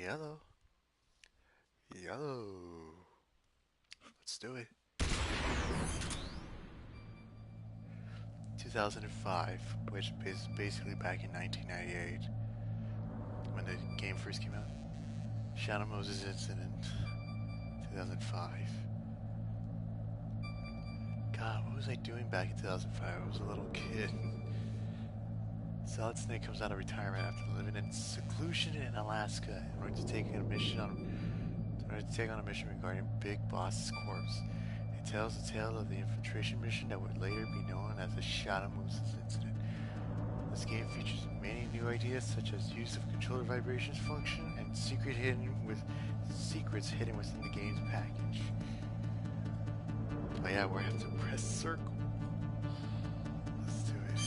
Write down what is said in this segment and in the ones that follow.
Yellow. Yellow. Let's do it. 2005, which is basically back in 1998 when the game first came out. Shadow Moses incident. 2005. God, what was I doing back in 2005? I was a little kid. Solid Snake comes out of retirement after living in seclusion in Alaska in order to take on a mission regarding Big Boss's corpse. It tells the tale of the infiltration mission that would later be known as the Shadow Moses incident. This game features many new ideas such as use of controller vibrations function and secrets hidden within the game's package. Oh yeah, we have to press circle. Let's do it.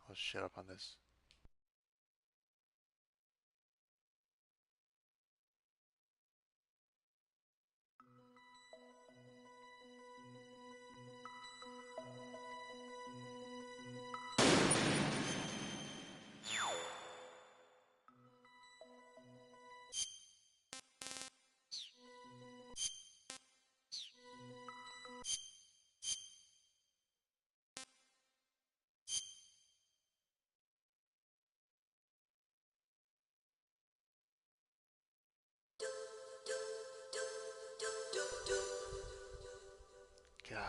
I'll shut up on this. God.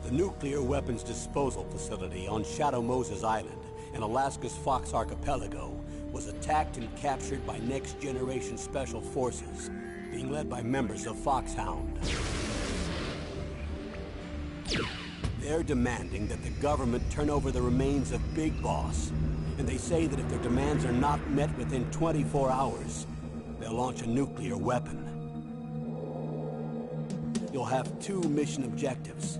The nuclear weapons disposal facility on Shadow Moses Island in Alaska's Fox Archipelago was attacked and captured by next-generation special forces, being led by members of Foxhound. They're demanding that the government turn over the remains of Big Boss, and they say that if their demands are not met within 24 hours, they'll launch a nuclear weapon. You'll have two mission objectives.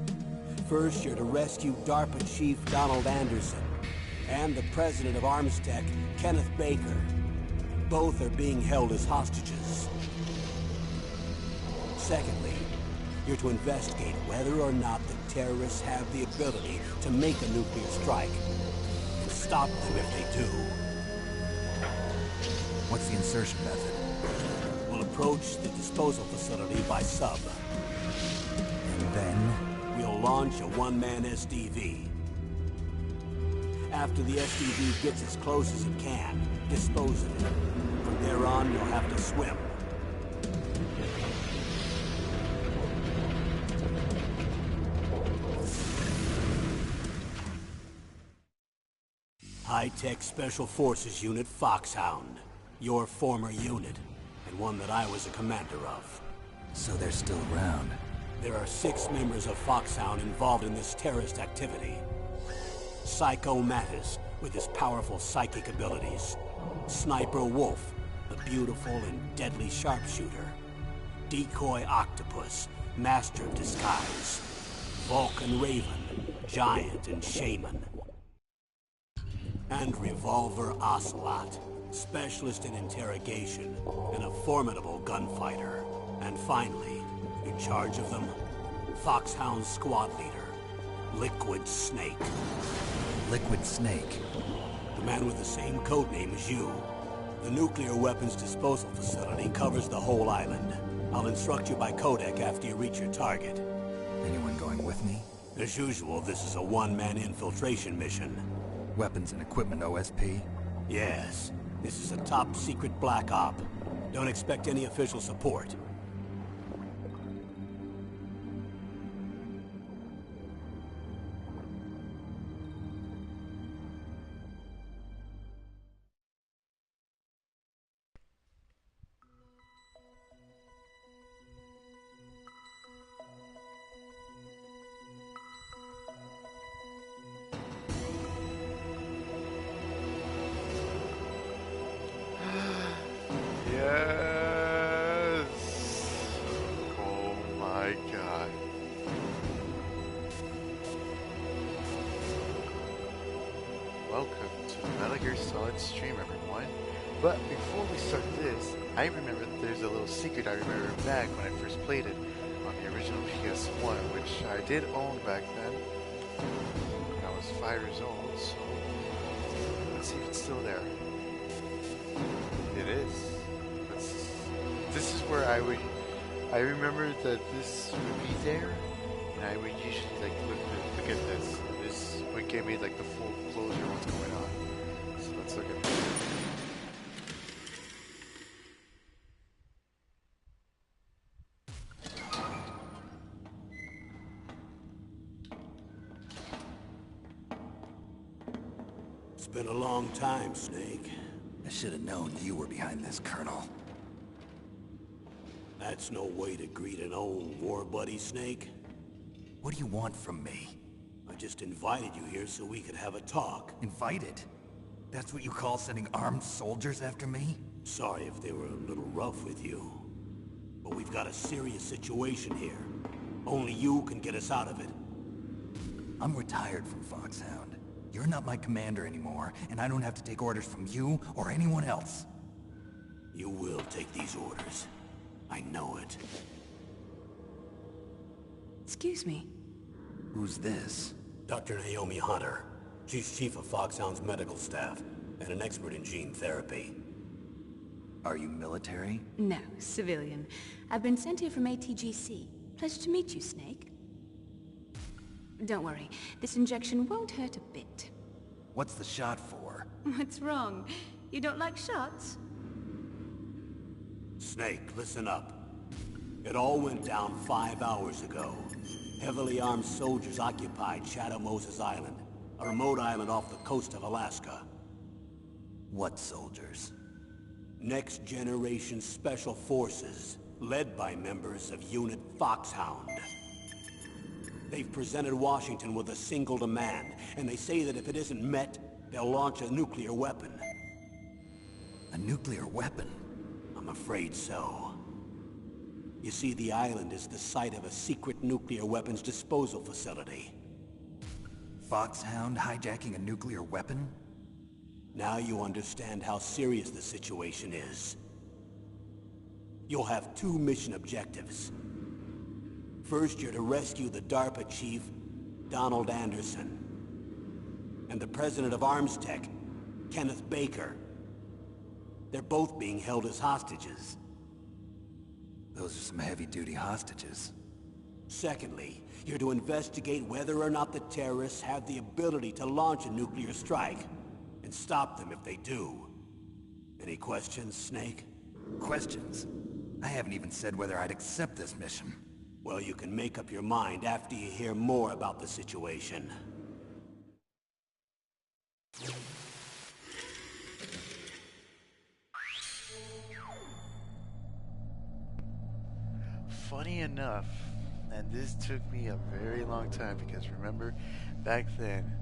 First, you're to rescue DARPA Chief Donald Anderson and the President of Armstech, Kenneth Baker. Both are being held as hostages. Secondly, you're to investigate whether or not the terrorists have the ability to make a nuclear strike and stop them if they do. What's the insertion method? We'll approach the disposal facility by sub. And then? We'll launch a one-man SDV. After the SDV gets as close as it can, dispose of it. From there on, you'll have to swim. High-Tech Special Forces Unit Foxhound. Your former unit, and one that I was a commander of. So they're still around. There are 6 members of Foxhound involved in this terrorist activity. Psycho Mattis, with his powerful psychic abilities. Sniper Wolf, the beautiful and deadly sharpshooter. Decoy Octopus, master of disguise. Vulcan Raven, giant and shaman. And Revolver Ocelot, specialist in interrogation and a formidable gunfighter. And finally, in charge of them, Foxhound squad leader, Liquid Snake. Liquid Snake? The man with the same codename as you. The nuclear weapons disposal facility covers the whole island. I'll instruct you by codec after you reach your target. Anyone going with me? As usual, this is a one-man infiltration mission. Weapons and equipment OSP? Yes. This is a top-secret black op. Don't expect any official support. welcome to the Metal Gear Solid stream, everyone. But before we start this, I remember that there's a little secret I remember back when I first played it on the original PS1, which I did own back then. When I was 5 years old, so let's see if it's still there. It is. This is where I remember that this would be there, and I would usually like look at this. This would give me like the full closure of what's going on. So let's look at this. It's been a long time, Snake. I should have known you were behind this, Colonel. That's no way to greet an old war buddy, Snake. What do you want from me? I just invited you here so we could have a talk. Invited? That's what you call sending armed soldiers after me? Sorry if they were a little rough with you. But we've got a serious situation here. Only you can get us out of it. I'm retired from Foxhound. You're not my commander anymore, and I don't have to take orders from you or anyone else. You will take these orders. I know it. Excuse me. Who's this? Dr. Naomi Hunter. She's chief of Foxhound's medical staff, and an expert in gene therapy. Are you military? No, civilian. I've been sent here from ATGC. Pleasure to meet you, Snake. Don't worry, this injection won't hurt a bit. What's the shot for? What's wrong? You don't like shots? Snake, listen up. It all went down 5 hours ago. Heavily armed soldiers occupied Shadow Moses Island, a remote island off the coast of Alaska. What soldiers? Next Generation Special Forces, led by members of Unit Foxhound. They've presented Washington with a single demand, and they say that if it isn't met, they'll launch a nuclear weapon. A nuclear weapon? I'm afraid so. You see, the island is the site of a secret nuclear weapons disposal facility. Foxhound hijacking a nuclear weapon? Now you understand how serious the situation is. You'll have 2 mission objectives. First, you're to rescue the DARPA chief, Donald Anderson, and the president of Armstech, Kenneth Baker. They're both being held as hostages. Those are some heavy-duty hostages. Secondly, you're to investigate whether or not the terrorists have the ability to launch a nuclear strike, and stop them if they do. Any questions, Snake? Questions? I haven't even said whether I'd accept this mission. Well, you can make up your mind after you hear more about the situation. Funny enough, and this took me a very long time because remember back then,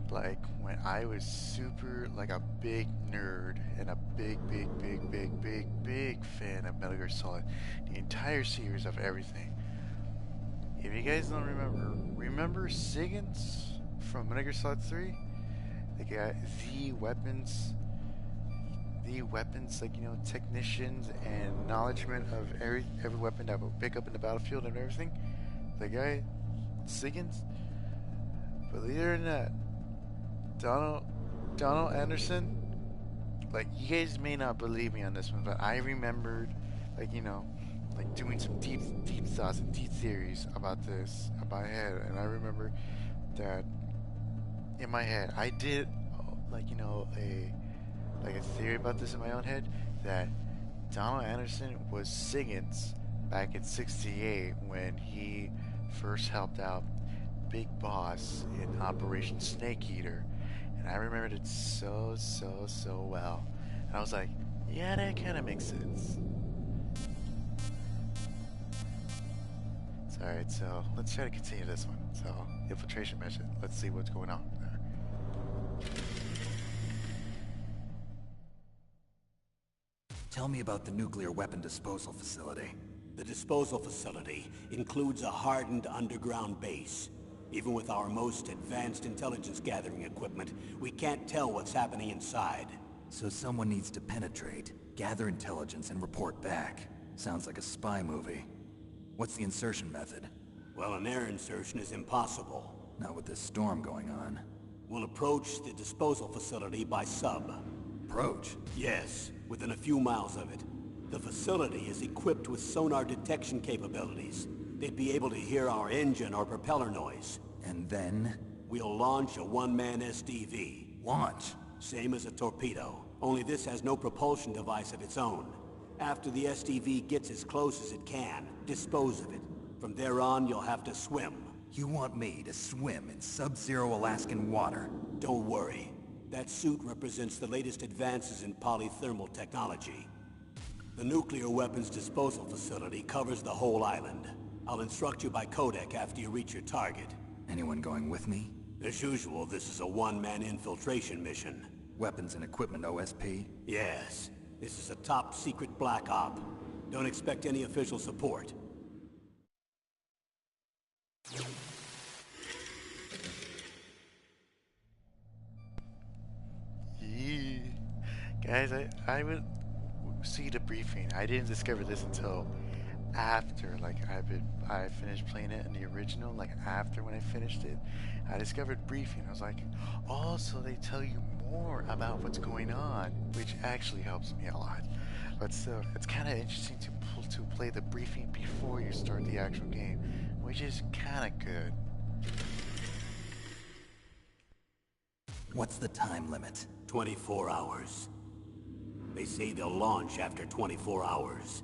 like when I was super like a big nerd and a big fan of Metal Gear Solid, the entire series of everything. If you guys don't remember Siggins from Metal Gear Solid 3? The guy, the weapons, like, you know, technicians and knowledgement of every weapon that will pick up in the battlefield and everything. The guy, Siggins, believe it or not, Donald Anderson, like, you guys may not believe me on this one, but I remembered, like, you know, like doing some deep thoughts and deep theories about this in my head, and I remember that in my head I did, like, you know, a theory about this in my own head, that Donald Anderson was Siggins back in '68 when he first helped out Big Boss in Operation Snake Eater. And I remembered it so well. And I was like, yeah, that kind of makes sense. Alright, so let's try to continue this one. So, infiltration mission. Let's see what's going on there. Tell me about the nuclear weapon disposal facility. The disposal facility includes a hardened underground base. Even with our most advanced intelligence-gathering equipment, we can't tell what's happening inside. So someone needs to penetrate, gather intelligence, and report back. Sounds like a spy movie. What's the insertion method? Well, an air insertion is impossible. Not with this storm going on. We'll approach the disposal facility by sub. Approach? Yes, within a few miles of it. The facility is equipped with sonar detection capabilities. They'd be able to hear our engine or propeller noise. And then? We'll launch a one-man SDV. Launch? Same as a torpedo, only this has no propulsion device of its own. After the SDV gets as close as it can, dispose of it. From there on, you'll have to swim. You want me to swim in sub-zero Alaskan water? Don't worry. That suit represents the latest advances in polythermal technology. The nuclear weapons disposal facility covers the whole island. I'll instruct you by codec after you reach your target. Anyone going with me? As usual, this is a one-man infiltration mission. Weapons and equipment OSP? Yes. This is a top-secret black op. Don't expect any official support. Yeah. Guys, I would see the briefing. I didn't discover this until after, like, I finished playing it in the original, like after when I finished it, I discovered briefing. I was like, oh, so they tell you more about what's going on, which actually helps me a lot. But still, it's kind of interesting to play the briefing before you start the actual game, which is kind of good. What's the time limit? 24 hours. They say they'll launch after 24 hours.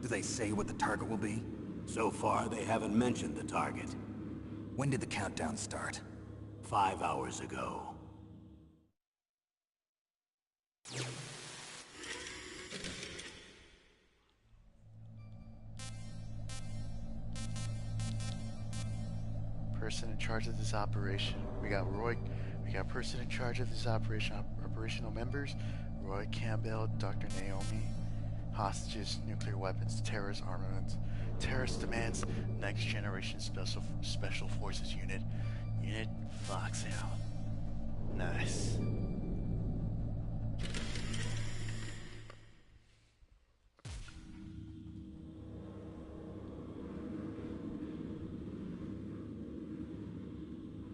Do they say what the target will be? So far, they haven't mentioned the target. When did the countdown start? 5 hours ago. Person in charge of this operation. We got person in charge of this operation. Operational members: Roy Campbell, Dr. Naomi. Hostages: nuclear weapons, terrorist armaments. Terrorist demands: next generation special forces unit. Unit Foxhound. Nice.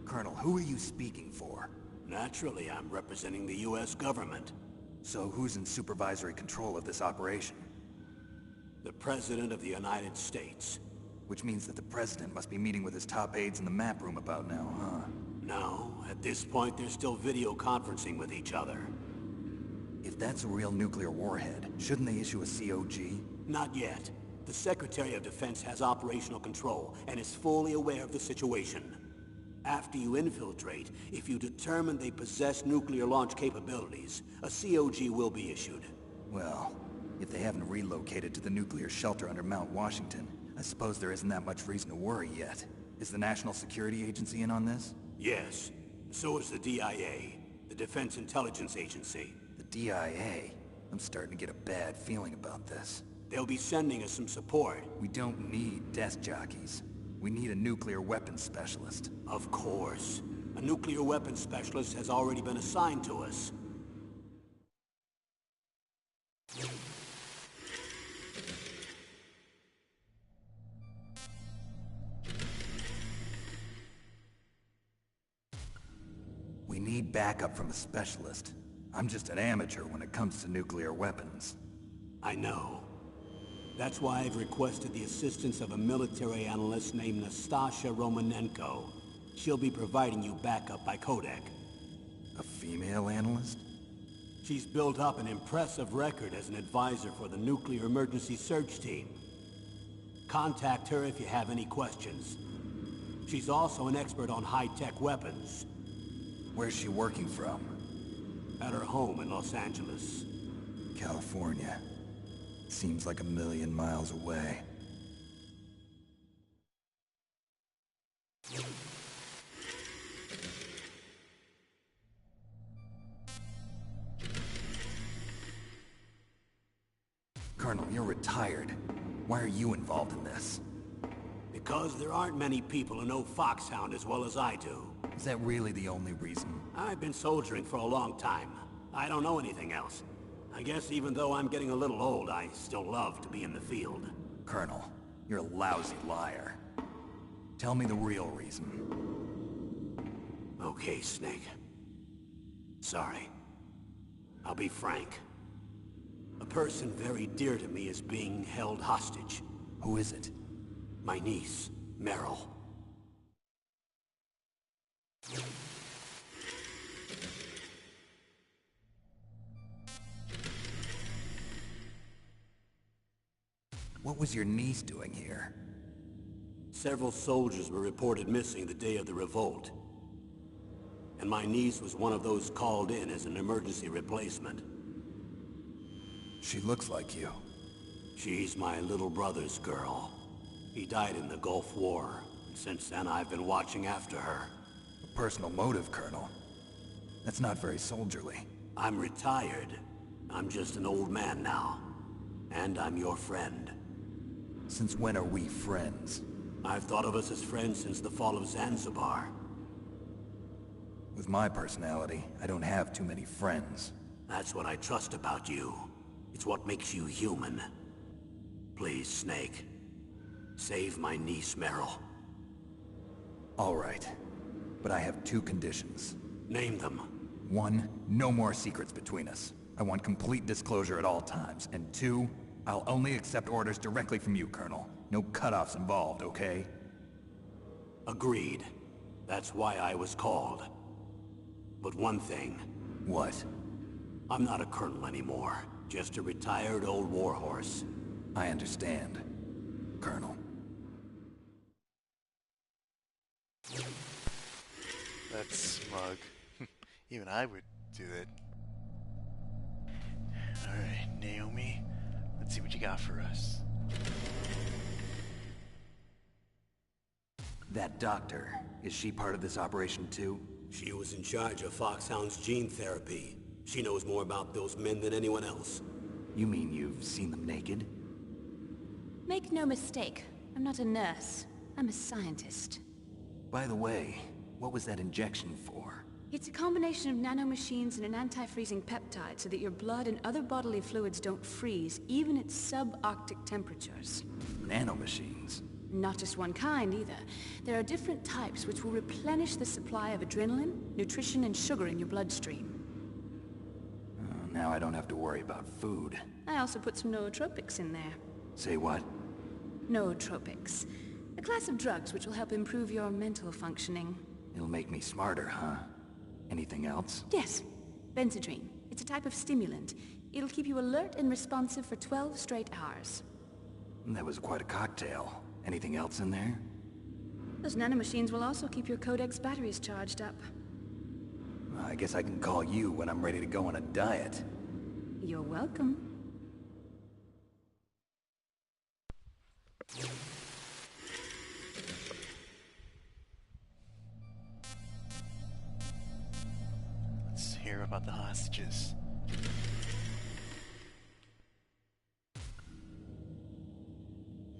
Colonel, who are you speaking for? Naturally, I'm representing the U.S. government. So who's in supervisory control of this operation? The President of the United States. Which means that the President must be meeting with his top aides in the map room about now, huh? No, at this point they're still video conferencing with each other. If that's a real nuclear warhead, shouldn't they issue a COG? Not yet. The Secretary of Defense has operational control and is fully aware of the situation. After you infiltrate, if you determine they possess nuclear launch capabilities, a COG will be issued. Well, if they haven't relocated to the nuclear shelter under Mount Washington, I suppose there isn't that much reason to worry yet. Is the National Security Agency in on this? Yes. So is the DIA, the Defense Intelligence Agency. The DIA? I'm starting to get a bad feeling about this. They'll be sending us some support. We don't need desk jockeys. We need a nuclear weapons specialist. Of course. A nuclear weapons specialist has already been assigned to us. We need backup from a specialist. I'm just an amateur when it comes to nuclear weapons. I know. That's why I've requested the assistance of a military analyst named Nastasha Romanenko. She'll be providing you backup by codec. A female analyst? She's built up an impressive record as an advisor for the Nuclear Emergency Search Team. Contact her if you have any questions. She's also an expert on high-tech weapons. Where's she working from? At her home in Los Angeles. California. Seems like 1,000,000 miles away. Colonel, you're retired. Why are you involved in this? The Because there aren't many people who know Foxhound as well as I do. Is that really the only reason? I've been soldiering for a long time. I don't know anything else. I guess even though I'm getting a little old, I still love to be in the field. Colonel, you're a lousy liar. Tell me the real reason. Okay, Snake. Sorry. I'll be frank. A person very dear to me is being held hostage. Who is it? My niece, Meryl. What was your niece doing here? Several soldiers were reported missing the day of the revolt. And my niece was one of those called in as an emergency replacement. She looks like you. She's my little brother's girl. He died in the Gulf War, and since then I've been watching after her. A personal motive, Colonel. That's not very soldierly. I'm retired. I'm just an old man now. And I'm your friend. Since when are we friends? I've thought of us as friends since the fall of Zanzibar. With my personality, I don't have too many friends. That's what I trust about you. It's what makes you human. Please, Snake. Save my niece, Meryl. All right. But I have two conditions. Name them. 1, no more secrets between us. I want complete disclosure at all times. And 2, I'll only accept orders directly from you, Colonel. No cutoffs involved, okay? Agreed. That's why I was called. But one thing. What? I'm not a colonel anymore. Just a retired old warhorse. I understand, Colonel. That's smug. Even I would do it. Alright, Naomi. Let's see what you got for us. That doctor, is she part of this operation too? She was in charge of Foxhound's gene therapy. She knows more about those men than anyone else. You mean you've seen them naked? Make no mistake, I'm not a nurse. I'm a scientist. By the way, what was that injection for? It's a combination of nanomachines and an anti-freezing peptide so that your blood and other bodily fluids don't freeze, even at subarctic temperatures. Nanomachines? Not just one kind, either. There are different types which will replenish the supply of adrenaline, nutrition, and sugar in your bloodstream. Now I don't have to worry about food. I also put some nootropics in there. Say what? Nootropics. A class of drugs which will help improve your mental functioning. It'll make me smarter, huh? Anything else? Yes. Benzedrine. It's a type of stimulant. It'll keep you alert and responsive for 12 straight hours. That was quite a cocktail. Anything else in there? Those nanomachines will also keep your Codex batteries charged up. I guess I can call you when I'm ready to go on a diet. You're welcome. Let's hear about the hostages.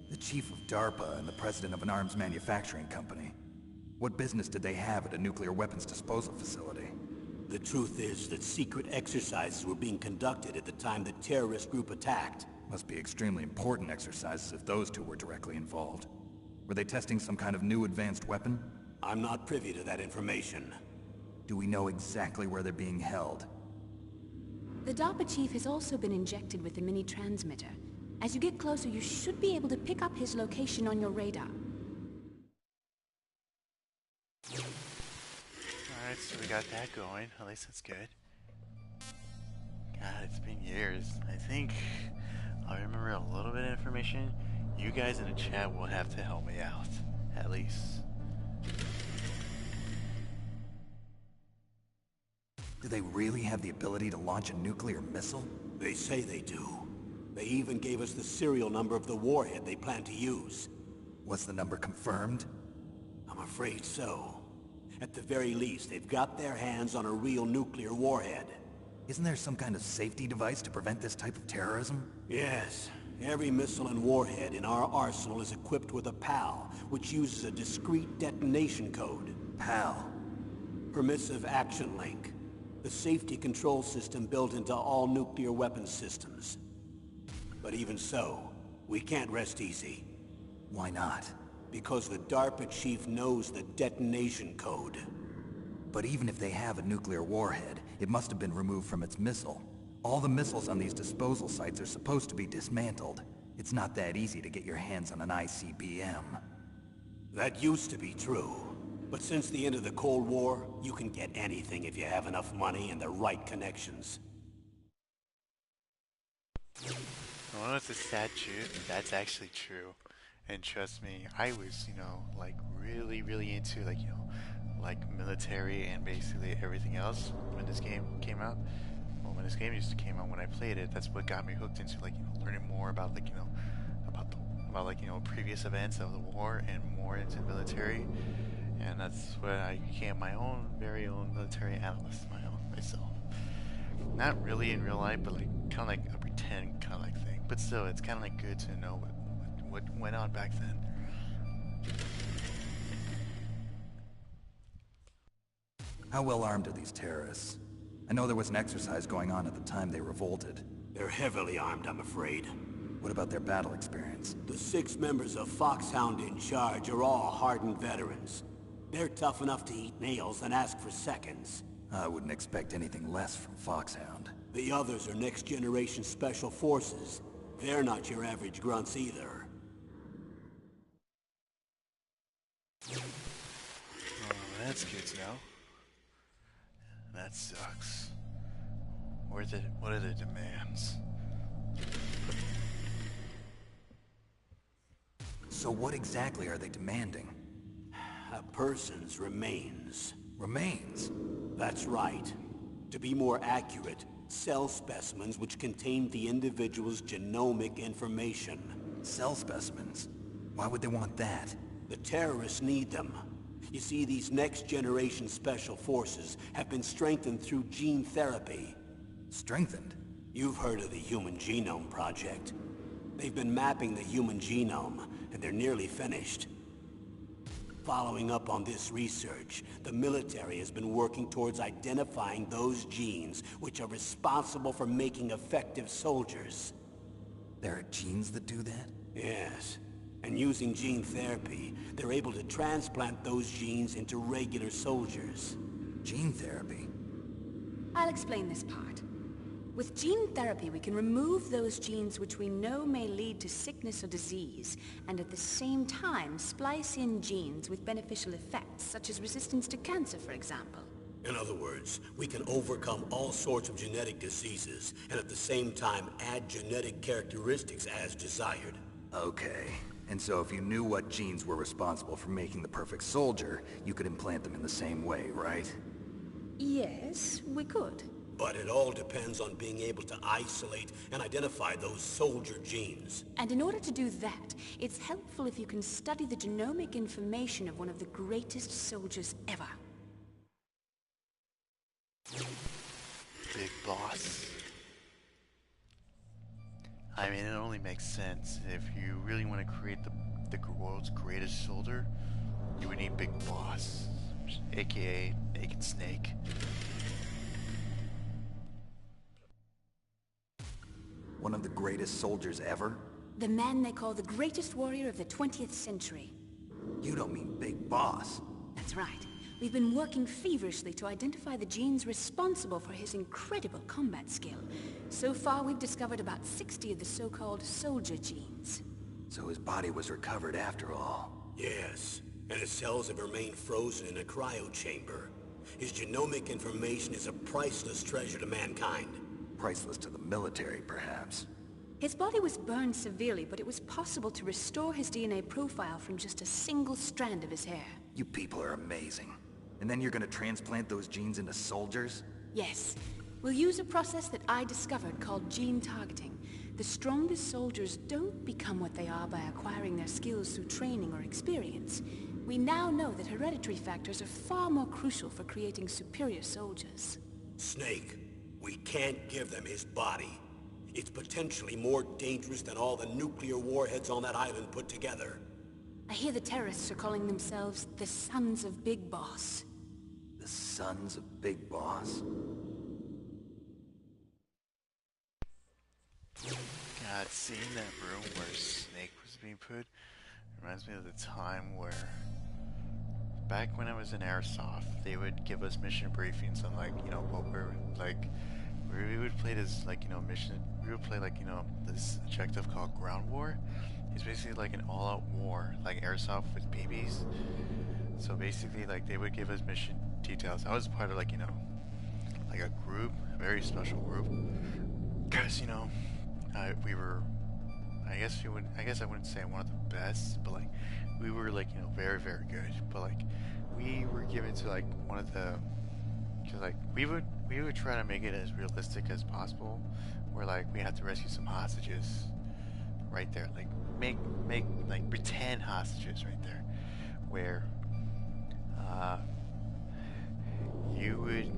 The chief of DARPA and the president of an arms manufacturing company. What business did they have at a nuclear weapons disposal facility? The truth is that secret exercises were being conducted at the time the terrorist group attacked. Must be extremely important exercises if those two were directly involved. Were they testing some kind of new advanced weapon? I'm not privy to that information. Do we know exactly where they're being held? The DARPA chief has also been injected with a mini transmitter. As you get closer, you should be able to pick up his location on your radar. Alright, so we got that going. At least that's good. God, it's been years. I think I remember a little bit of information. You guys in the chat will have to help me out. At least. Do they really have the ability to launch a nuclear missile? They say they do. They even gave us the serial number of the warhead they plan to use. Was the number confirmed? I'm afraid so. At the very least, they've got their hands on a real nuclear warhead. Isn't there some kind of safety device to prevent this type of terrorism? Yes. Every missile and warhead in our arsenal is equipped with a PAL, which uses a discrete detonation code. PAL. Permissive Action Link. The safety control system built into all nuclear weapons systems. But even so, we can't rest easy. Why not? Because the DARPA chief knows the detonation code. But even if they have a nuclear warhead, it must have been removed from its missile. All the missiles on these disposal sites are supposed to be dismantled. It's not that easy to get your hands on an ICBM. That used to be true. But since the end of the Cold War, you can get anything if you have enough money and the right connections. I know it's a sad truth, but that's actually true. And trust me, I was, like really into like military and basically everything else when this game came out. Well, when this game used to came out, when I played it, that's what got me hooked into learning more about previous events of the war and more into military. And that's when I became my own very own military analyst, myself. Not really in real life, but kind of like a pretend kind of like thing. But still, it's kind of like good to know what went on back then. How well armed are these terrorists? I know there was an exercise going on at the time they revolted. They're heavily armed, I'm afraid. What about their battle experience? The 6 members of Foxhound in charge are all hardened veterans. They're tough enough to eat nails and ask for seconds. I wouldn't expect anything less from Foxhound. The others are next-generation special forces. They're not your average grunts either. Oh, that's good to know. That sucks. What are the demands? So what exactly are they demanding? A person's remains. Remains? That's right. To be more accurate, cell specimens which contain the individual's genomic information. Cell specimens? Why would they want that? The terrorists need them. You see, these next-generation special forces have been strengthened through gene therapy. Strengthened? You've heard of the Human Genome Project. They've been mapping the human genome, and they're nearly finished. Following up on this research, the military has been working towards identifying those genes which are responsible for making effective soldiers. There are genes that do that? Yes. And using gene therapy, they're able to transplant those genes into regular soldiers. Gene therapy? I'll explain this part. With gene therapy, we can remove those genes which we know may lead to sickness or disease, and at the same time splice in genes with beneficial effects, such as resistance to cancer, for example. In other words, we can overcome all sorts of genetic diseases, and at the same time add genetic characteristics as desired. Okay. And so if you knew what genes were responsible for making the perfect soldier, you could implant them in the same way, right? Yes, we could. But it all depends on being able to isolate and identify those soldier genes. And in order to do that, it's helpful if you can study the genomic information of one of the greatest soldiers ever. Big boss. I mean, it only makes sense. If you really want to create the world's greatest soldier, you would need Big Boss, aka Naked Snake. One of the greatest soldiers ever? The man they call the greatest warrior of the 20th century. You don't mean Big Boss. That's right. We've been working feverishly to identify the genes responsible for his incredible combat skill. So far, we've discovered about 60 of the so-called soldier genes. So his body was recovered after all. Yes, and his cells have remained frozen in a cryo chamber. His genomic information is a priceless treasure to mankind. Priceless to the military, perhaps. His body was burned severely, but it was possible to restore his DNA profile from just a single strand of his hair. You people are amazing. And then you're gonna transplant those genes into soldiers? Yes. We'll use a process that I discovered called gene targeting. The strongest soldiers don't become what they are by acquiring their skills through training or experience. We now know that hereditary factors are far more crucial for creating superior soldiers. Snake, we can't give them his body. It's potentially more dangerous than all the nuclear warheads on that island put together. I hear the terrorists are calling themselves the Sons of Big Boss. The Sons of Big Boss? God, seeing that room where Snake was being put reminds me of the time where, back when I was in Airsoft, they would give us mission briefings on, like, you know, what we're, like, we would play this, like, you know, mission, we would play, like, you know, this objective called Ground War. It's basically like an all-out war, like Airsoft with BBs. So basically, like, they would give us mission details. I was part of, like, you know, like a group, a very special group, because, you know, we were, I guess I wouldn't say one of the best, but, like, we were, like, you know, very, very good. But, like, we were given to, like, one of the, because, like, we would try to make it as realistic as possible, where, like, we had to rescue some hostages right there, like, make like pretend hostages right there, where you would,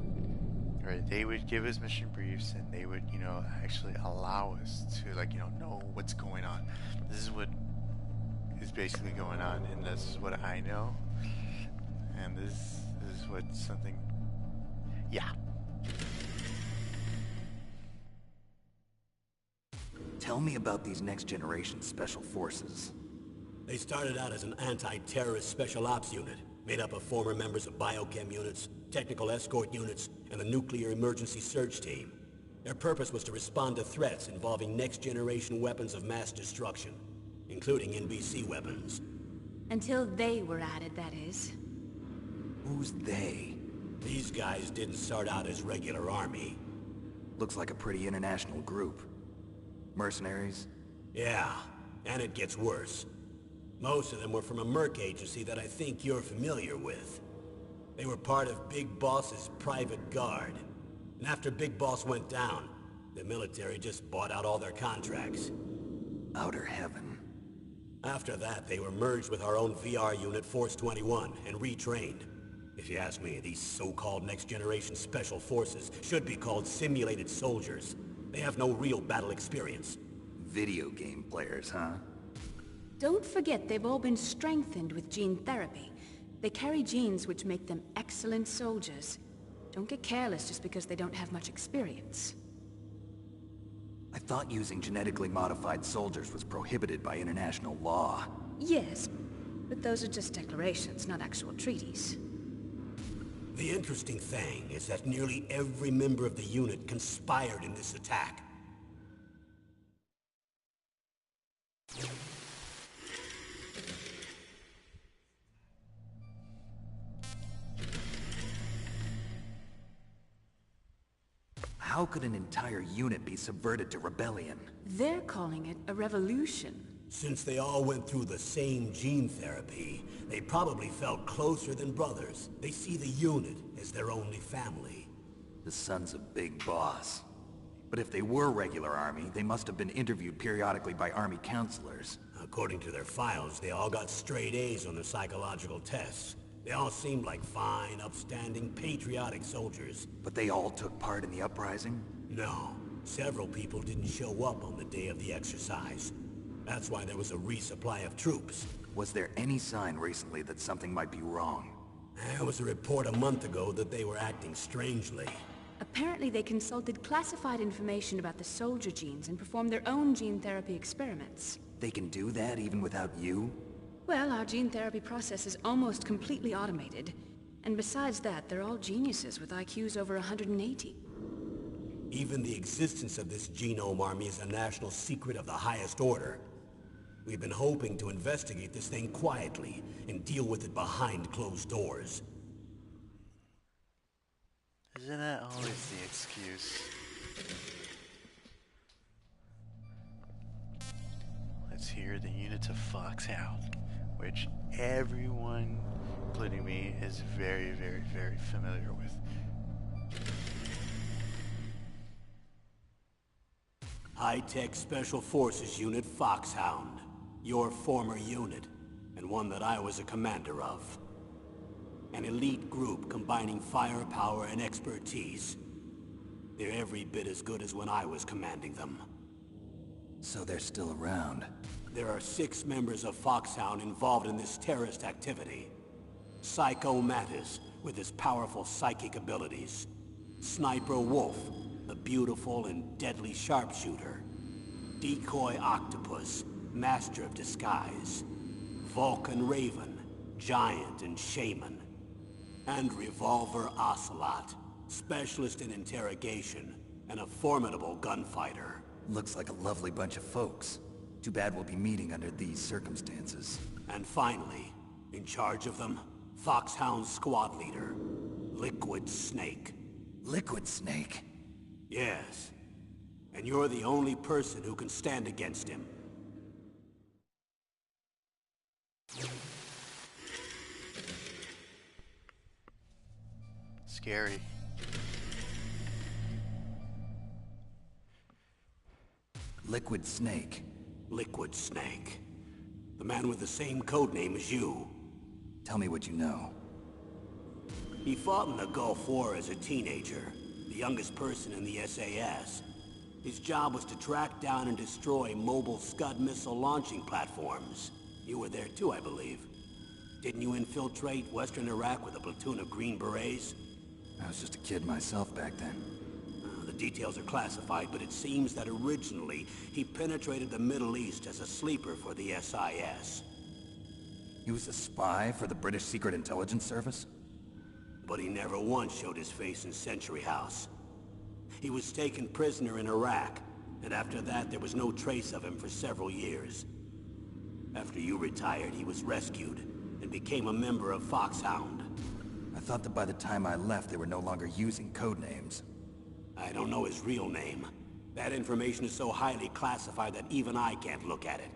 or they would give us mission briefs, and they would, you know, actually allow us to, like, you know what's going on. This is what is basically going on, and this is what I know, and this is what something, yeah. Tell me about these next-generation special forces. They started out as an anti-terrorist special ops unit, made up of former members of biochem units, technical escort units, and the nuclear emergency search team. Their purpose was to respond to threats involving next-generation weapons of mass destruction, including NBC weapons. Until they were added, that is. Who's they? These guys didn't start out as regular army. Looks like a pretty international group. Mercenaries? Yeah, and it gets worse. Most of them were from a merc agency that I think you're familiar with. They were part of Big Boss's private guard. And after Big Boss went down, the military just bought out all their contracts. Outer heaven. After that, they were merged with our own VR unit, Force 21, and retrained. If you ask me, these so-called next-generation special forces should be called simulated soldiers. They have no real battle experience. Video game players, huh? Don't forget they've all been strengthened with gene therapy. They carry genes which make them excellent soldiers. Don't get careless just because they don't have much experience. I thought using genetically modified soldiers was prohibited by international law. Yes, but those are just declarations, not actual treaties. The interesting thing is that nearly every member of the unit conspired in this attack. How could an entire unit be subverted to rebellion? They're calling it a revolution. Since they all went through the same gene therapy, they probably felt closer than brothers. They see the unit as their only family. The Sons of Big Boss. But if they were regular army, they must have been interviewed periodically by army counselors. According to their files, they all got straight A's on their psychological tests. They all seemed like fine, upstanding, patriotic soldiers. But they all took part in the uprising? No. Several people didn't show up on the day of the exercise. That's why there was a resupply of troops. Was there any sign recently that something might be wrong? There was a report a month ago that they were acting strangely. Apparently they consulted classified information about the soldier genes and performed their own gene therapy experiments. They can do that even without you? Well, our gene therapy process is almost completely automated. And besides that, they're all geniuses with IQs over 180. Even the existence of this genome army is a national secret of the highest order. We've been hoping to investigate this thing quietly and deal with it behind closed doors. Isn't that always the excuse? Let's hear the unit of Foxhound, which everyone, including me, is very, very, very familiar with. High-Tech Special Forces Unit Foxhound. Your former unit, and one that I was a commander of. An elite group combining firepower and expertise. They're every bit as good as when I was commanding them. So they're still around. There are 6 members of Foxhound involved in this terrorist activity. Psycho Mattis, with his powerful psychic abilities. Sniper Wolf, the beautiful and deadly sharpshooter. Decoy Octopus, master of disguise. Vulcan Raven, giant and shaman. And Revolver Ocelot, specialist in interrogation and a formidable gunfighter. Looks like a lovely bunch of folks. Too bad we'll be meeting under these circumstances. And finally, in charge of them, Foxhound's squad leader, Liquid Snake. Liquid Snake? Yes. And you're the only person who can stand against him. Scary. Liquid Snake. Liquid Snake. The man with the same codename as you. Tell me what you know. He fought in the Gulf War as a teenager, the youngest person in the SAS. His job was to track down and destroy mobile Scud missile launching platforms. You were there too, I believe. Didn't you infiltrate Western Iraq with a platoon of Green Berets? I was just a kid myself back then. The details are classified, but it seems that originally he penetrated the Middle East as a sleeper for the SIS. He was a spy for the British Secret Intelligence Service? But he never once showed his face in Century House. He was taken prisoner in Iraq, and after that there was no trace of him for several years. After you retired, he was rescued and became a member of Foxhound. I thought that by the time I left, they were no longer using codenames. I don't know his real name. That information is so highly classified that even I can't look at it.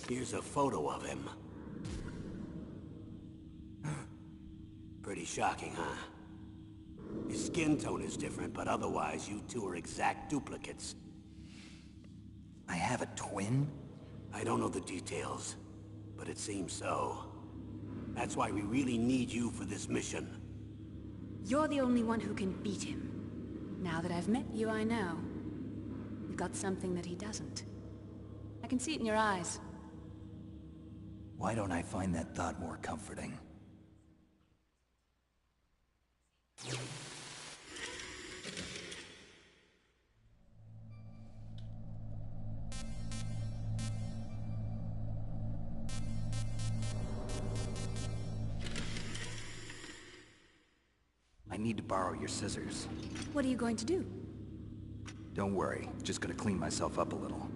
Here's a photo of him. Pretty shocking, huh? His skin tone is different, but otherwise you two are exact duplicates. I have a twin? I don't know the details, but it seems so. That's why we really need you for this mission. You're the only one who can beat him. Now that I've met you, I know. You've got something that he doesn't. I can see it in your eyes. Why don't I find that thought more comforting? I need to borrow your scissors. What are you going to do? Don't worry, just gonna clean myself up a little.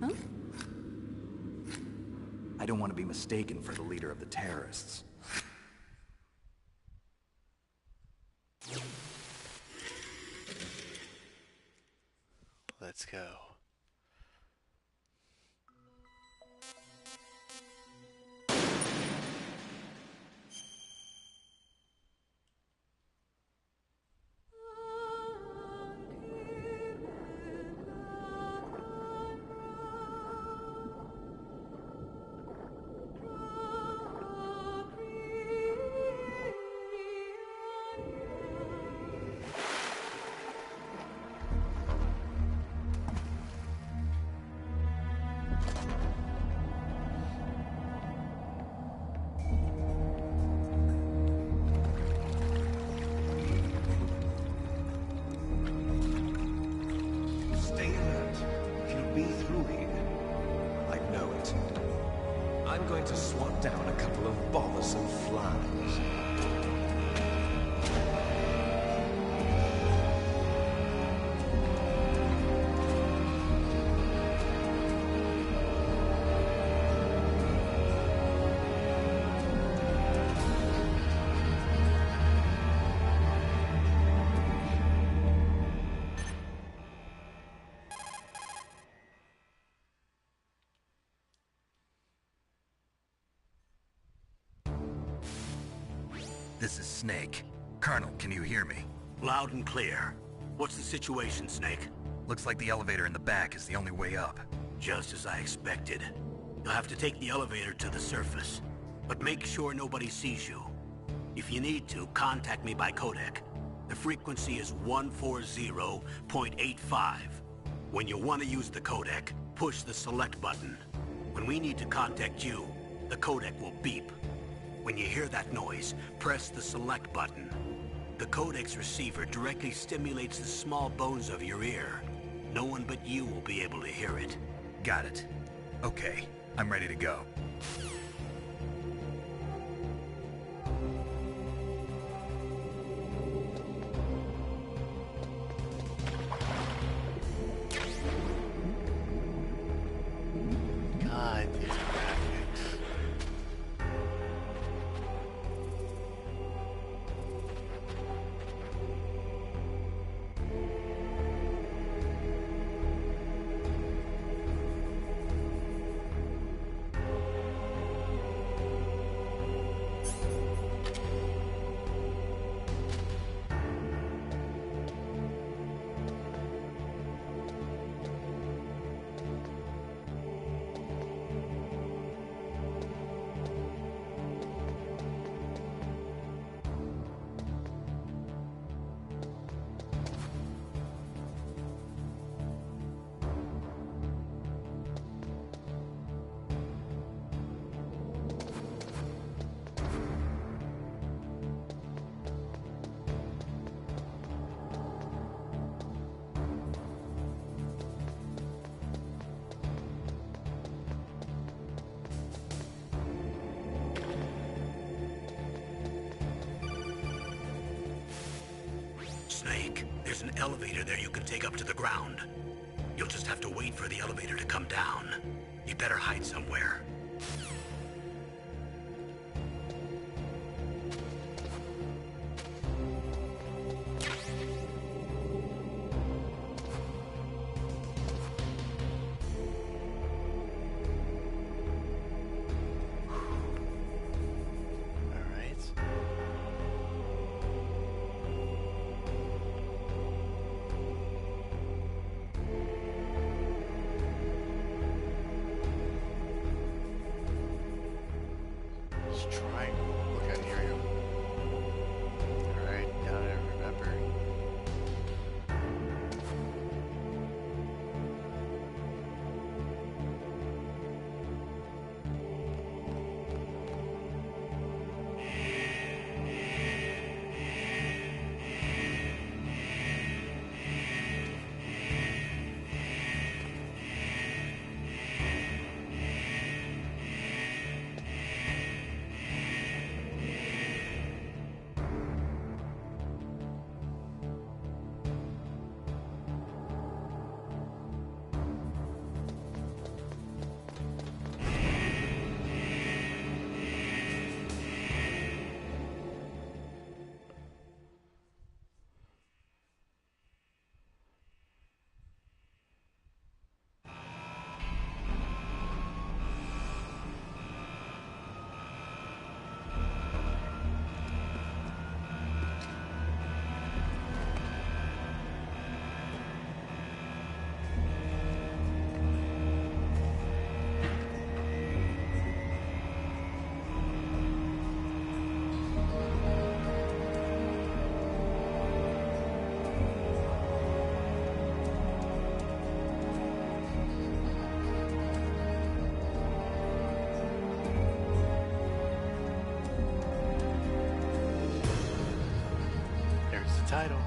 Huh? I don't want to be mistaken for the leader of the terrorists. Let's go. Stay alert. He'll be through here. I know it. I'm going to swat down a couple of bothersome flies. This is Snake. Colonel, can you hear me? Loud and clear. What's the situation, Snake? Looks like the elevator in the back is the only way up. Just as I expected. You'll have to take the elevator to the surface. But make sure nobody sees you. If you need to, contact me by codec. The frequency is 140.85. When you want to use the codec, push the select button. When we need to contact you, the codec will beep. When you hear that noise, press the select button. The codec's receiver directly stimulates the small bones of your ear. No one but you will be able to hear it. Got it. Okay, I'm ready to go. God, these graphics. Snake, there's an elevator there you can take up to the ground. You'll just have to wait for the elevator to come down. You better hide somewhere. Triangle. Look at here. Alright, now that I remember. Title.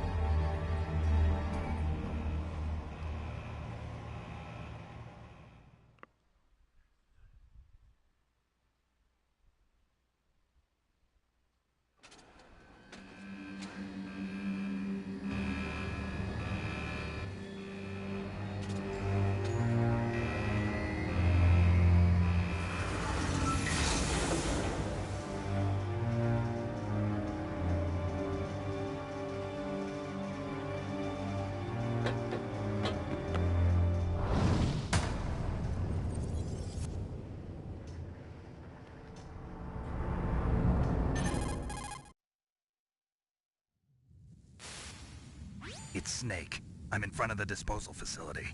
It's Snake. I'm in front of the disposal facility.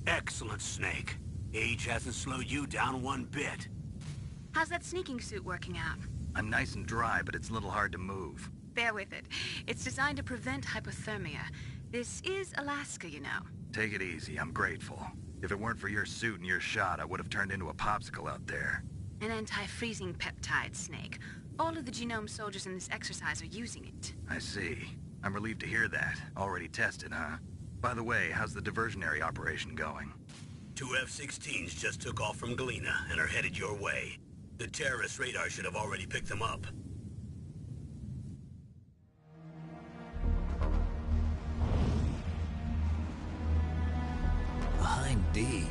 Excellent, Snake. Age hasn't slowed you down one bit. How's that sneaking suit working out? I'm nice and dry, but it's a little hard to move. Bear with it. It's designed to prevent hypothermia. This is Alaska, you know. Take it easy, I'm grateful. If it weren't for your suit and your shot, I would have turned into a popsicle out there. An anti-freezing peptide, Snake. All of the genome soldiers in this exercise are using it. I see. I'm relieved to hear that. Already tested, huh? By the way, how's the diversionary operation going? 2 F-16s just took off from Galena and are headed your way. The terrorist radar should have already picked them up. Behind D.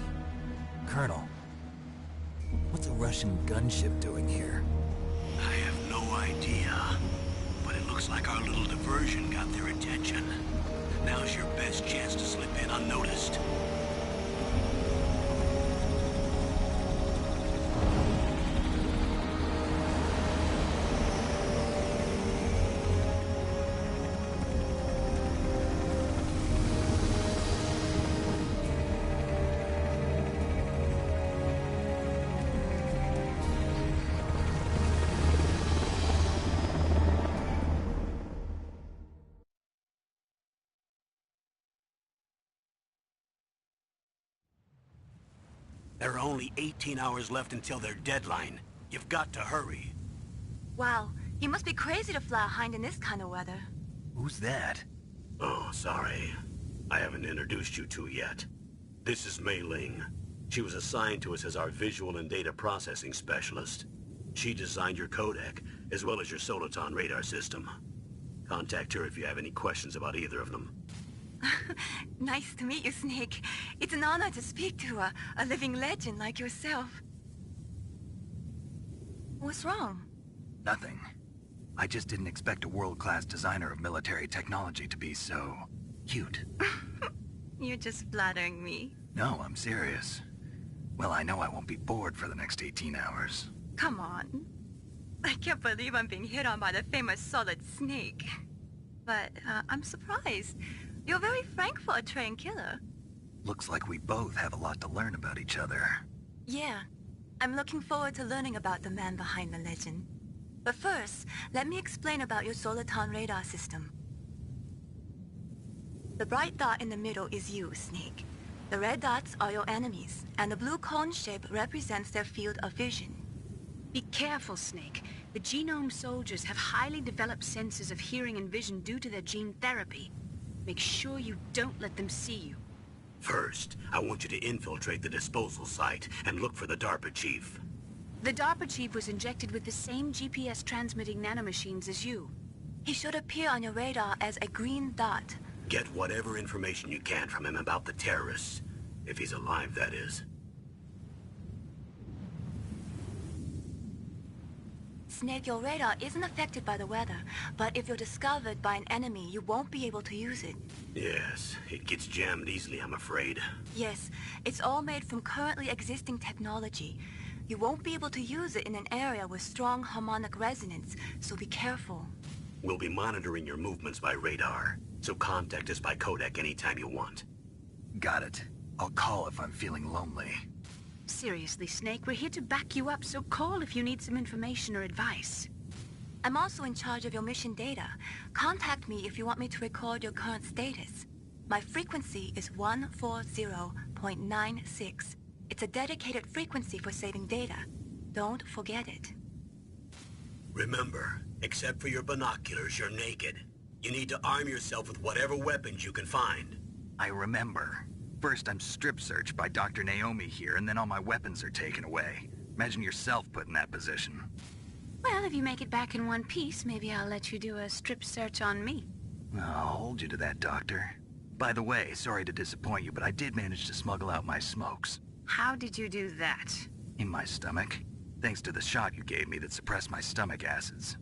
Colonel, what's a Russian gunship doing here? I have no idea, but it looks like our little diversion got their attention. Now's your best chance to slip in unnoticed. There are only 18 hours left until their deadline. You've got to hurry. Wow, you must be crazy to fly a hind in this kind of weather. Who's that? Oh, sorry. I haven't introduced you to yet. This is Mei Ling. She was assigned to us as our visual and data processing specialist. She designed your codec, as well as your Soliton radar system. Contact her if you have any questions about either of them. Nice to meet you, Snake. It's an honor to speak to a living legend like yourself. What's wrong? Nothing. I just didn't expect a world-class designer of military technology to be so... cute. You're just flattering me. No, I'm serious. Well, I know I won't be bored for the next 18 hours. Come on. I can't believe I'm being hit on by the famous Solid Snake. But I'm surprised. You're very frank for a trained killer. Looks like we both have a lot to learn about each other. Yeah. I'm looking forward to learning about the man behind the legend. But first, let me explain about your Soliton radar system. The bright dot in the middle is you, Snake. The red dots are your enemies, and the blue cone shape represents their field of vision. Be careful, Snake. The genome soldiers have highly developed senses of hearing and vision due to their gene therapy. Make sure you don't let them see you. First, I want you to infiltrate the disposal site and look for the DARPA chief. The DARPA chief was injected with the same GPS-transmitting nanomachines as you. He should appear on your radar as a green dot. Get whatever information you can from him about the terrorists. If he's alive, that is. Snake, your radar isn't affected by the weather, but if you're discovered by an enemy, you won't be able to use it. Yes, it gets jammed easily, I'm afraid. Yes, it's all made from currently existing technology. You won't be able to use it in an area with strong harmonic resonance, so be careful. We'll be monitoring your movements by radar, so contact us by codec anytime you want. Got it. I'll call if I'm feeling lonely. Seriously, Snake, we're here to back you up, so call if you need some information or advice. I'm also in charge of your mission data. Contact me if you want me to record your current status. My frequency is 140.96. It's a dedicated frequency for saving data. Don't forget it. Remember, except for your binoculars, you're naked. You need to arm yourself with whatever weapons you can find. I remember. First, I'm strip-searched by Dr. Naomi here, and then all my weapons are taken away. Imagine yourself put in that position. Well, if you make it back in one piece, maybe I'll let you do a strip search on me. I'll hold you to that, Doctor. By the way, sorry to disappoint you, but I did manage to smuggle out my smokes. How did you do that? In my stomach. Thanks to the shot you gave me that suppressed my stomach acids.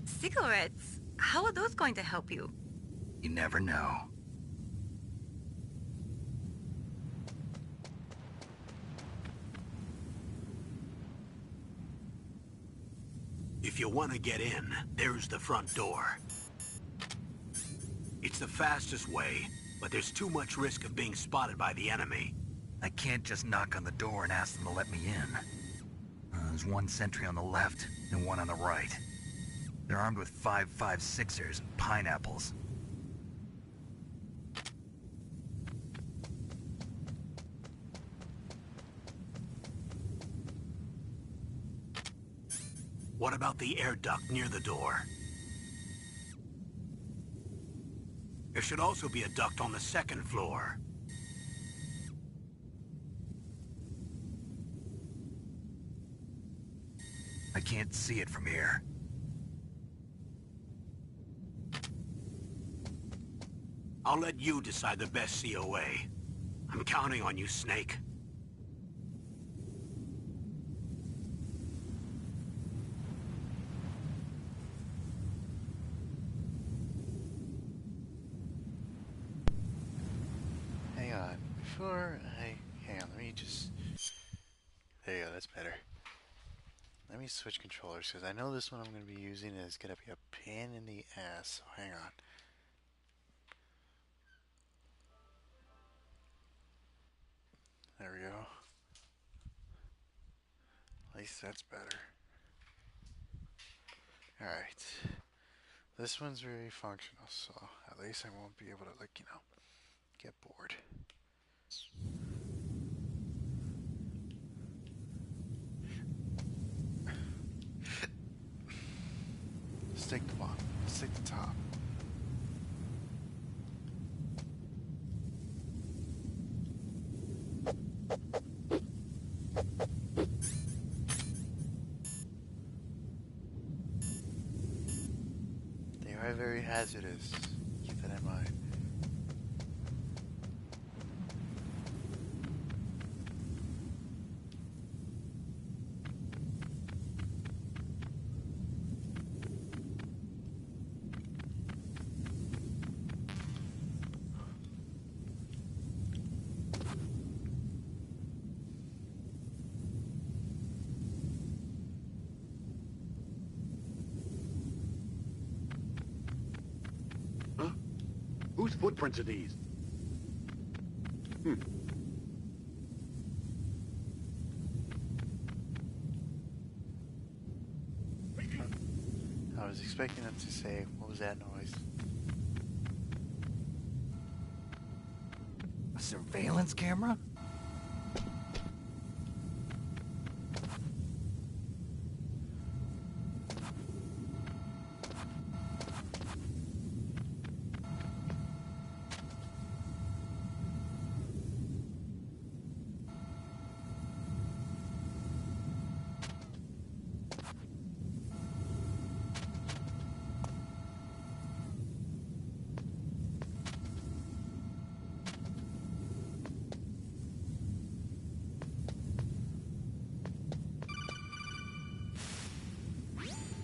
Cigarettes? How are those going to help you? You never know. If you want to get in, there's the front door. It's the fastest way, but there's too much risk of being spotted by the enemy. I can't just knock on the door and ask them to let me in. There's one sentry on the left and one on the right. They're armed with 5.56ers and pineapples. What about the air duct near the door? There should also be a duct on the second floor. I can't see it from here. I'll let you decide the best COA. I'm counting on you, Snake. Hang on. Hang on, let me just... There you go, that's better. Let me switch controllers, because I know this one I'm going to be using is going to be a pain in the ass, so hang on. There we go. At least that's better. Alright. This one's very functional, so at least I won't be able to, like, you know, get bored. Stick the bottom. Stick the top. They are very hazardous. Keep that in mind. Whose footprints are these? I was expecting them to say, what was that noise? A surveillance camera?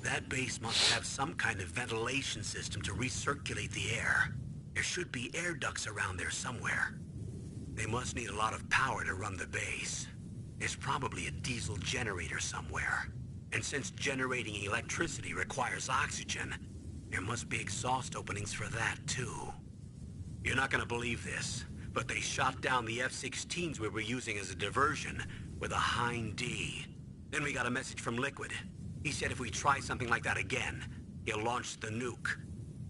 That base must have some kind of ventilation system to recirculate the air. There should be air ducts around there somewhere. They must need a lot of power to run the base. There's probably a diesel generator somewhere. And since generating electricity requires oxygen, there must be exhaust openings for that too. You're not gonna believe this, but they shot down the F-16s we were using as a diversion with a Hind D. Then we got a message from Liquid. He said if we try something like that again, he'll launch the nuke.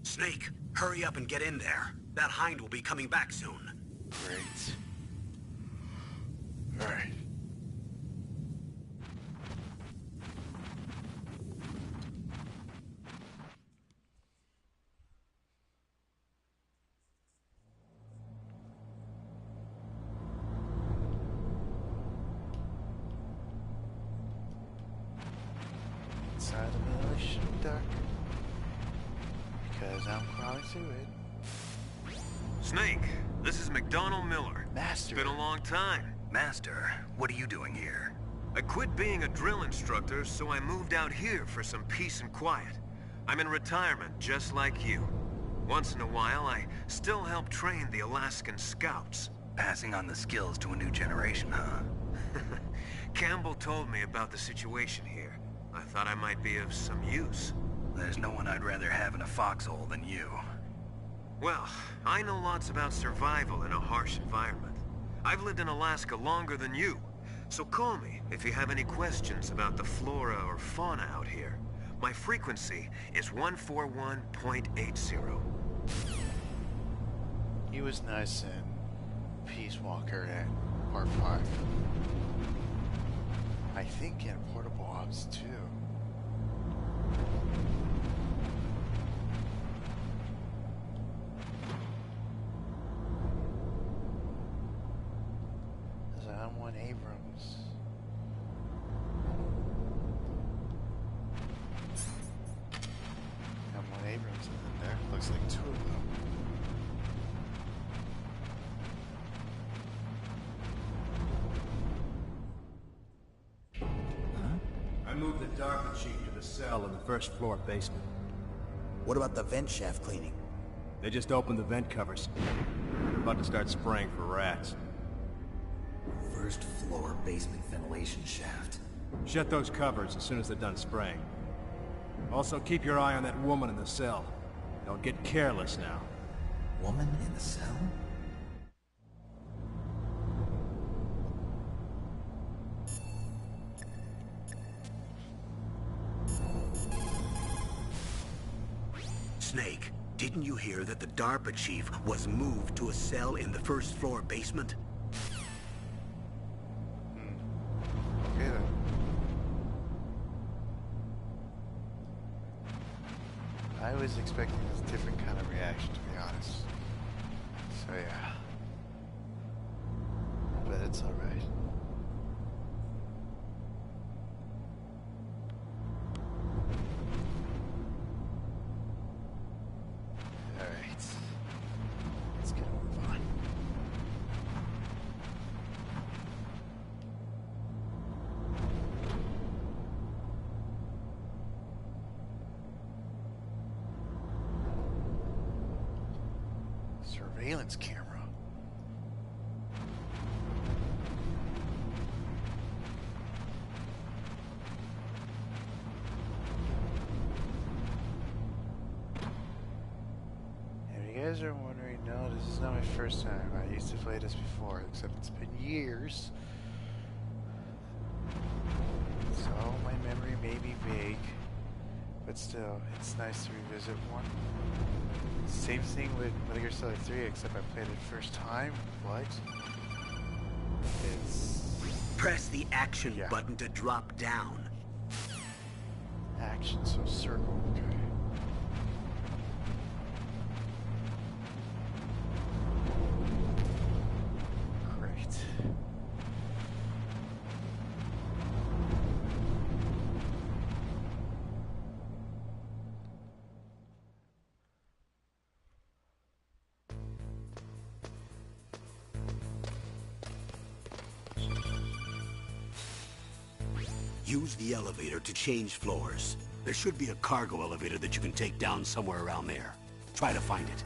Snake, hurry up and get in there. That Hind will be coming back soon. Great. Alright. Inside the village should be dark, because I'm crawling through it. Snake, this is McDonald Miller. Master. It's been a long time. Master, what are you doing here? I quit being a drill instructor, so I moved out here for some peace and quiet. I'm in retirement, just like you. Once in a while, I still help train the Alaskan Scouts. Passing on the skills to a new generation, huh? Campbell told me about the situation here. I thought I might be of some use. There's no one I'd rather have in a foxhole than you. Well, I know lots about survival in a harsh environment. I've lived in Alaska longer than you, so call me if you have any questions about the flora or fauna out here. My frequency is 141.80. He was nice in Peace Walker and Part 5. I think in Portable Ops too. There's an M1 Abrams. M1 Abrams is in there. Looks like two of them. I moved the DARPA chief to the cell in the first floor basement. What about the vent shaft cleaning? They just opened the vent covers. They're about to start spraying for rats. First floor basement ventilation shaft. Shut those covers as soon as they're done spraying. Also, keep your eye on that woman in the cell. Don't get careless now. Woman in the cell? Snake, didn't you hear that the DARPA chief was moved to a cell in the first floor basement? Okay then. I was expecting a different kind of reaction, to be honest. So yeah. But it's alright. Alright. Let's get a move on. Surveillance camera. If you guys are wondering, no, this is not my first time. I used to play this before, except it's been years. So my memory may be vague, but still, it's nice to revisit one. Same thing with Metal Gear Solid 3, except I played it first time. What? It's Press the action Yeah. button to drop down. action, so circle. Okay. Great. Use the elevator to change floors. There should be a cargo elevator that you can take down somewhere around there. Try to find it.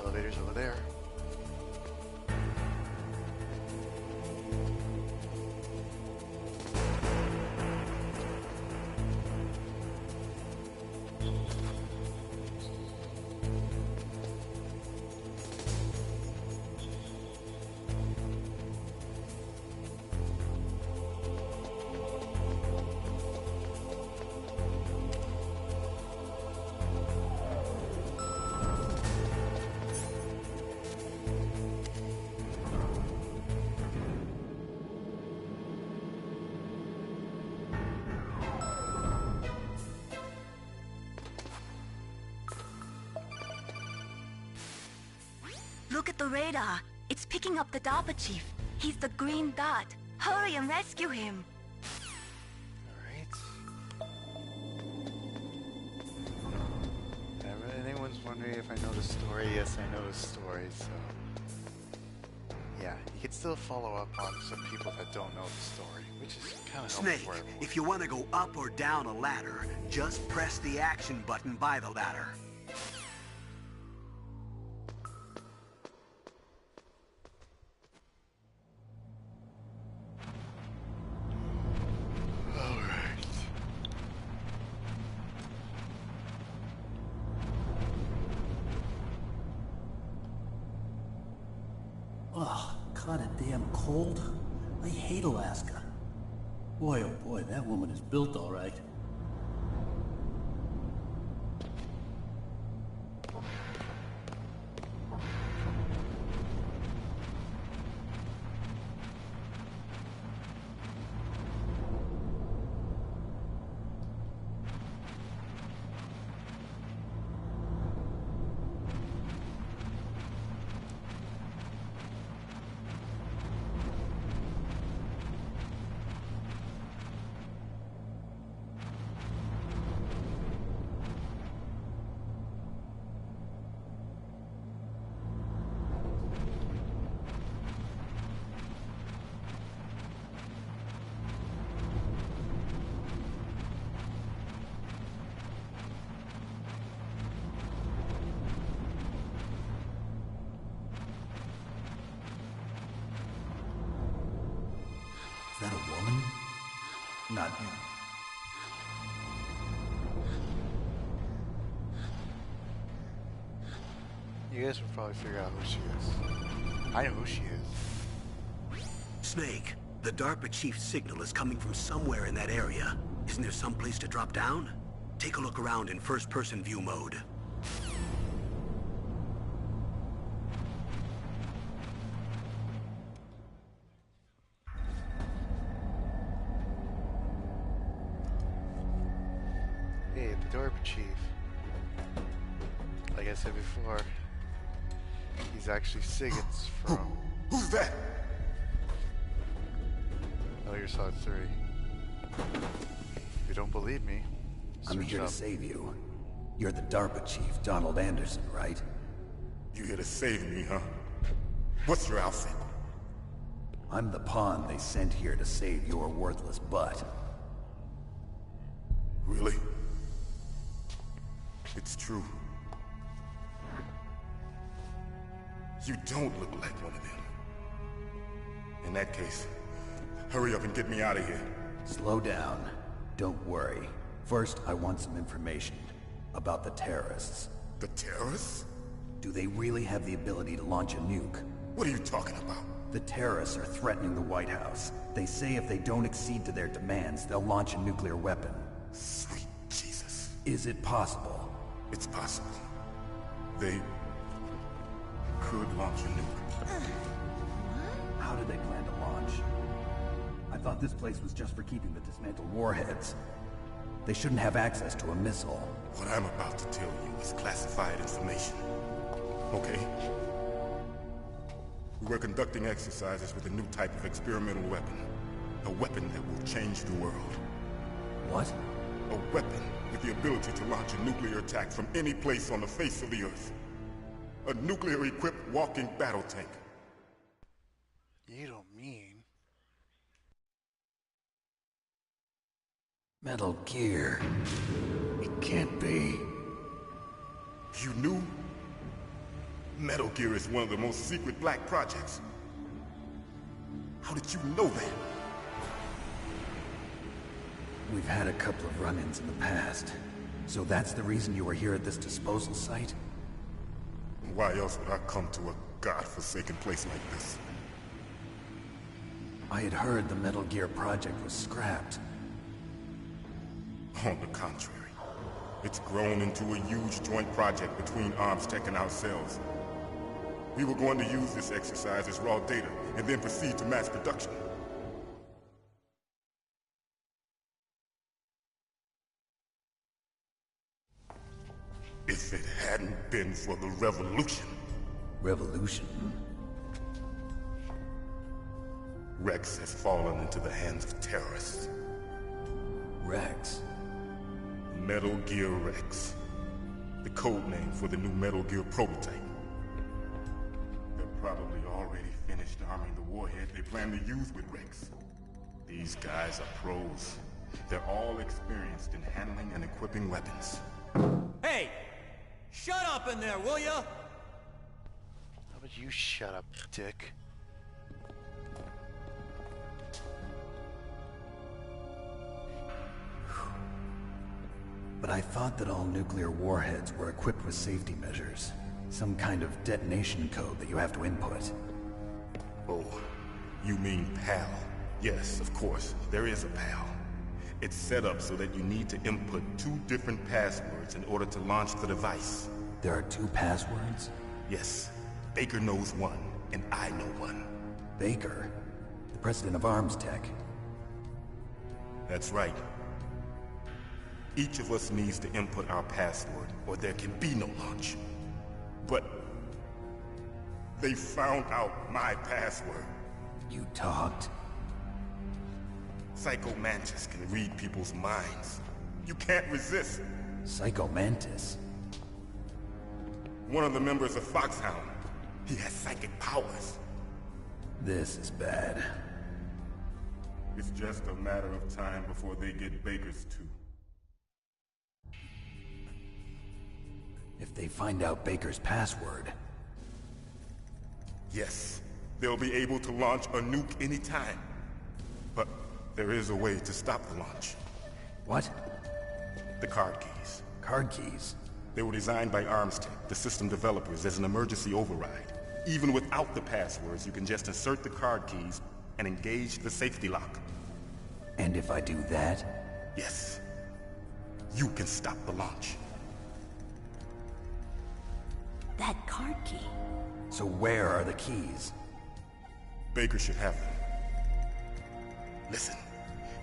Elevator's over there. Look at the radar. It's picking up the DARPA chief. He's the green dot. Hurry and rescue him. Alright. If anyone's wondering if I know the story, yes, I know the story, so... Yeah, you could still follow up on some people that don't know the story, which is kind of Snake, helpful for everyone. if you want to go up or down a ladder, just press the action button by the ladder. Ugh, kinda damn cold. I hate Alaska. Boy, oh boy, that woman is built all right. Is that a woman? Not him. You guys will probably figure out who she is. I know who she is. Snake, the DARPA chief's signal is coming from somewhere in that area. Isn't there some place to drop down? Take a look around in first-person view mode. Hey, the DARPA chief. Like I said before, he's actually Siggins from Who's that? Metal Gear Solid 3. If you don't believe me, I'm search here to up. save you. You're the DARPA chief, Donald Anderson, right? You here to save me, huh? What's your outfit? I'm the pawn they sent here to save your worthless butt. Really? It's true. You don't look like one of them. In that case, hurry up and get me out of here. Slow down. Don't worry. First, I want some information about the terrorists. The terrorists? Do they really have the ability to launch a nuke? What are you talking about? The terrorists are threatening the White House. They say if they don't accede to their demands, they'll launch a nuclear weapon. Sweet Jesus. Is it possible? It's possible. They could launch a nuke. How do they plan to launch? I thought this place was just for keeping the dismantled warheads. They shouldn't have access to a missile. What I'm about to tell you is classified information. Okay? We were conducting exercises with a new type of experimental weapon. A weapon that will change the world. What? A weapon with the ability to launch a nuclear attack from any place on the face of the Earth. A nuclear-equipped walking battle tank. You don't mean... Metal Gear. It can't be. You knew? Metal Gear is one of the most secret black projects. How did you know that? We've had a couple of run-ins in the past. So that's the reason you were here at this disposal site? Why else would I come to a godforsaken place like this? I had heard the Metal Gear project was scrapped. On the contrary, it's grown into a huge joint project between ArmsTech and ourselves. We were going to use this exercise as raw data and then proceed to mass production. If it hadn't been for the revolution... Revolution? Rex has fallen into the hands of terrorists. Rex? Metal Gear Rex. The code name for the new Metal Gear prototype. They're probably already finished arming the warhead they plan to use with Rex. These guys are pros. They're all experienced in handling and equipping weapons. Hey! Shut up in there, will ya? How about you shut up, dick? But I thought that all nuclear warheads were equipped with safety measures. Some kind of detonation code that you have to input. Oh, you mean PAL? Yes, of course, there is a PAL. It's set up so that you need to input 2 different passwords in order to launch the device. There are 2 passwords? Yes, Baker knows one, and I know one. Baker? The president of Arms Tech? That's right. Each of us needs to input our password, or there can be no launch. But they found out my password. You talked? Psycho Mantis can read people's minds. You can't resist. Psycho Mantis? One of the members of Foxhound. He has psychic powers. This is bad. It's just a matter of time before they get Baker's too. If they find out Baker's password... Yes, they'll be able to launch a nuke anytime. But there is a way to stop the launch. What? The card keys. Card keys? They were designed by Arms Tech, the system developers, as an emergency override. Even without the passwords, you can just insert the card keys and engage the safety lock. And if I do that? Yes. You can stop the launch. That card key. So where are the keys? Baker should have them. Listen,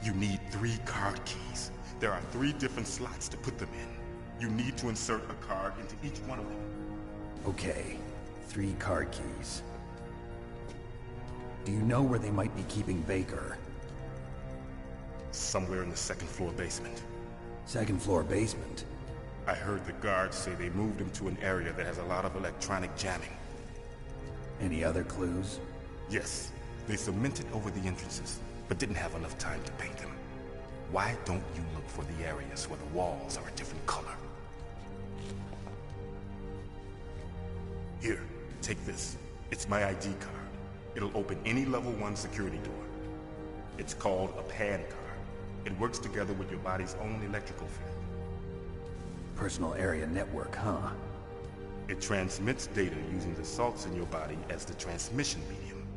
you need 3 card keys. There are 3 different slots to put them in. You need to insert a card into each one of them. Okay, 3 card keys. Do you know where they might be keeping Baker? Somewhere in the 2nd floor basement. 2nd floor basement? I heard the guards say they moved him to an area that has a lot of electronic jamming. Any other clues? Yes, they cemented over the entrances, but didn't have enough time to paint them. Why don't you look for the areas where the walls are a different color? Here, take this. It's my ID card. It'll open any level 1 security door. It's called a PAN card. It works together with your body's own electrical field. Personal area network, huh? It transmits data using the salts in your body as the transmission medium.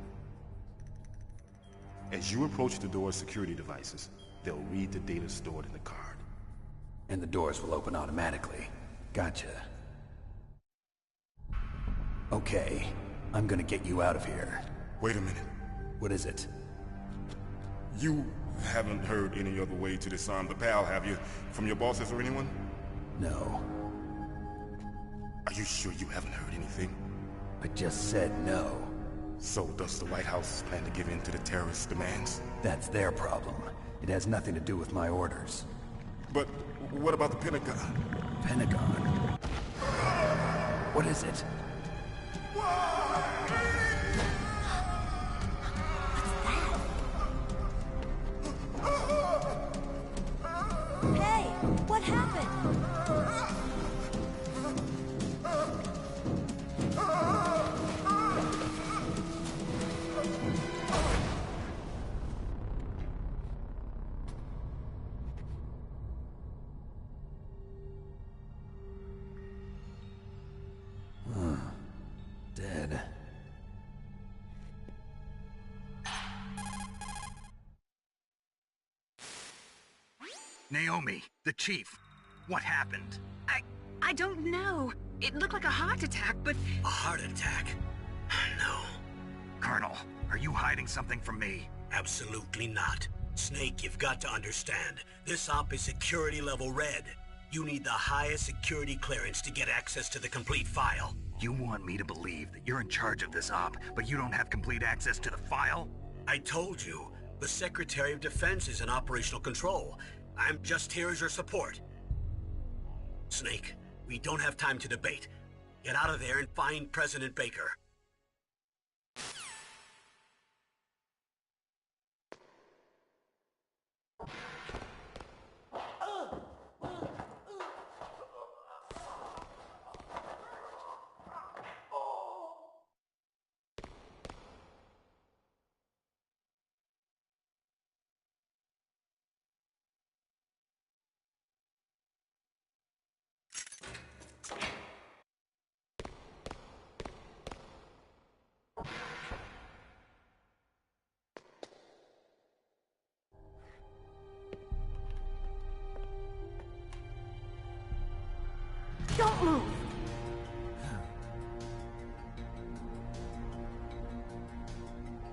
As you approach the door's security devices, they'll read the data stored in the card. And the doors will open automatically. Gotcha. Okay, I'm gonna get you out of here. Wait a minute. What is it? You haven't heard any other way to disarm the PAL, have you? From your bosses or anyone? No. Are you sure you haven't heard anything? I just said no. So does the White House plan to give in to the terrorists' demands? That's their problem. It has nothing to do with my orders. But what about the Pentagon? Pentagon? What is it? Hey, what happened? Dead. Naomi, the chief. What happened? I don't know. It looked like a heart attack, but... A heart attack? No. Colonel, are you hiding something from me? Absolutely not. Snake, you've got to understand. This op is security level red. You need the highest security clearance to get access to the complete file. You want me to believe that you're in charge of this op, but you don't have complete access to the file? I told you, the Secretary of Defense is in operational control. I'm just here as your support. Snake, we don't have time to debate. Get out of there and find President Baker. Don't move!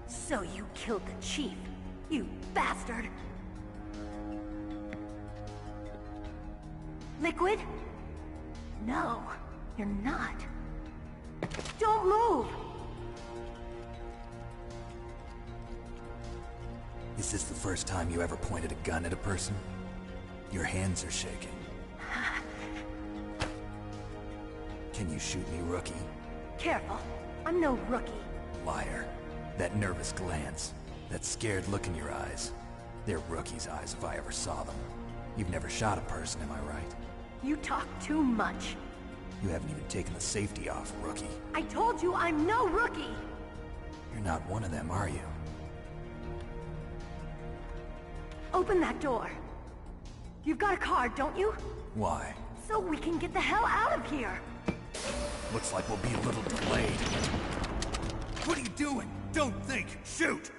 So you killed the chief, you bastard! Liquid? No, you're not. Don't move! Is this the first time you ever pointed a gun at a person? Your hands are shaking. Can you shoot me, rookie? Careful, I'm no rookie. Liar. That nervous glance, that scared look in your eyes. They're rookie's eyes if I ever saw them. You've never shot a person, am I right? You talk too much. You haven't even taken the safety off, rookie. I told you I'm no rookie! You're not one of them, are you? Open that door. You've got a card, don't you? Why? So we can get the hell out of here! Looks like we'll be a little delayed. What are you doing? Don't think! Shoot!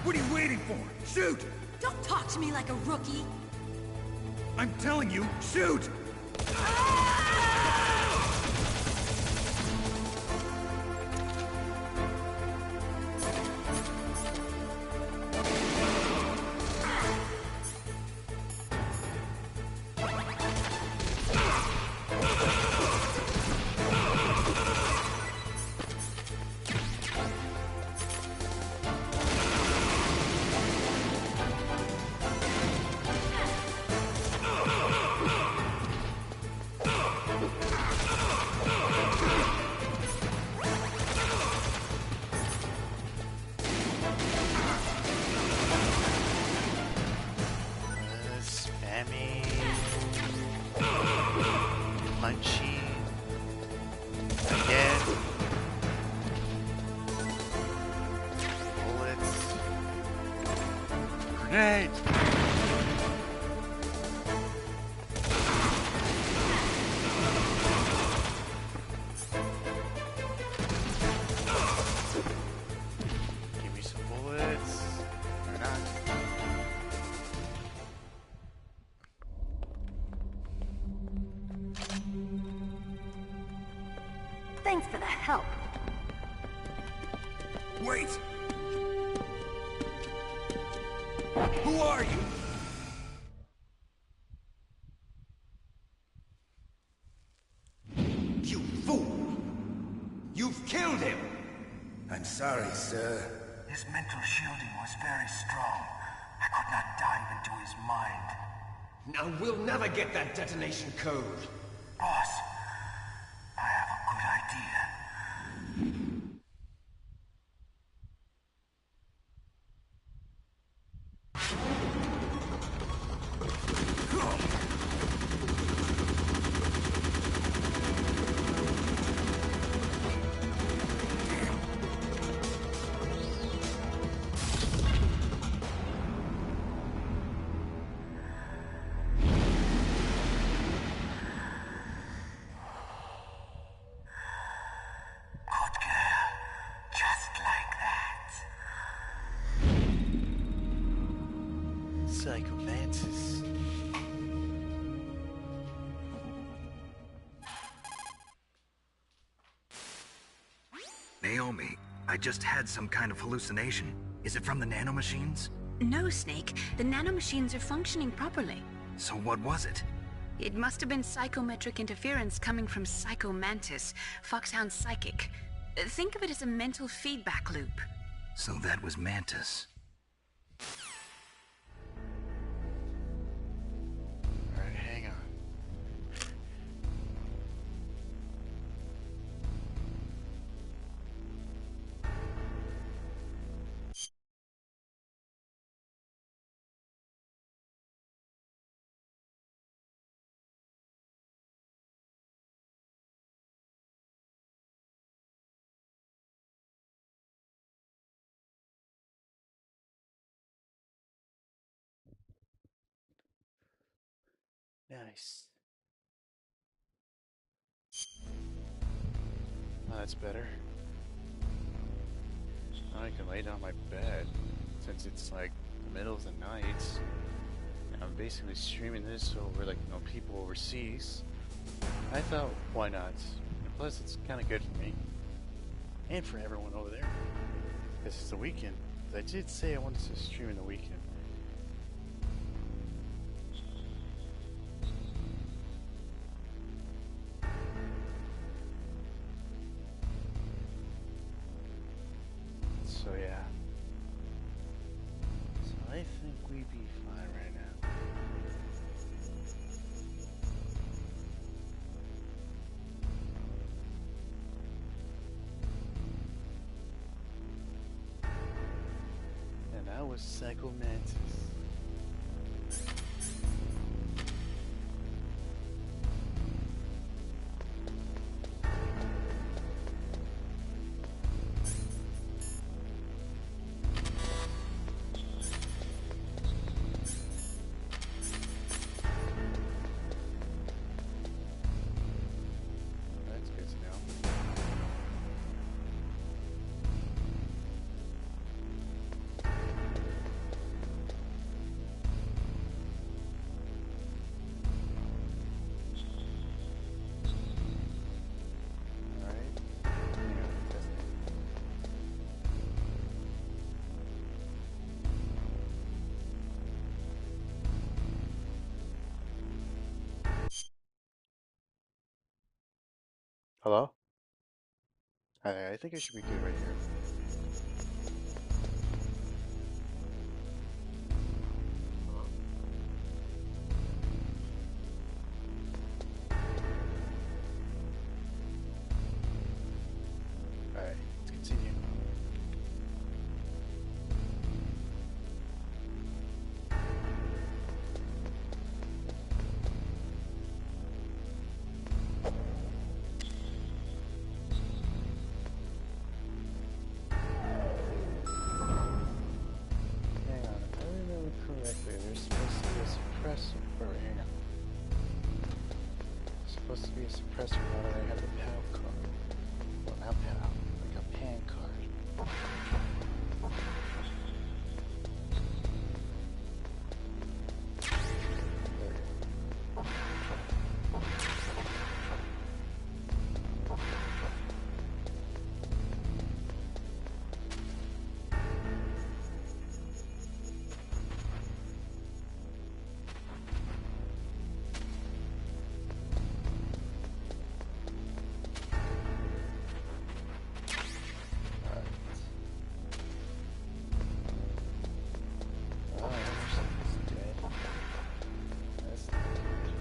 What are you waiting for? Shoot! Don't talk to me like a rookie! I'm telling you, shoot! Punchy. Again. Bullets. Grenades. Give me some bullets. Or not. Thanks for the help. Wait! Who are you? You fool! You've killed him! I'm sorry, sir. His mental shielding was very strong. I could not dive into his mind. Now we'll never get that detonation code. Boss, I have a good idea. Psychomantis. Naomi, I just had some kind of hallucination. Is it from the nanomachines? No, Snake. The nanomachines are functioning properly. So what was it? It must have been psychometric interference coming from Psychomantis, Foxhound's psychic. Think of it as a mental feedback loop. So that was Mantis. Nice. Oh, that's better. Now I can lay down my bed, since it's like the middle of the night. And I'm basically streaming this over like people overseas. I thought, why not? And plus, it's kind of good for me and for everyone over there. Because it's the weekend. I did say I wanted to stream in the weekend. So yeah. So I think we'd be fine right now. And that was Psycho Mantis. That's good to know. Alright. Hang on, testing. Hello? I think I should be good right here. Alright, let's continue. Hang on, if I remember correctly, there's supposed to be a suppressor. Or hang on. There's supposed to be a suppressor now that I have the PAL card. Well, not PAL, like a PAN card. There we go. Alright. Oh, Anderson's dead. That's not good.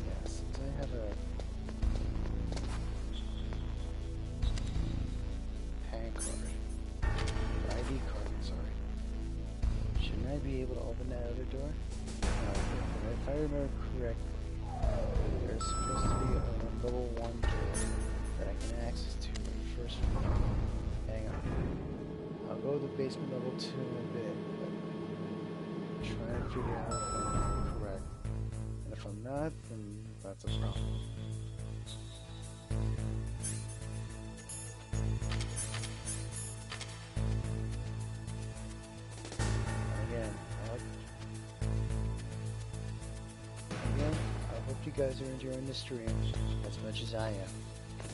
Yeah, since I have a PAN card, or ID card, sorry, shouldn't I be able to open that other door? No, but if I remember correctly, there's supposed to be a level 1 door that I can access to in the first floor. Hang on. I'll go to the basement level 2 in a bit, but I'm trying to figure out if I'm correct. And if I'm not, then that's a problem. Again, I hope you guys are enjoying the stream as much as I am.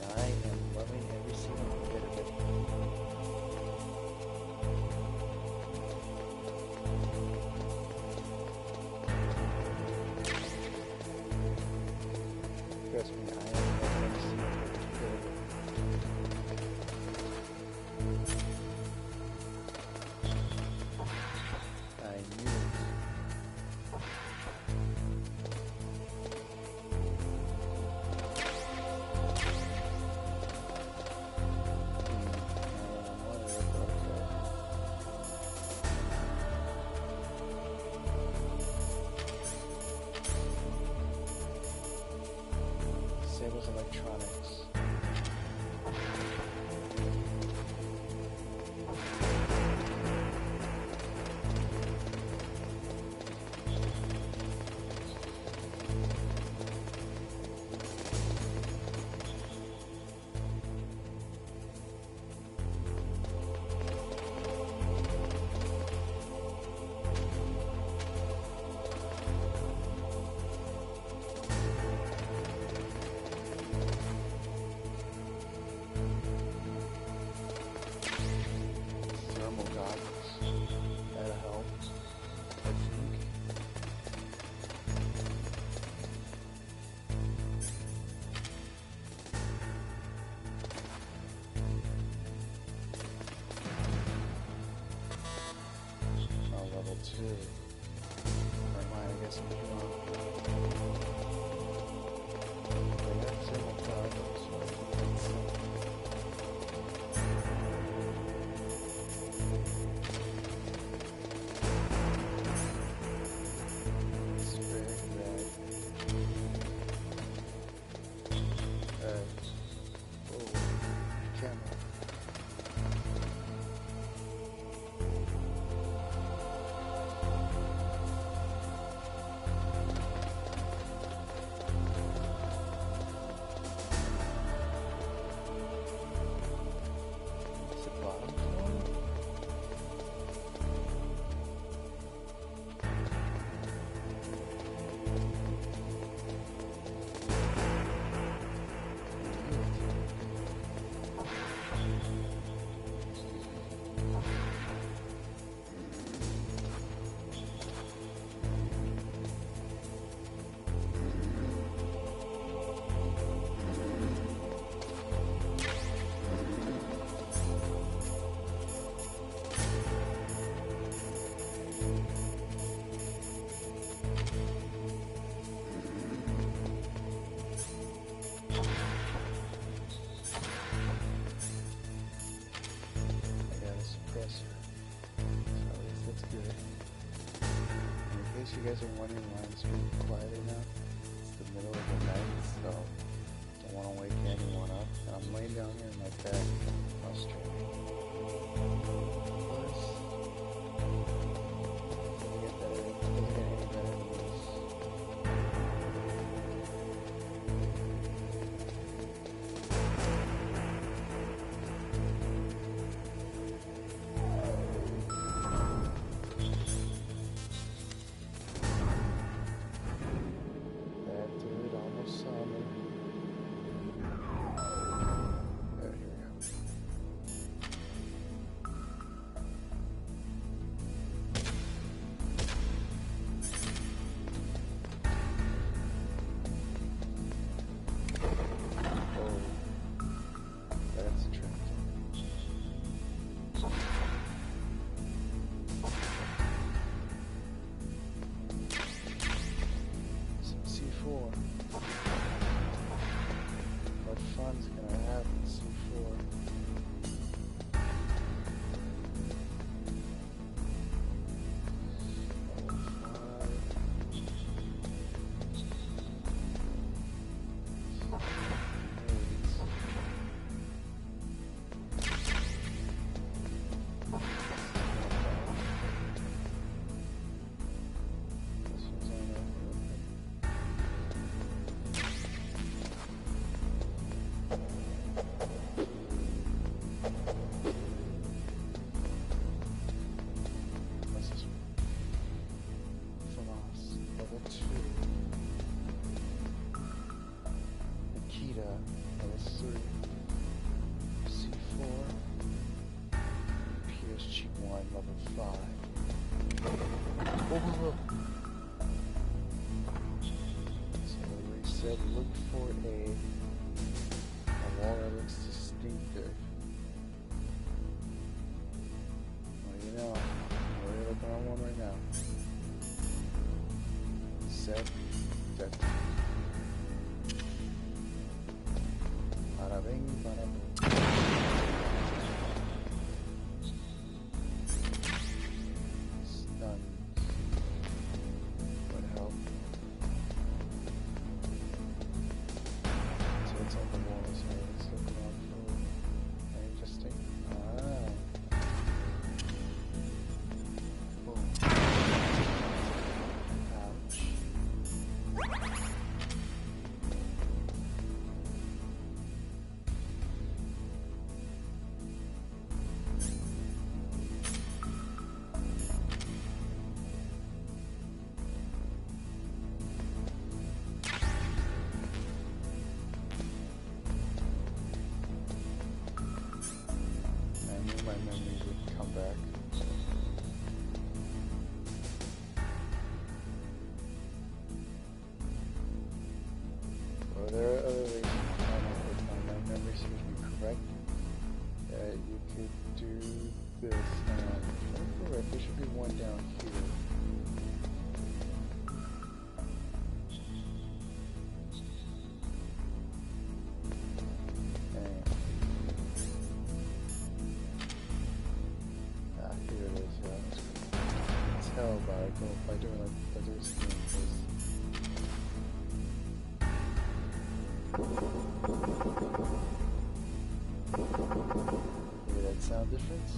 And I am loving every single bit of it. Trust me, I am loving every single bit of it. I knew it. Disables electronics. guys are wondering why I'm speaking quietly now, it's the middle of the night, so don't want to wake anyone up. And I'm laying down here in my bed, frustrated. Plus, doesn't get any better than this. What fun's gonna have in C4? Look for a wall that looks distinctive. Well, you know, we're looking on one right now. Set that. Bada bing, bada boom. Stunned. Would help. It's on the wall, so let's look around for interesting. Boom. Ouch. My memory would come back. Well, there are other ways to find out if my memory seems to be correct. You could do this. Correct. There should be one down here. Tell by doing a skin hear that sound difference?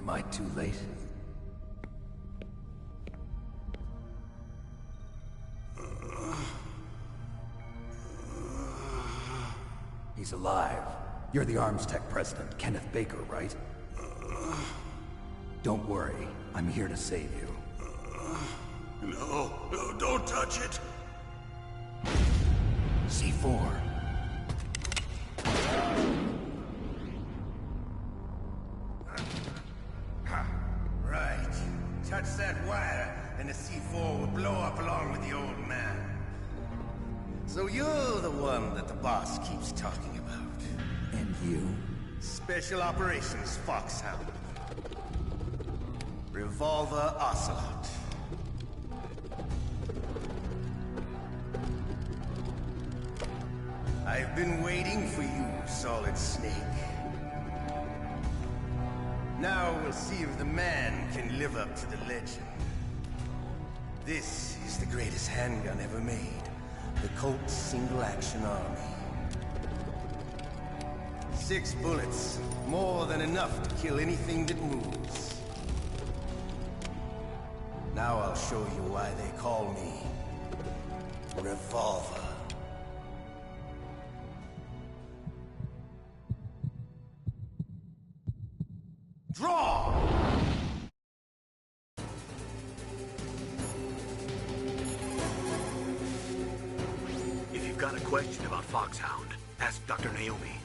Am I too late? He's alive. You're the Arms Tech president, Kenneth Baker, right? Don't worry. I'm here to save you. No, don't touch it! C4. Right. Touch that wire, and the C4 will blow up along with the old man. So you're the one that the boss keeps talking about. And you? Special Operations Foxhound. Revolver Ocelot. I've been waiting for you, Solid Snake. Now we'll see if the man can live up to the legend. This is the greatest handgun ever made. The Colt Single Action Army. 6 bullets, more than enough to kill anything that moves. Now I'll show you why they call me Revolver. Draw! If you've got a question about Foxhound, ask Dr. Naomi.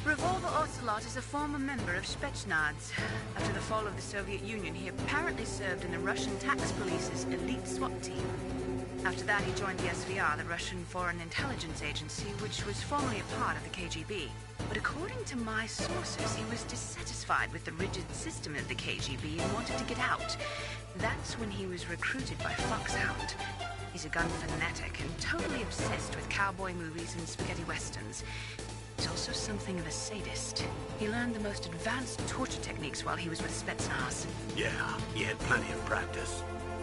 Revolver Ocelot is a former member of Spetsnaz. After the fall of the Soviet Union, he apparently served in the Russian tax police's elite SWAT team. After that, he joined the SVR, the Russian Foreign Intelligence Agency, which was formerly a part of the KGB. But according to my sources, he was dissatisfied with the rigid system of the KGB and wanted to get out. That's when he was recruited by Foxhound. He's a gun fanatic and totally obsessed with cowboy movies and spaghetti westerns. He's also something of a sadist. He learned the most advanced torture techniques while he was with Spetsnaz. Yeah, he had plenty of practice.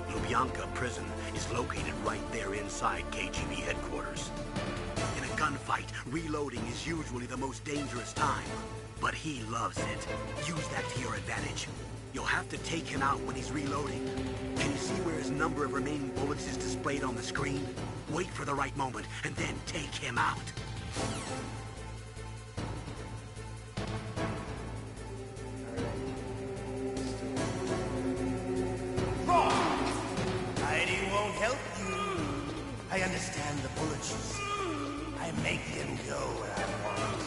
Lubyanka prison is located right there inside KGB headquarters. In a gunfight, reloading is usually the most dangerous time. But he loves it. Use that to your advantage. You'll have to take him out when he's reloading. Can you see where his number of remaining bullets is displayed on the screen? Wait for the right moment, and then take him out. Hiding won't help you. I understand the bullets you see. I make them go where I want.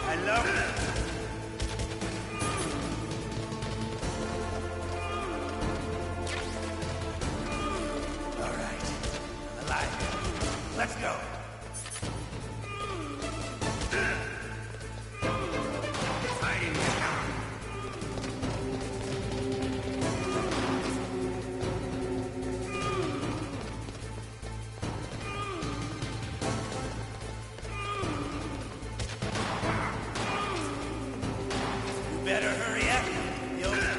I love it. All right, I'm alive. Let's go. Better hurry up, Yoda.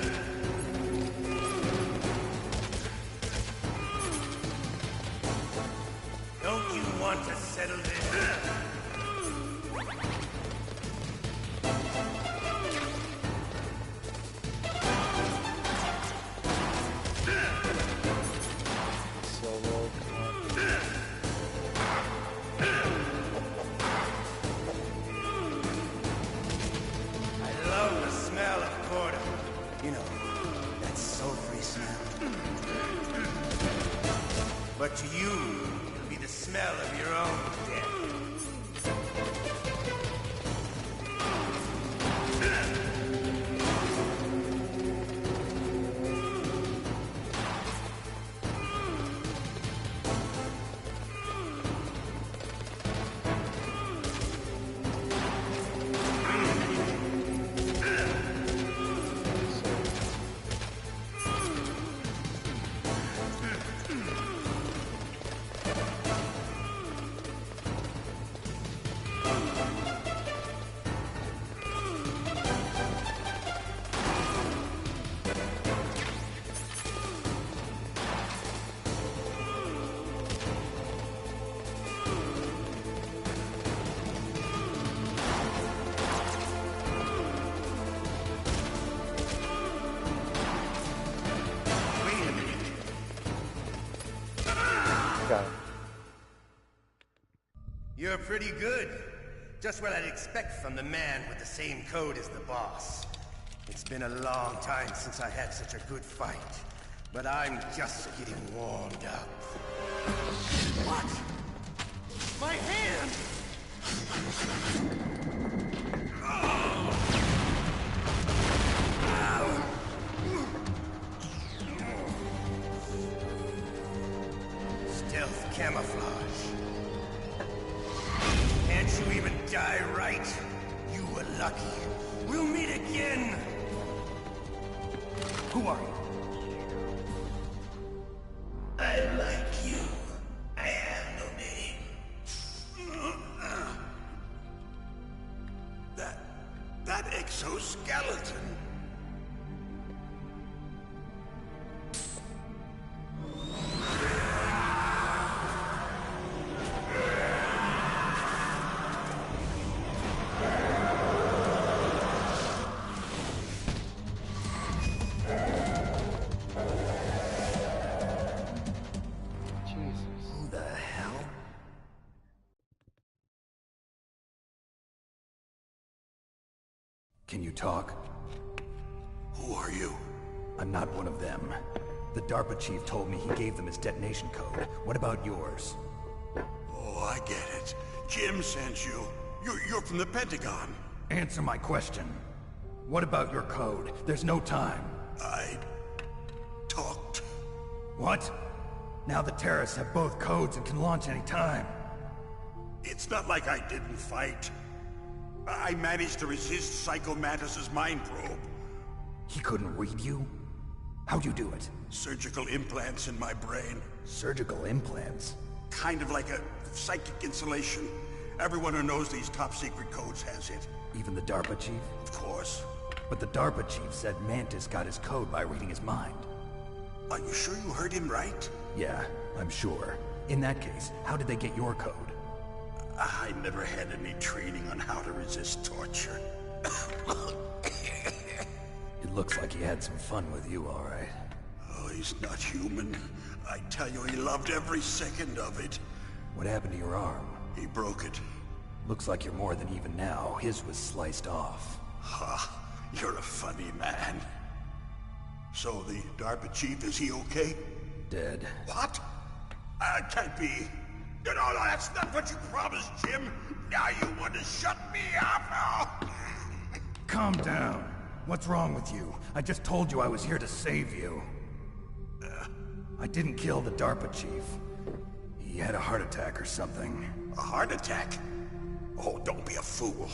Don't you want to settle this? Solo, come on. I love the smell of corda. You know, that sulfury smell. But to you, it'll be the smell of your own death. Got him. You're pretty good. Just what I'd expect from the man with the same code as the boss. It's been a long time since I had such a good fight, but I'm just getting warmed up. What? My hand! Stealth camouflage. Can't you even die right? You were lucky. We'll meet again! Who are you? I like you. I have no name. That exoskeleton. Who the hell? Can you talk? Who are you? I'm not one of them. The DARPA chief told me he gave them his detonation code. What about yours? Oh, I get it. Jim sent you. You're from the Pentagon. Answer my question. What about your code? There's no time. I talked. What? Now the terrorists have both codes and can launch any time. It's not like I didn't fight. I managed to resist Psycho Mantis's mind probe. He couldn't read you? How'd you do it? Surgical implants in my brain. Surgical implants? Kind of like a psychic insulation. Everyone who knows these top secret codes has it. Even the DARPA chief? Of course. But the DARPA chief said Mantis got his code by reading his mind. Are you sure you heard him right? Yeah, I'm sure. In that case, how did they get your code? I never had any training on how to resist torture. It looks like he had some fun with you, all right. Oh, he's not human. I tell you, he loved every second of it. What happened to your arm? He broke it. Looks like you're more than even now. His was sliced off. Ha, you're a funny man. So the DARPA chief, is he okay? Dead. What? Can't be. No, that's not what you promised, Jim. Now you want to shut me up? Calm down. What's wrong with you? I just told you I was here to save you. I didn't kill the DARPA chief. He had a heart attack or something. A heart attack? Oh, don't be a fool.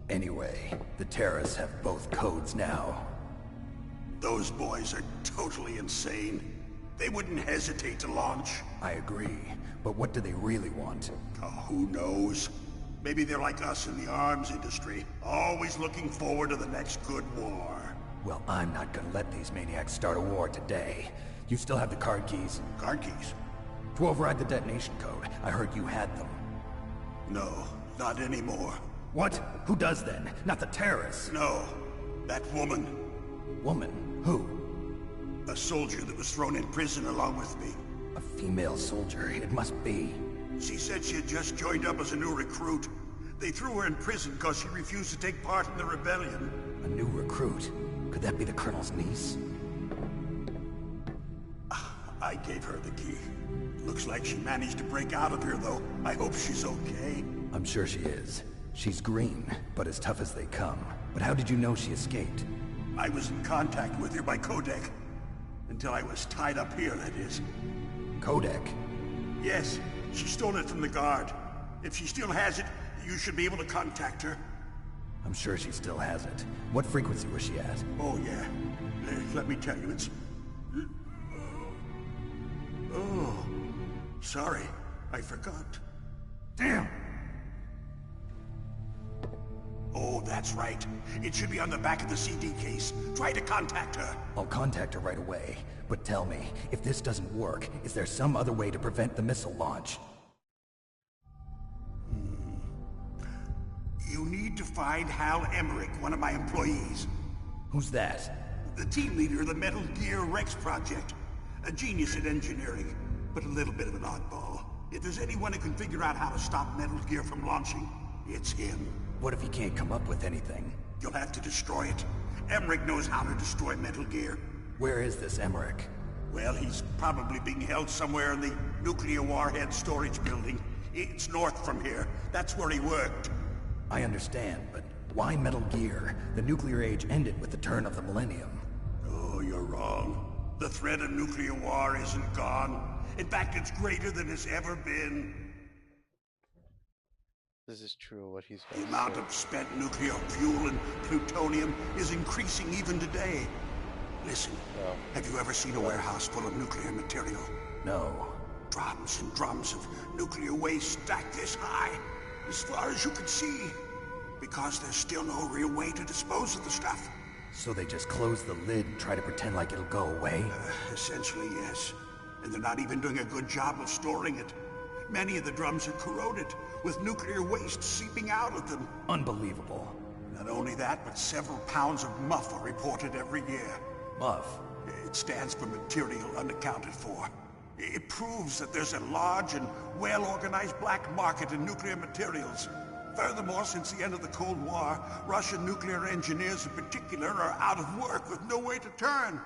Anyway, the terrorists have both codes now. Those boys are totally insane. They wouldn't hesitate to launch. I agree, but what do they really want? Oh, who knows? Maybe they're like us in the arms industry, always looking forward to the next good war. Well, I'm not gonna let these maniacs start a war today. You still have the card keys? Card keys? To override the detonation code. I heard you had them. No, not anymore. What? Who does then? Not the terrorists? No, that woman. Woman? Who? A soldier that was thrown in prison along with me. A female soldier, it must be. She said she had just joined up as a new recruit. They threw her in prison because she refused to take part in the rebellion. A new recruit? Could that be the Colonel's niece? I gave her the key. Looks like she managed to break out of here, though. I hope she's okay. I'm sure she is. She's green, but as tough as they come. But how did you know she escaped? I was in contact with her by codec. Until I was tied up here, that is. Codec? Yes, she stole it from the guard. If she still has it, you should be able to contact her. I'm sure she still has it. What frequency was she at? Oh, yeah. Let me tell you, it's... Oh, sorry. I forgot. Damn! Oh, that's right. It should be on the back of the CD case. Try to contact her. I'll contact her right away. But tell me, if this doesn't work, is there some other way to prevent the missile launch? You need to find Hal Emmerich, one of my employees. Who's that? The team leader of the Metal Gear Rex project. A genius at engineering. but a little bit of an oddball. If there's anyone who can figure out how to stop Metal Gear from launching, it's him. What if he can't come up with anything? You'll have to destroy it. Emmerich knows how to destroy Metal Gear. Where is this Emmerich? Well, he's probably being held somewhere in the nuclear warhead storage building. It's north from here. That's where he worked. I understand, but why Metal Gear? The nuclear age ended with the turn of the millennium. Oh, you're wrong. The threat of nuclear war isn't gone. In fact, it's greater than it's ever been. This is true of what he's The amount of spent nuclear fuel and plutonium is increasing even today. Listen, have you ever seen a warehouse full of nuclear material? No. Drums and drums of nuclear waste stacked this high, as far as you can see. Because there's still no real way to dispose of the stuff. So they just close the lid and try to pretend like it'll go away? Essentially, yes. And they're not even doing a good job of storing it. Many of the drums are corroded, with nuclear waste seeping out of them. Unbelievable. Not only that, but several pounds of muff are reported every year. Muff? It stands for material unaccounted for. It proves that there's a large and well-organized black market in nuclear materials. Furthermore, since the end of the Cold War, Russian nuclear engineers in particular are out of work with no way to turn.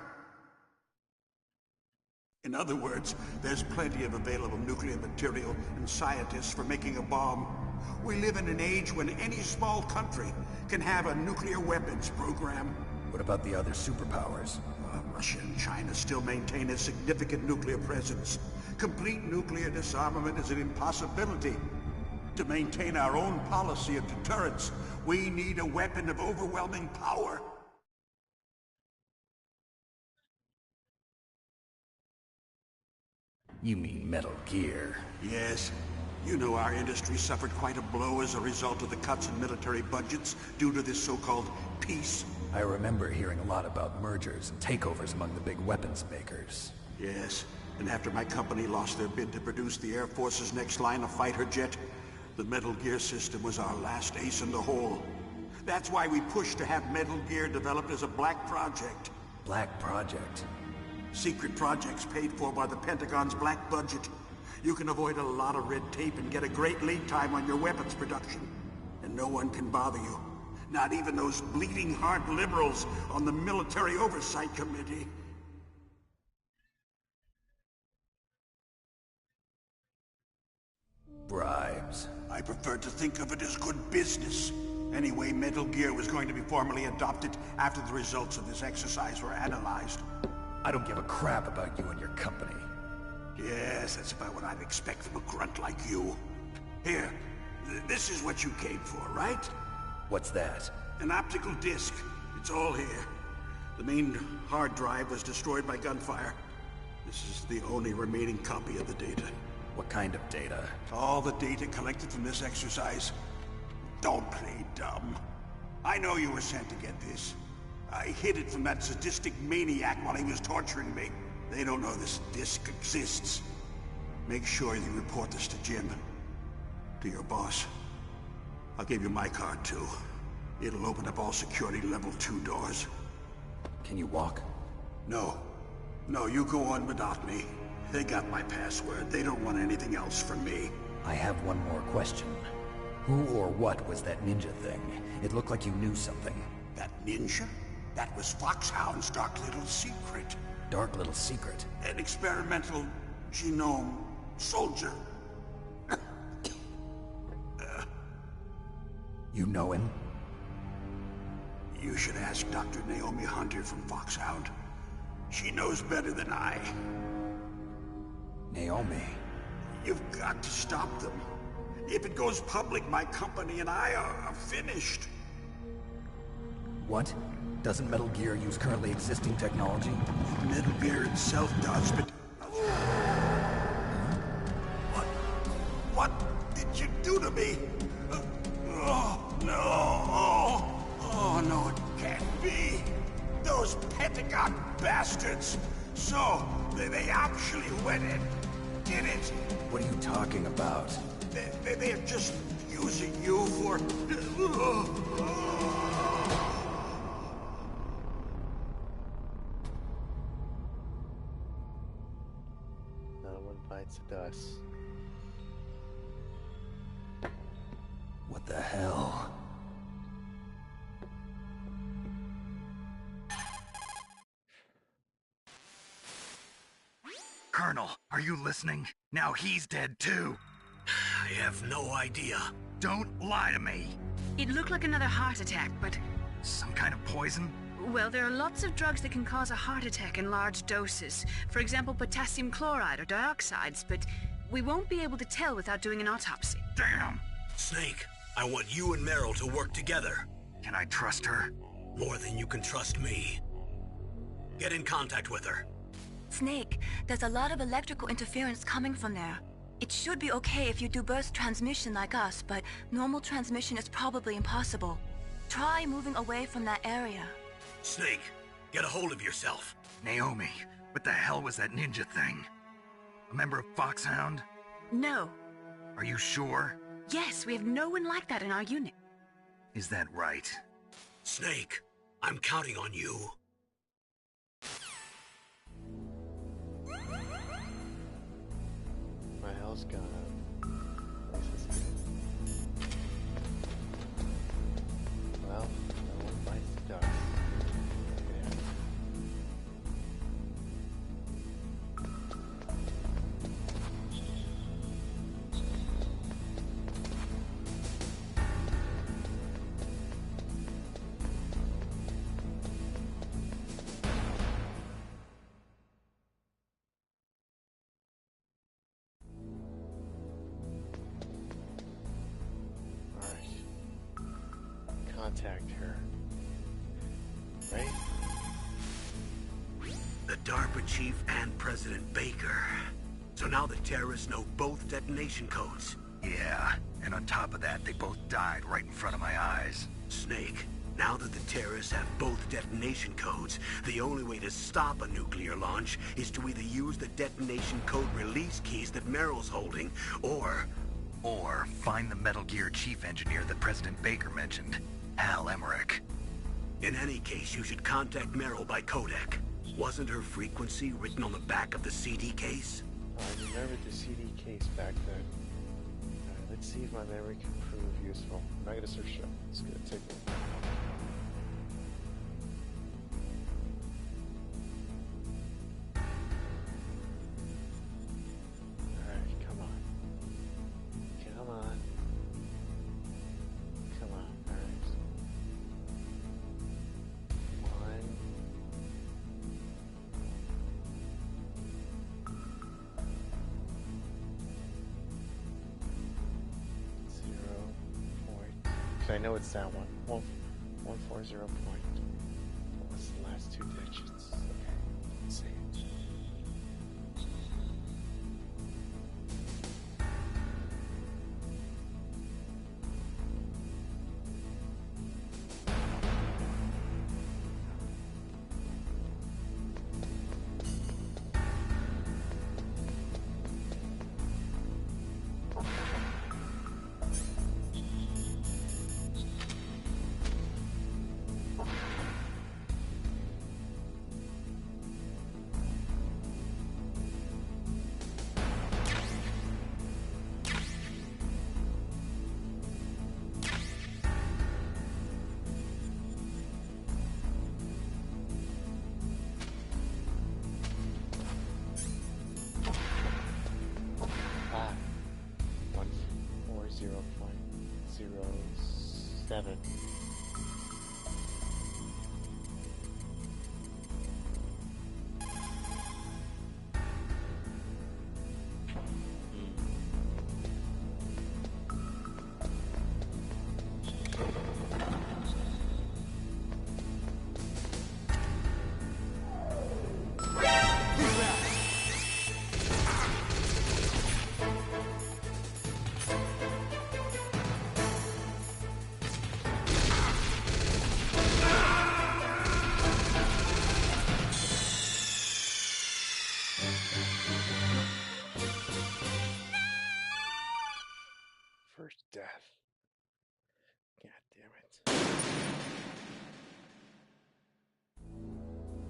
In other words, there's plenty of available nuclear material and scientists for making a bomb. We live in an age when any small country can have a nuclear weapons program. What about the other superpowers? Russia and China still maintain a significant nuclear presence. Complete nuclear disarmament is an impossibility. To maintain our own policy of deterrence, we need a weapon of overwhelming power. You mean Metal Gear? Yes. You know our industry suffered quite a blow as a result of the cuts in military budgets due to this so-called peace. I remember hearing a lot about mergers and takeovers among the big weapons makers. Yes, and after my company lost their bid to produce the Air Force's next line of fighter jet, the Metal Gear system was our last ace in the hole. That's why we pushed to have Metal Gear developed as a black project. Black project? Secret projects paid for by the Pentagon's black budget. You can avoid a lot of red tape and get a great lead time on your weapons production. And no one can bother you. Not even those bleeding heart liberals on the Military Oversight Committee. Bribes. I prefer to think of it as good business. Anyway, Metal Gear was going to be formally adopted after the results of this exercise were analyzed. I don't give a crap about you and your company. Yes, that's about what I'd expect from a grunt like you. Here, this is what you came for, right? What's that? An optical disc. It's all here. The main hard drive was destroyed by gunfire. This is the only remaining copy of the data. What kind of data? All the data collected from this exercise. Don't play dumb. I know you were sent to get this. I hid it from that sadistic maniac while he was torturing me. They don't know this disc exists. Make sure you report this to Jim. To your boss. I'll give you my card, too. It'll open up all security level 2 doors. Can you walk? No. No, you go on without me. They got my password. They don't want anything else from me. I have one more question. Who or what was that ninja thing? It looked like you knew something. That ninja? That was Foxhound's dark little secret. Dark little secret? An experimental genome soldier. You know him? You should ask Dr. Naomi Hunter from Foxhound. She knows better than I. Naomi? You've got to stop them. If it goes public, my company and I are finished. What? Doesn't Metal Gear use currently existing technology? Metal Gear itself does, but... What did you do to me? Oh, no. Oh, no, it can't be. Those Pentagon bastards. So, they actually went and did it. What are you talking about? They're just using you for... Not what one bites the dust. What the hell? Colonel, are you listening? Now he's dead too. I have no idea. Don't lie to me. It looked like another heart attack, but... Some kind of poison? Well, there are lots of drugs that can cause a heart attack in large doses. For example, potassium chloride or dioxides, but we won't be able to tell without doing an autopsy. Damn! Snake, I want you and Meryl to work together. Can I trust her? More than you can trust me. Get in contact with her. Snake, there's a lot of electrical interference coming from there. It should be okay if you do burst transmission like us, but normal transmission is probably impossible. Try moving away from that area. Snake, get a hold of yourself. Naomi, what the hell was that ninja thing? A member of Foxhound? No. Are you sure? Yes, we have no one like that in our unit. Is that right? Snake, I'm counting on you. My health's gone up. At least it's good. Well, no one bites the dust. Yeah. Contact her. Right? The DARPA chief and President Baker. So now the terrorists know both detonation codes. Yeah, and on top of that, they both died right in front of my eyes. Snake, now that the terrorists have both detonation codes, the only way to stop a nuclear launch is to either use the detonation code release keys that Meryl's holding, or find the Metal Gear chief engineer that President Baker mentioned, Hal Emmerich. In any case, you should contact Meryl by codec. Wasn't her frequency written on the back of the CD case? I remembered the CD case back then. Alright, let's see if my memory can prove useful. I'm not gonna search it up. It's gonna take me. Alright, come on. Come on. Come on. Alright. 1. I know it's that one. 140 point. What's the last 2 digits? Okay, let's see it. .07. First death. God damn it.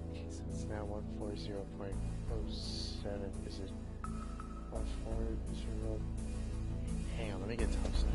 Okay, so it's now 140.07. Is it 140. Hang on, let me get topside.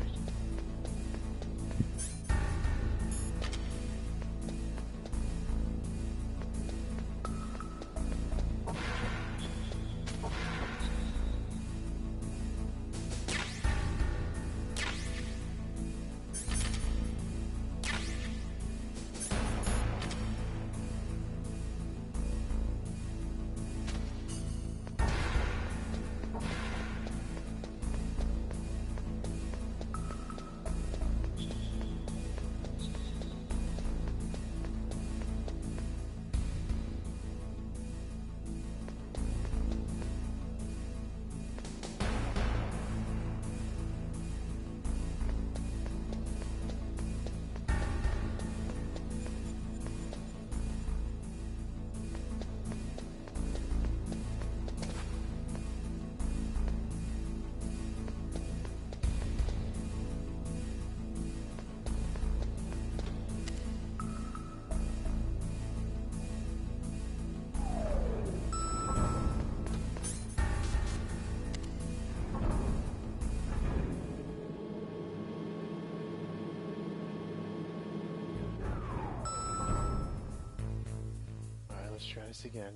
Let's try this again.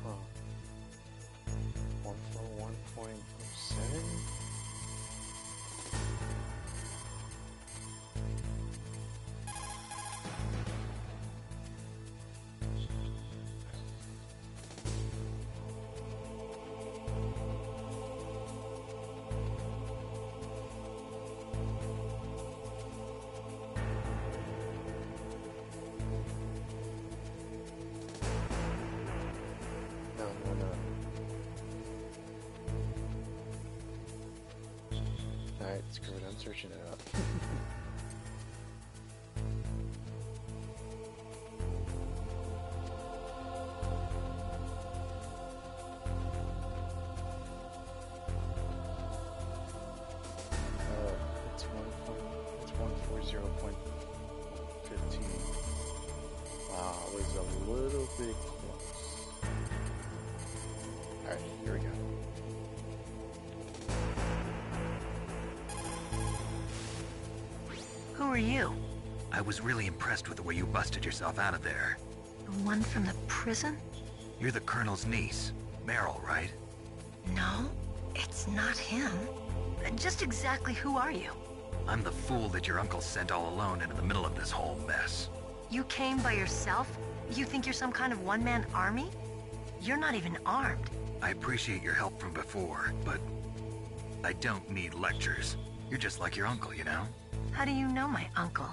Huh. 141.07? Alright, screw it, I'm searching it up. 140.15. Wow, it was a little bit close. Alright, here we go. Who are you? I was really impressed with the way you busted yourself out of there. The one from the prison? You're the Colonel's niece, Meryl, right? No, it's not him. Just exactly who are you? I'm the fool that your uncle sent all alone into the middle of this whole mess. You came by yourself? You think you're some kind of one-man army? You're not even armed. I appreciate your help from before, but I don't need lectures. You're just like your uncle, you know? How do you know my uncle?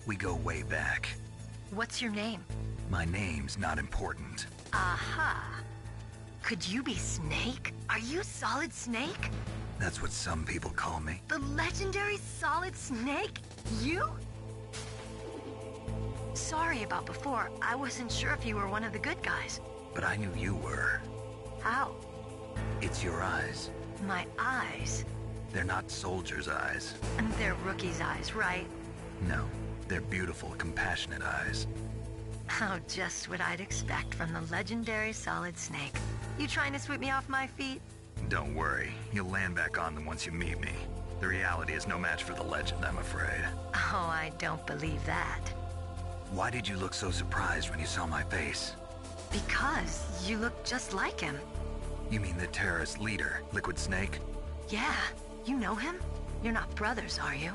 We go way back. What's your name? My name's not important. Aha! Could you be Snake? Are you Solid Snake? That's what some people call me. The legendary Solid Snake? You? Sorry about before. I wasn't sure if you were one of the good guys. But I knew you were. How? It's your eyes. My eyes? They're not soldiers' eyes. And they're rookies' eyes, right? No, they're beautiful, compassionate eyes. Oh, just what I'd expect from the legendary Solid Snake. You trying to sweep me off my feet? Don't worry, you'll land back on them once you meet me. The reality is no match for the legend, I'm afraid. Oh, I don't believe that. Why did you look so surprised when you saw my face? Because you look just like him. You mean the terrorist leader, Liquid Snake? Yeah, you know him? You're not brothers, are you?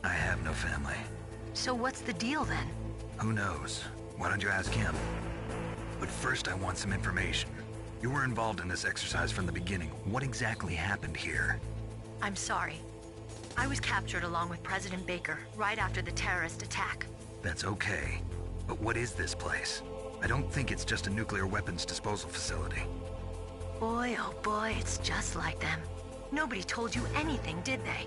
I have no family. So what's the deal then? Who knows? Why don't you ask him? But first I want some information. You were involved in this exercise from the beginning. What exactly happened here? I'm sorry. I was captured along with President Baker right after the terrorist attack. That's okay. But what is this place? I don't think it's just a nuclear weapons disposal facility. Boy, oh boy, it's just like them. Nobody told you anything, did they?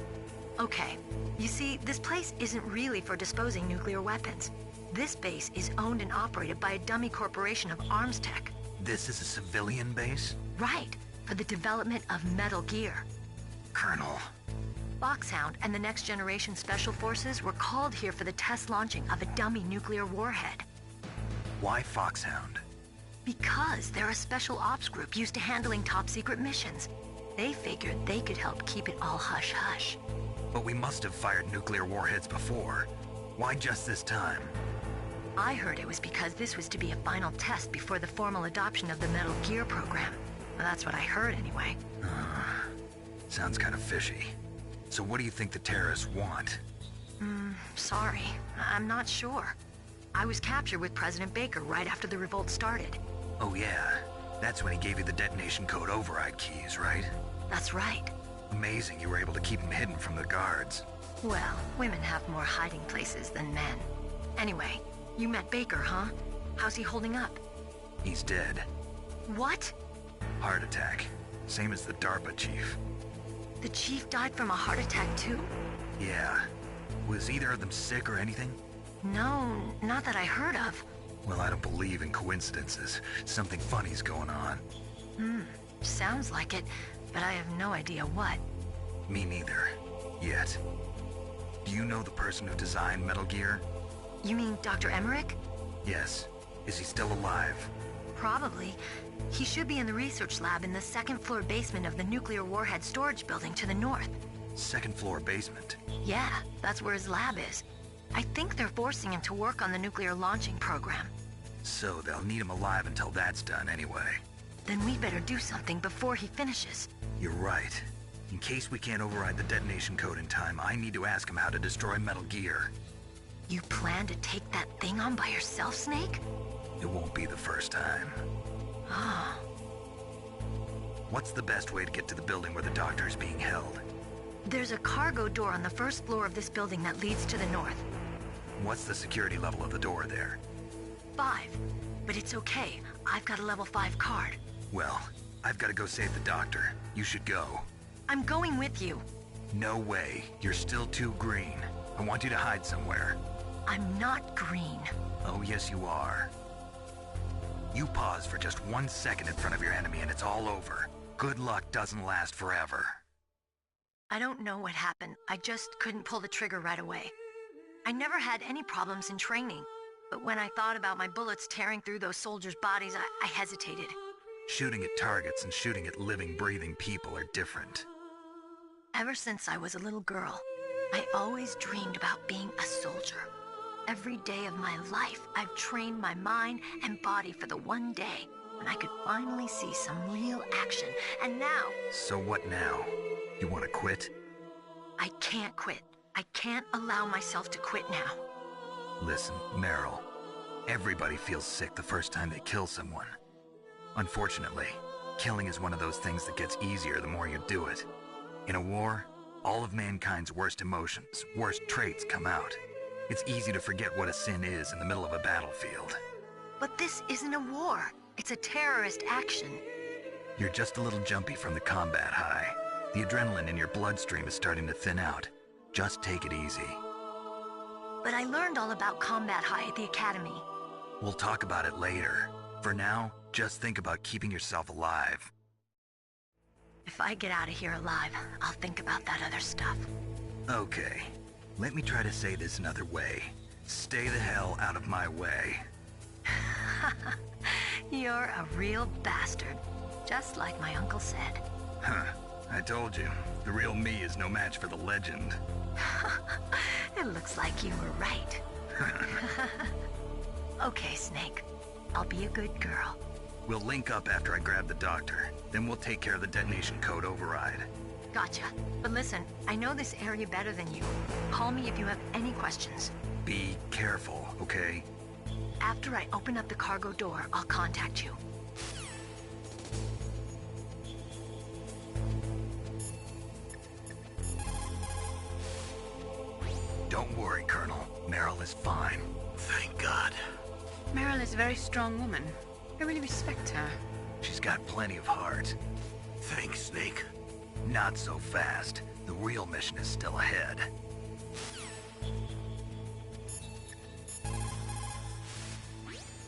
Okay, you see, this place isn't really for disposing nuclear weapons. This base is owned and operated by a dummy corporation of arms tech. This is a civilian base? Right, for the development of Metal Gear. Colonel. Foxhound and the Next Generation Special Forces were called here for the test launching of a dummy nuclear warhead. Why Foxhound? Because they're a special ops group used to handling top-secret missions. They figured they could help keep it all hush-hush. But we must have fired nuclear warheads before. Why just this time? I heard it was because this was to be a final test before the formal adoption of the Metal Gear program. Well, that's what I heard anyway. Sounds kind of fishy. So what do you think the terrorists want? Sorry. I'm not sure. I was captured with President Baker right after the revolt started. Oh yeah, that's when he gave you the detonation code override keys, right? That's right. Amazing you were able to keep him hidden from the guards. Well, women have more hiding places than men. Anyway, you met Baker, huh? How's he holding up? He's dead. What? Heart attack. Same as the DARPA chief. The chief died from a heart attack too? Yeah. Was either of them sick or anything? No, not that I heard of. Well, I don't believe in coincidences. Something funny's going on. Sounds like it, but I have no idea what. Me neither. Yet. Do you know the person who designed Metal Gear? You mean Dr. Emmerich? Yes. Is he still alive? Probably. He should be in the research lab in the second-floor basement of the nuclear warhead storage building to the north. Second-floor basement? Yeah, that's where his lab is. I think they're forcing him to work on the nuclear launching program. So they'll need him alive until that's done anyway. Then we better do something before he finishes. You're right. In case we can't override the detonation code in time, I need to ask him how to destroy Metal Gear. You plan to take that thing on by yourself, Snake? It won't be the first time. Ah. What's the best way to get to the building where the doctor is being held? There's a cargo door on the first floor of this building that leads to the north. What's the security level of the door there? 5. But it's okay. I've got a level 5 card. Well, I've got to go save the doctor. You should go. I'm going with you. No way. You're still too green. I want you to hide somewhere. I'm not green. Oh, yes you are. You pause for just 1 second in front of your enemy and it's all over. Good luck doesn't last forever. I don't know what happened. I just couldn't pull the trigger right away. I never had any problems in training, but when I thought about my bullets tearing through those soldiers' bodies, I hesitated. Shooting at targets and shooting at living, breathing people are different. Ever since I was a little girl, I always dreamed about being a soldier. Every day of my life, I've trained my mind and body for the one day when I could finally see some real action, and now... So what now? You want to quit? I can't quit. I can't allow myself to quit now. Listen, Meryl. Everybody feels sick the first time they kill someone. Unfortunately, killing is one of those things that gets easier the more you do it. In a war, all of mankind's worst emotions, worst traits come out. It's easy to forget what a sin is in the middle of a battlefield. But this isn't a war. It's a terrorist action. You're just a little jumpy from the combat high. The adrenaline in your bloodstream is starting to thin out. Just take it easy. But I learned all about combat high at the academy. We'll talk about it later. For now, just think about keeping yourself alive. If I get out of here alive, I'll think about that other stuff. Okay. Let me try to say this another way. Stay the hell out of my way. You're a real bastard. Just like my uncle said. Huh. I told you. The real me is no match for the legend. It looks like you were right. Okay, Snake. I'll be a good girl. We'll link up after I grab the doctor. Then we'll take care of the detonation code override. Gotcha. But listen, I know this area better than you. Call me if you have any questions. Be careful, okay? After I open up the cargo door, I'll contact you. Don't worry, Colonel. Meryl is fine. Thank God. Meryl is a very strong woman. I really respect her. She's got plenty of heart. Thanks, Snake. Not so fast. The real mission is still ahead.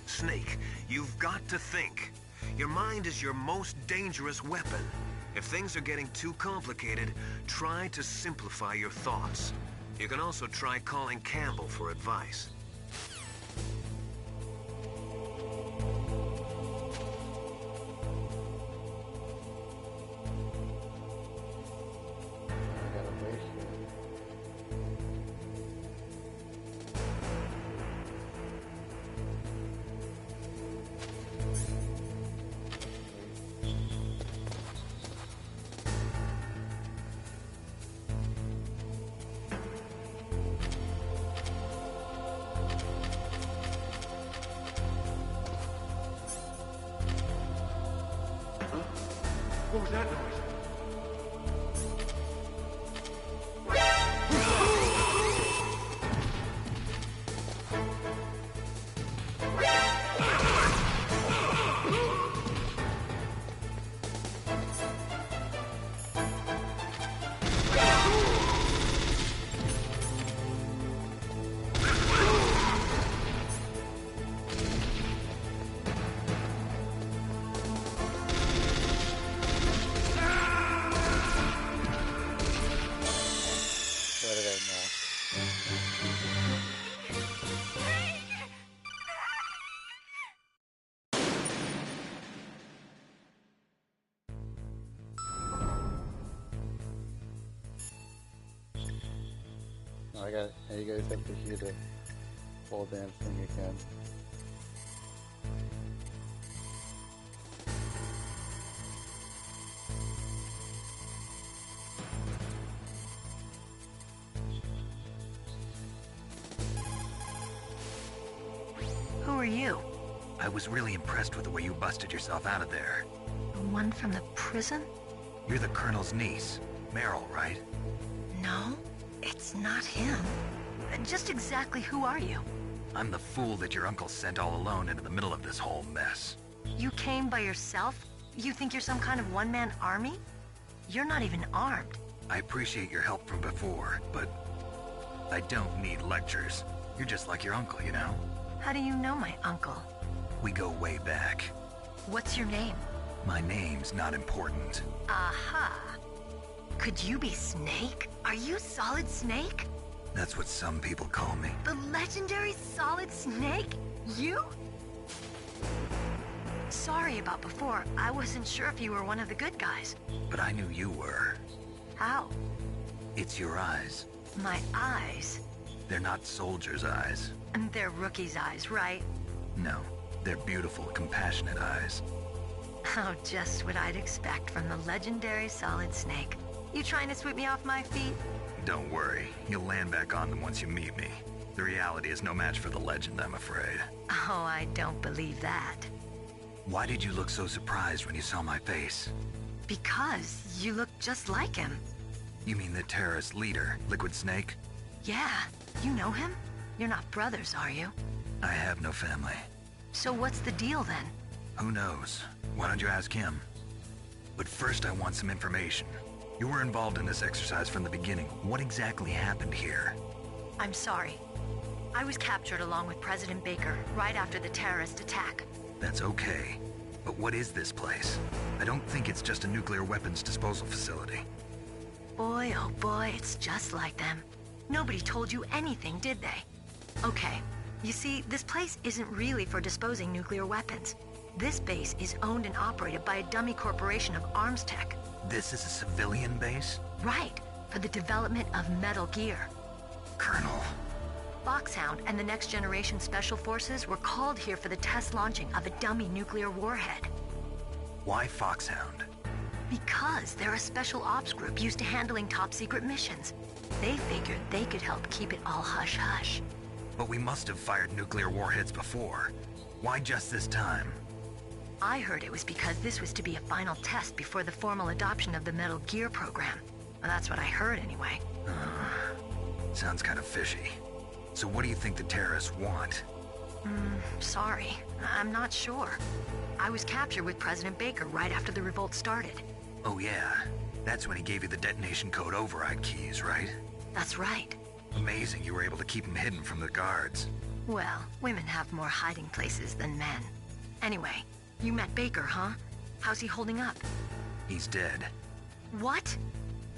Snake, you've got to think. Your mind is your most dangerous weapon. If things are getting too complicated, try to simplify your thoughts. You can also try calling Campbell for advice. What was that noise? Now you guys have to hear the whole damn thing again. Who are you? I was really impressed with the way you busted yourself out of there. The one from the prison? You're the Colonel's niece, Meryl, right? No, it's not him. Just exactly who are you? I'm the fool that your uncle sent all alone into the middle of this whole mess. You came by yourself? You think you're some kind of one-man army? You're not even armed. I appreciate your help from before, but I don't need lectures. You're just like your uncle, you know? How do you know my uncle? We go way back. What's your name? My name's not important. Aha. Could you be Snake? Are you Solid Snake? That's what some people call me. The legendary Solid Snake? You? Sorry about before. I wasn't sure if you were one of the good guys. But I knew you were. How? It's your eyes. My eyes? They're not soldiers' eyes. And they're rookies' eyes, right? No, they're beautiful, compassionate eyes. Oh, just what I'd expect from the legendary Solid Snake. You trying to sweep me off my feet? Don't worry, you'll land back on them once you meet me. The reality is no match for the legend, I'm afraid. Oh, I don't believe that. Why did you look so surprised when you saw my face? Because you look just like him. You mean the terrorist leader, Liquid Snake? Yeah, you know him? You're not brothers, are you? I have no family. So what's the deal then? Who knows? Why don't you ask him? But first I want some information. You were involved in this exercise from the beginning. What exactly happened here? I'm sorry. I was captured along with President Baker right after the terrorist attack. That's okay. But what is this place? I don't think it's just a nuclear weapons disposal facility. Boy, oh boy, it's just like them. Nobody told you anything, did they? Okay, you see, this place isn't really for disposing nuclear weapons. This base is owned and operated by a dummy corporation of arms tech. This is a civilian base? Right, for the development of Metal Gear. Colonel. Foxhound and the Next Generation Special Forces were called here for the test launching of a dummy nuclear warhead. Why Foxhound? Because they're a special ops group used to handling top-secret missions. They figured they could help keep it all hush-hush. But we must have fired nuclear warheads before. Why just this time? I heard it was because this was to be a final test before the formal adoption of the Metal Gear program. Well, that's what I heard anyway. Sounds kind of fishy. So what do you think the terrorists want? Sorry. I'm not sure. I was captured with President Baker right after the revolt started. Oh yeah. That's when he gave you the detonation code override keys, right? That's right. Amazing you were able to keep him hidden from the guards. Well, women have more hiding places than men. Anyway, you met Baker, huh? How's he holding up? He's dead. What?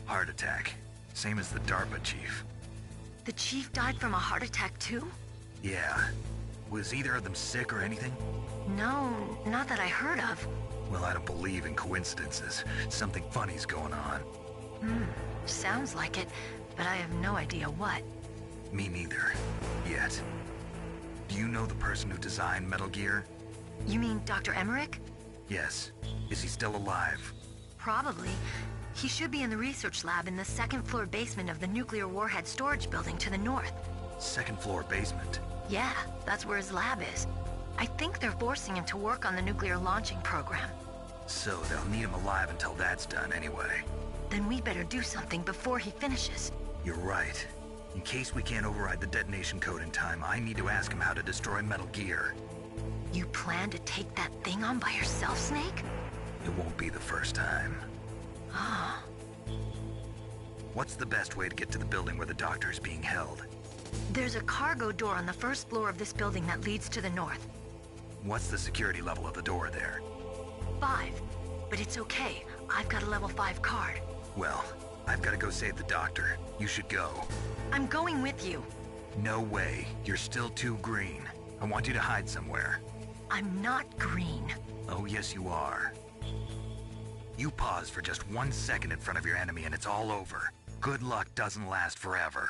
Heart attack. Same as the DARPA chief. The chief died from a heart attack too? Yeah. Was either of them sick or anything? No, not that I heard of. Well, I don't believe in coincidences. Something funny's going on. Sounds like it, but I have no idea what. Me neither. Yet. Do you know the person who designed Metal Gear? You mean Dr. Emmerich? Yes. Is he still alive? Probably. He should be in the research lab in the second-floor basement of the nuclear warhead storage building to the north. Second-floor basement? Yeah, that's where his lab is. I think they're forcing him to work on the nuclear launching program. So they'll need him alive until that's done anyway. Then we better do something before he finishes. You're right. In case we can't override the detonation code in time, I need to ask him how to destroy Metal Gear. You plan to take that thing on by yourself, Snake? It won't be the first time. Ah. What's the best way to get to the building where the doctor is being held? There's a cargo door on the first floor of this building that leads to the north. What's the security level of the door there? 5. But it's okay. I've got a level 5 card. Well, I've got to go save the doctor. You should go. I'm going with you. No way. You're still too green. I want you to hide somewhere. I'm not green. Oh, yes you are. You pause for just 1 second in front of your enemy and it's all over. Good luck doesn't last forever.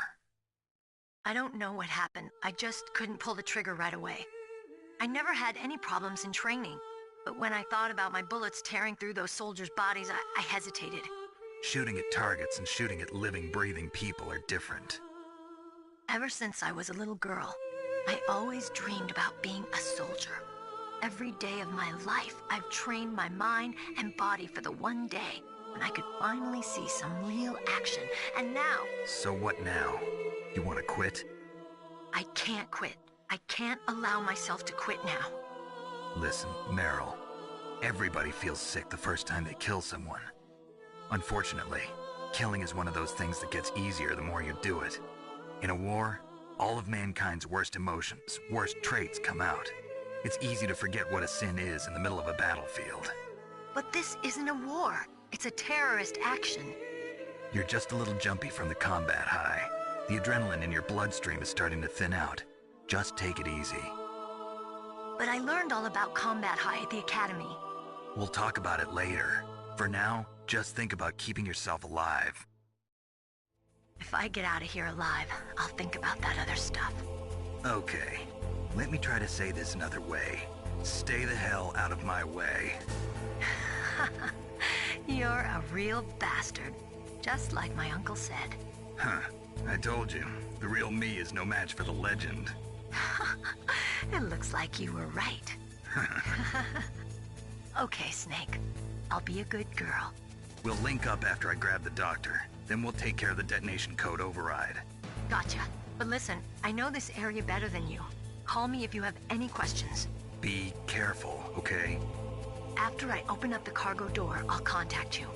I don't know what happened. I just couldn't pull the trigger right away. I never had any problems in training, but when I thought about my bullets tearing through those soldiers' bodies, I hesitated. Shooting at targets and shooting at living, breathing people are different. Ever since I was a little girl, I always dreamed about being a soldier. Every day of my life, I've trained my mind and body for the one day when I could finally see some real action, and now... So what now? You want to quit? I can't quit. I can't allow myself to quit now. Listen, Meryl, everybody feels sick the first time they kill someone. Unfortunately, killing is one of those things that gets easier the more you do it. In a war, all of mankind's worst emotions, worst traits come out. It's easy to forget what a sin is in the middle of a battlefield. But this isn't a war. It's a terrorist action. You're just a little jumpy from the combat high. The adrenaline in your bloodstream is starting to thin out. Just take it easy. But I learned all about combat high at the academy. We'll talk about it later. For now, just think about keeping yourself alive. If I get out of here alive, I'll think about that other stuff. Okay. Let me try to say this another way. Stay the hell out of my way. You're a real bastard. Just like my uncle said. Huh. I told you. The real me is no match for the legend. It looks like you were right. Okay, Snake. I'll be a good girl. We'll link up after I grab the doctor. Then we'll take care of the detonation code override. Gotcha. But listen, I know this area better than you. Call me if you have any questions. Be careful, okay? After I open up the cargo door, I'll contact you.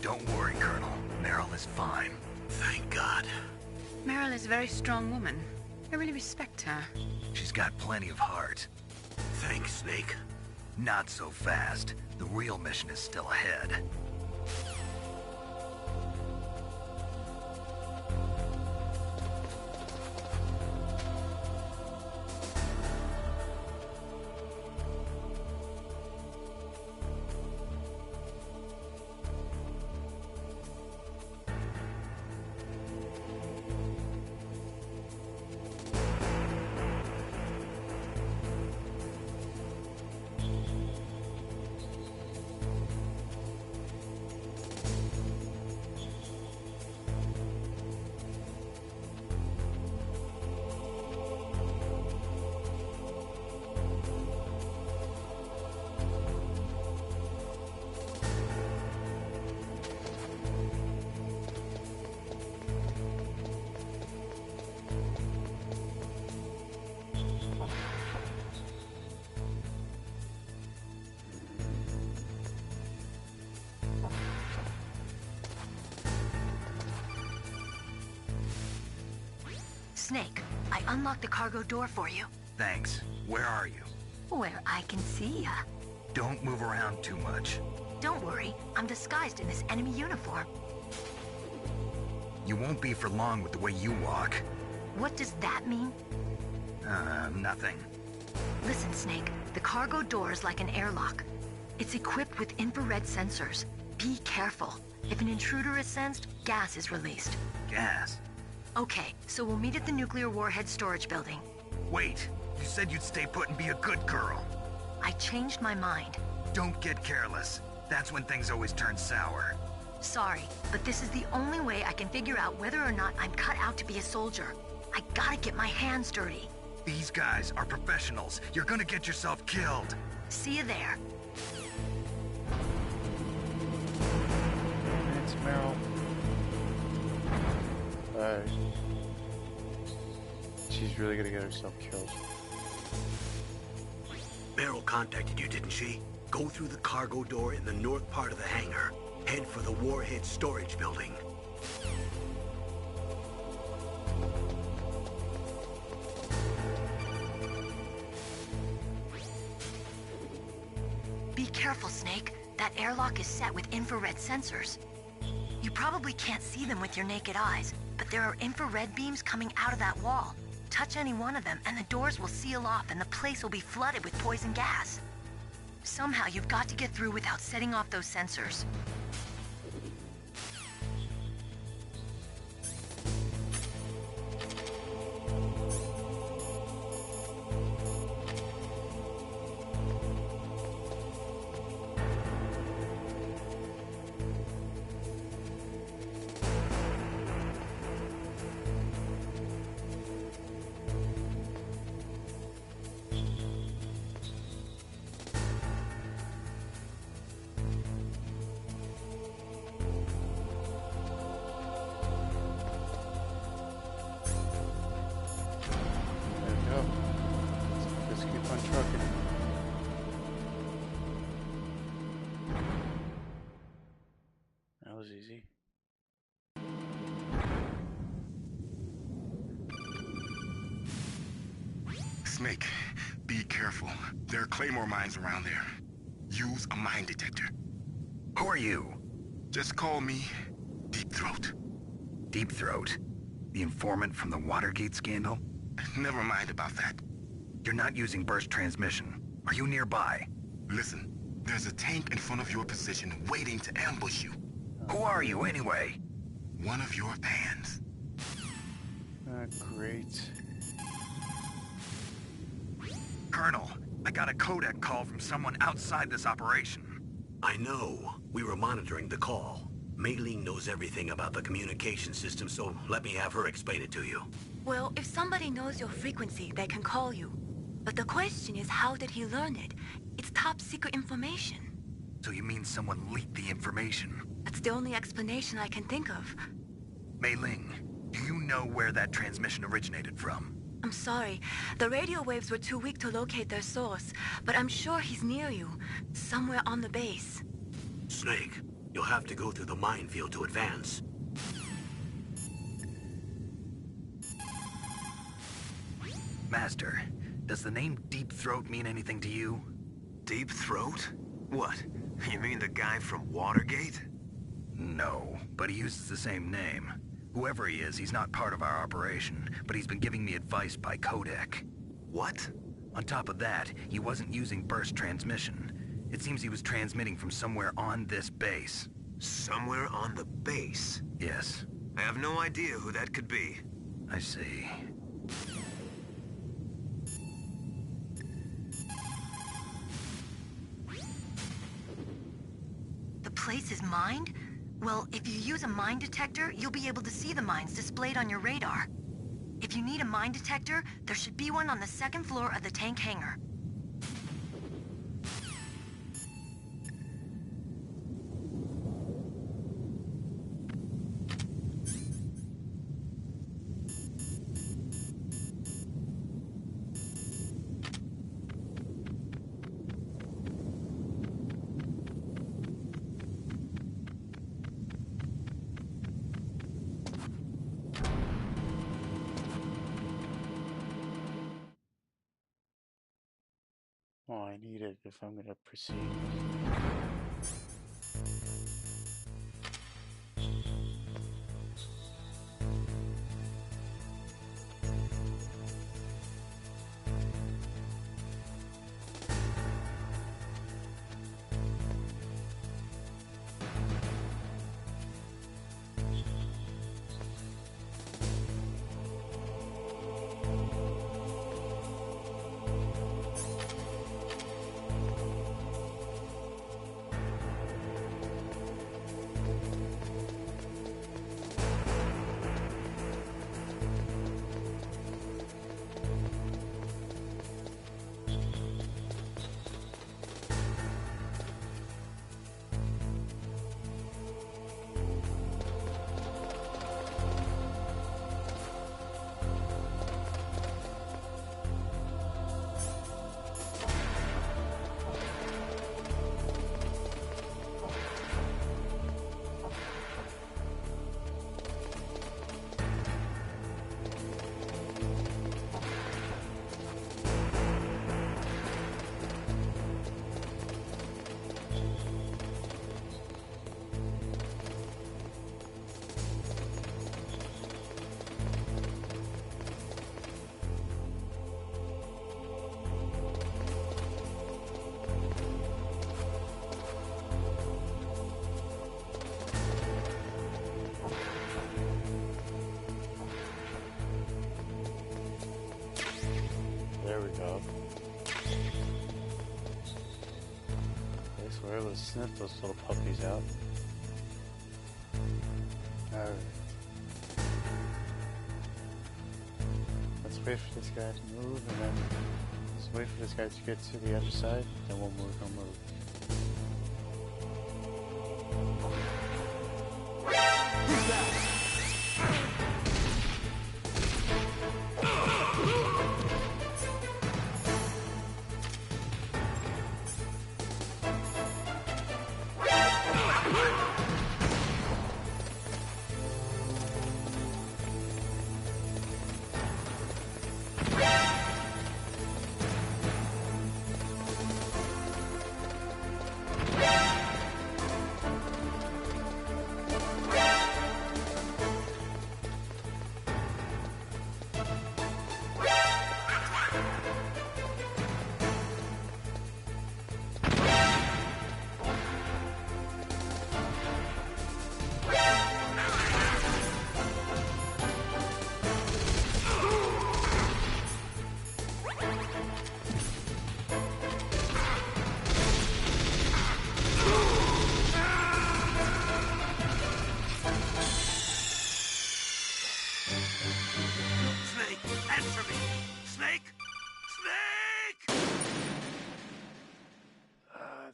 Don't worry, Colonel. Meryl is fine. Thank God. Meryl is a very strong woman. I really respect her. She's got plenty of heart. Thanks, Snake. Not so fast. The real mission is still ahead. Snake, I unlocked the cargo door for you. Thanks. Where are you? Where I can see ya. Don't move around too much. Don't worry, I'm disguised in this enemy uniform. You won't be for long with the way you walk. What does that mean? Nothing. Listen, Snake, the cargo door is like an airlock. It's equipped with infrared sensors. Be careful. If an intruder is sensed, gas is released. Gas? Okay, so we'll meet at the nuclear warhead storage building. Wait, you said you'd stay put and be a good girl. I changed my mind. Don't get careless. That's when things always turn sour. Sorry, but this is the only way I can figure out whether or not I'm cut out to be a soldier. I gotta get my hands dirty. These guys are professionals. You're gonna get yourself killed. See you there. It's Meryl. She's really gonna get herself killed. Meryl contacted you, didn't she? Go through the cargo door in the north part of the hangar. Head for the warhead storage building. Be careful, Snake. That airlock is set with infrared sensors. You probably can't see them with your naked eyes, but there are infrared beams coming out of that wall. Touch any one of them, and the doors will seal off, and the place will be flooded with poison gas. Somehow, you've got to get through without setting off those sensors. That was easy. Snake, be careful. There are claymore mines around there. Use a mine detector. Who are you? Just call me Deep Throat. Deep Throat? The informant from the Watergate scandal? Never mind about that. You're not using burst transmission. Are you nearby? Listen, there's a tank in front of your position waiting to ambush you. Who are you, anyway? One of your fans. Great. Colonel, I got a codec call from someone outside this operation. I know. We were monitoring the call. Mei Ling knows everything about the communication system, so let me have her explain it to you. Well, if somebody knows your frequency, they can call you. But the question is, how did he learn it? It's top secret information. So you mean someone leaked the information? That's the only explanation I can think of. Mei Ling, do you know where that transmission originated from? I'm sorry. The radio waves were too weak to locate their source, but I'm sure he's near you, somewhere on the base. Snake, you'll have to go through the minefield to advance. Master, does the name Deep Throat mean anything to you? Deep Throat? What? You mean the guy from Watergate? No, but he uses the same name. Whoever he is, he's not part of our operation, but he's been giving me advice by codec. What? On top of that, he wasn't using burst transmission. It seems he was transmitting from somewhere on this base. Somewhere on the base? Yes. I have no idea who that could be. I see. The place is mined? Well, if you use a mine detector, you'll be able to see the mines displayed on your radar. If you need a mine detector, there should be one on the second floor of the tank hangar. Oh, I need it if I'm gonna proceed. go. Okay, so we're able to sniff those little puppies out. Alright. Let's wait for this guy to move, and then let's wait for this guy to get to the other side, then we'll move. Who's that?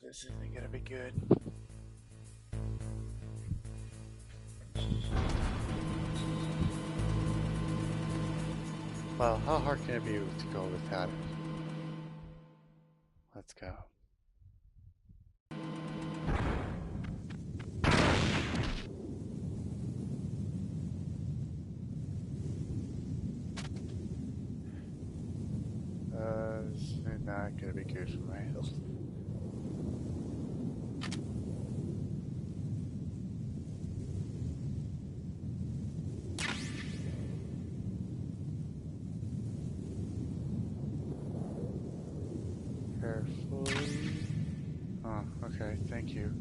This isn't gonna be good. Well, how hard can it be to go without it? Let's go. This is not gonna be good for my health. Carefully. Oh, okay, thank you.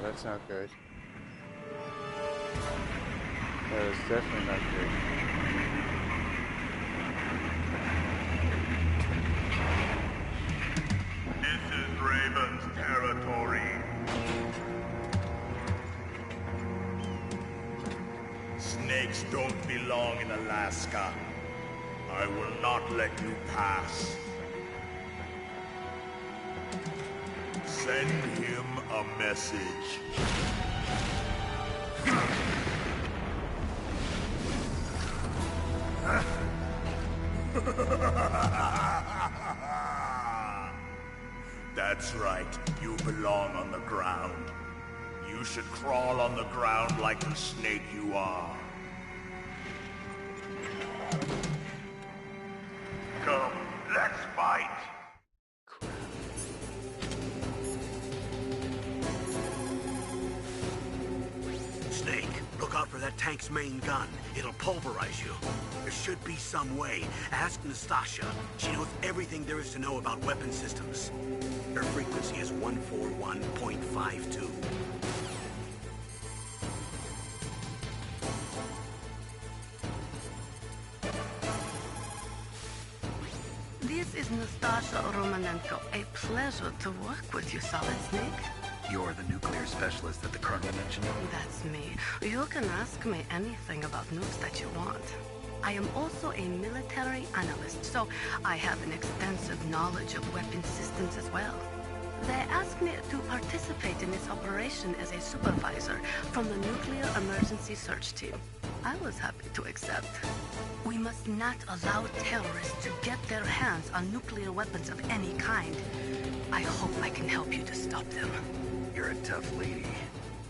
That's not good. That is definitely not good. This is Raven's territory. Snakes don't belong in Alaska. I will not let you pass. Send him a message. That's right. You belong on the ground. You should crawl on the ground like the snake you are. Come, let's fight. Snake, look out for that tank's main gun. It'll pulverize you. There should be some way. Ask Nastasha. She knows everything there is to know about weapon systems. Her frequency is 141.52. This is Nastasha Romanenko. A pleasure to work with you, Solid Snake. You're the nuclear specialist that the Colonel mentioned? That's me. You can ask me anything about nukes that you want. I am also a military analyst, so I have an extensive knowledge of weapon systems as well. They asked me to participate in this operation as a supervisor from the Nuclear Emergency Search Team. I was happy to accept. We must not allow terrorists to get their hands on nuclear weapons of any kind. I hope I can help you to stop them. You're a tough lady.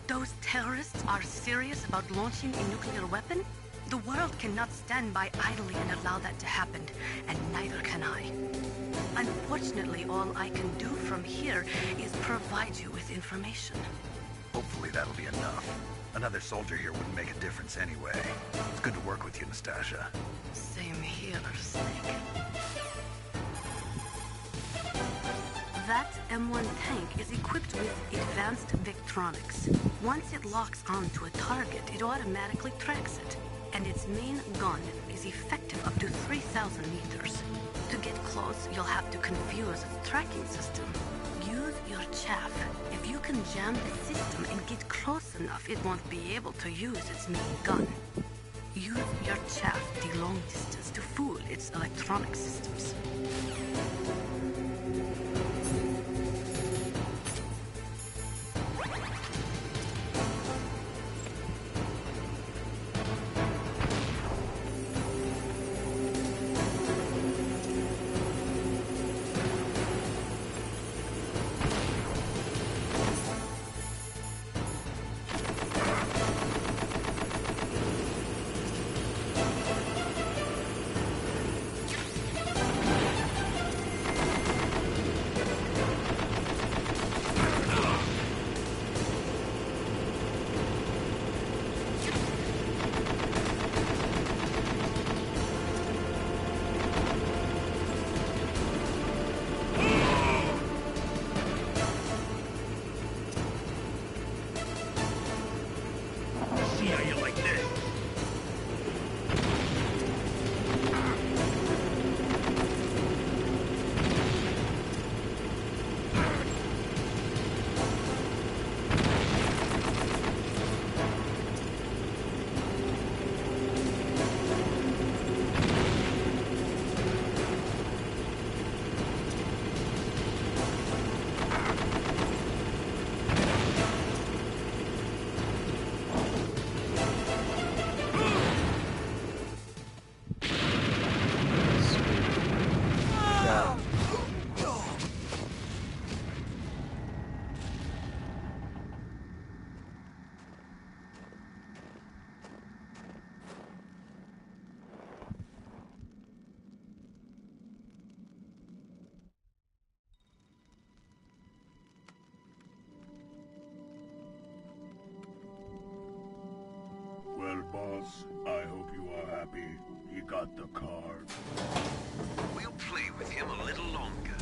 Those terrorists are serious about launching a nuclear weapon? The world cannot stand by idly and allow that to happen, and neither can I. Unfortunately, all I can do from here is provide you with information. Hopefully that'll be enough. Another soldier here wouldn't make a difference anyway. It's good to work with you, Nastasha. Same here, Snake. That M1 tank is equipped with advanced Victronics. Once it locks onto a target, it automatically tracks it. And its main gun is effective up to 3,000 meters. To get close, you'll have to confuse its tracking system. Use your chaff. If you can jam the system and get close enough, it won't be able to use its main gun. Use your chaff the long distance to fool its electronic systems. Well, boss, I hope you are happy. He got the card. We'll play with him a little longer.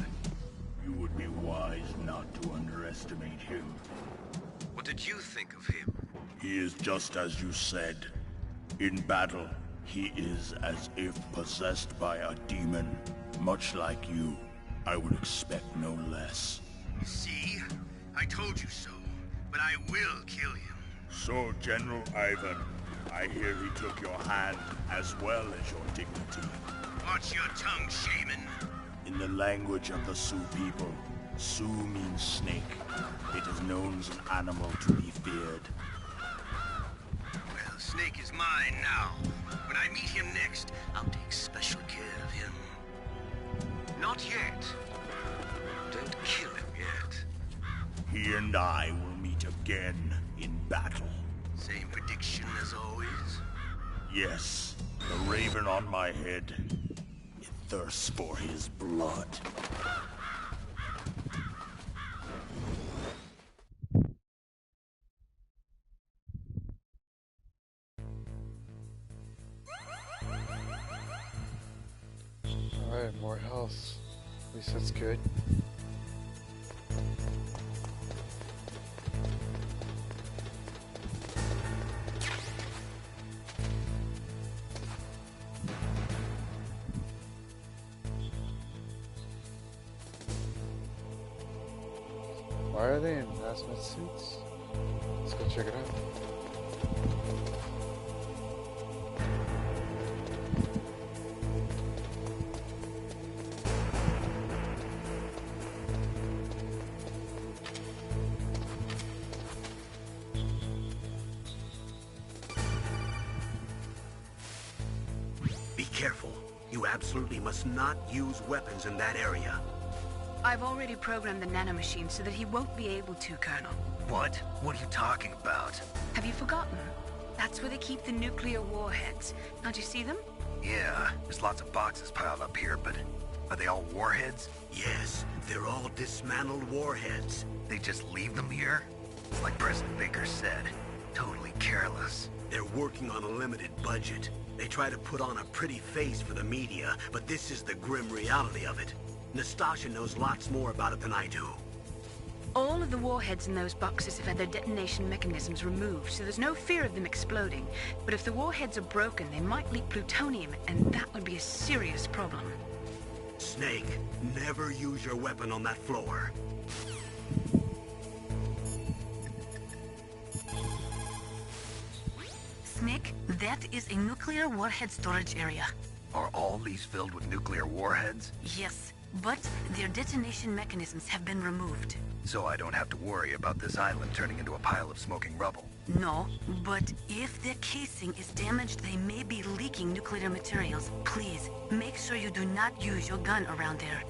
You would be wise not to underestimate him. What did you think of him? He is just as you said. In battle, he is as if possessed by a demon. Much like you, I would expect no less. See? I told you so. But I will kill him. So, General Ivan, I hear he took your hand as well as your dignity. Watch your tongue, shaman. In the language of the Sioux people, Sioux means snake. It is known as an animal to be feared. Well, Snake is mine now. When I meet him next, I'll take special care of him. Not yet. Don't kill him yet. He and I will meet again in battle. Same prediction as always? Yes. The raven on my head. It thirsts for his blood. Alright, more health. At least that's good. Why are they in hazmat suits? Let's go check it out. Be careful. You absolutely must not use weapons in that area. I've already programmed the nanomachine so that he won't be able to, Colonel. What? What are you talking about? Have you forgotten? That's where they keep the nuclear warheads. Don't you see them? Yeah, there's lots of boxes piled up here, but are they all warheads? Yes, they're all dismantled warheads. They just leave them here? It's like President Baker said. Totally careless. They're working on a limited budget. They try to put on a pretty face for the media, but this is the grim reality of it. Nastasha knows lots more about it than I do. All of the warheads in those boxes have had their detonation mechanisms removed, so there's no fear of them exploding. But if the warheads are broken, they might leak plutonium, and that would be a serious problem. Snake, never use your weapon on that floor. Snake, that is a nuclear warhead storage area. Are all these filled with nuclear warheads? Yes, but their detonation mechanisms have been removed. So I don't have to worry about this island turning into a pile of smoking rubble. No, but if their casing is damaged, they may be leaking nuclear materials. Please, make sure you do not use your gun around there.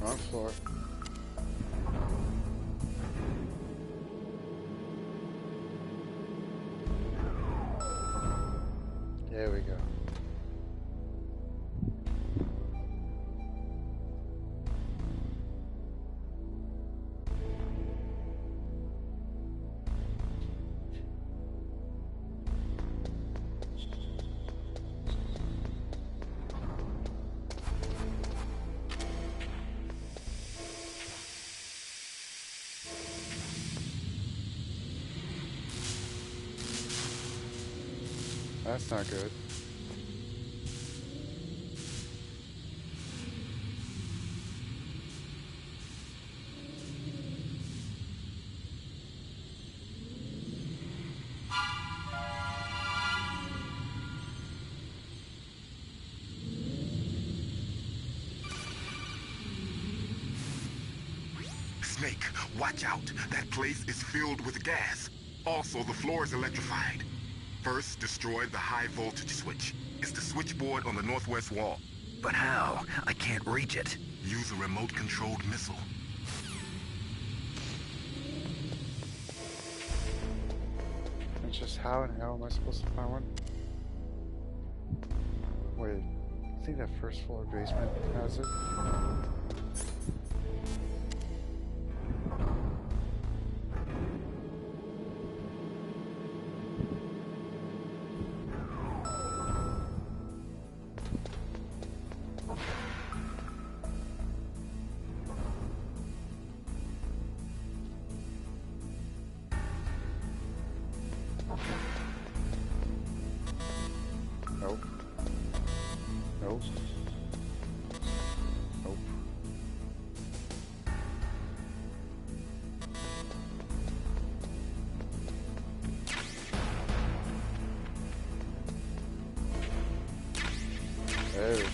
Wrong floor. There we go. That's not good. Snake, watch out. That place is filled with gas. Also, the floor is electrified. First, destroy the high voltage switch. It's the switchboard on the northwest wall. But how? I can't reach it. Use a remote-controlled missile. It's just how in hell am I supposed to find one? Wait, I think that first floor basement has it. Nope. Nope. Nope. There we go.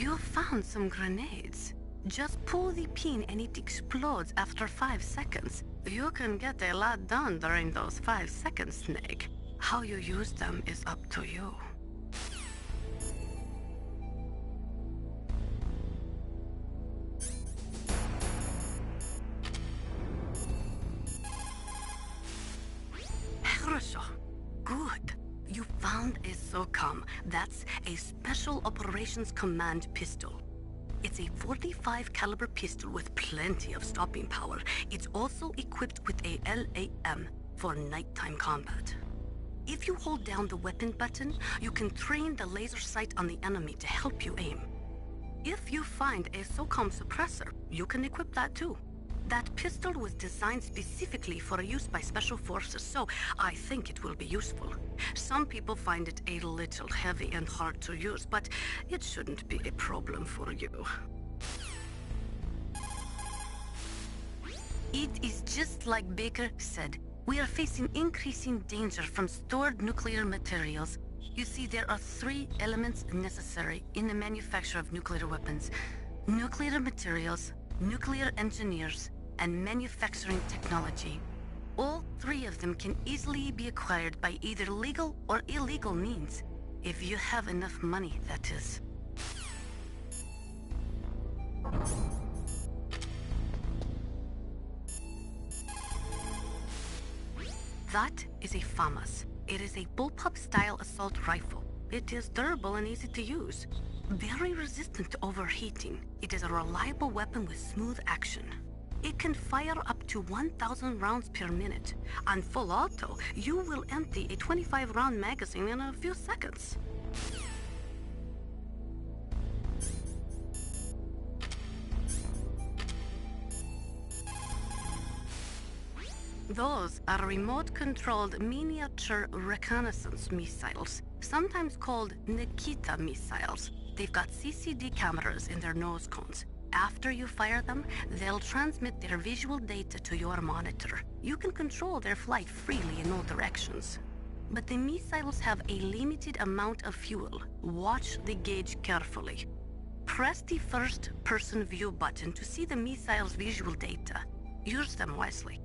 You found some grenades. Just pull the pin and it explodes after 5 seconds. You can get a lot done during those 5 seconds, Snake. How you use them is up to you. Good. You found a SOCOM. That's a Special Operations Command pistol. It's a .45 caliber pistol with plenty of stopping power. It's also equipped with a LAM for nighttime combat. If you hold down the weapon button, you can train the laser sight on the enemy to help you aim. If you find a SOCOM suppressor, you can equip that too. That pistol was designed specifically for use by special forces, so I think it will be useful. Some people find it a little heavy and hard to use, but it shouldn't be a problem for you. It is just like Baker said. We are facing increasing danger from stored nuclear materials. You see, there are 3 elements necessary in the manufacture of nuclear weapons: nuclear materials, nuclear engineers, and manufacturing technology. All 3 of them can easily be acquired by either legal or illegal means. If you have enough money, that is. That is a FAMAS. It is a bullpup-style assault rifle. It is durable and easy to use. Very resistant to overheating. It is a reliable weapon with smooth action. It can fire up to 1,000 rounds per minute. On full auto, you will empty a 25-round magazine in a few seconds. Those are remote-controlled miniature reconnaissance missiles, sometimes called Nikita missiles. They've got CCD cameras in their nose cones. After you fire them, they'll transmit their visual data to your monitor. You can control their flight freely in all directions. But the missiles have a limited amount of fuel. Watch the gauge carefully. Press the first-person view button to see the missile's visual data. Use them wisely.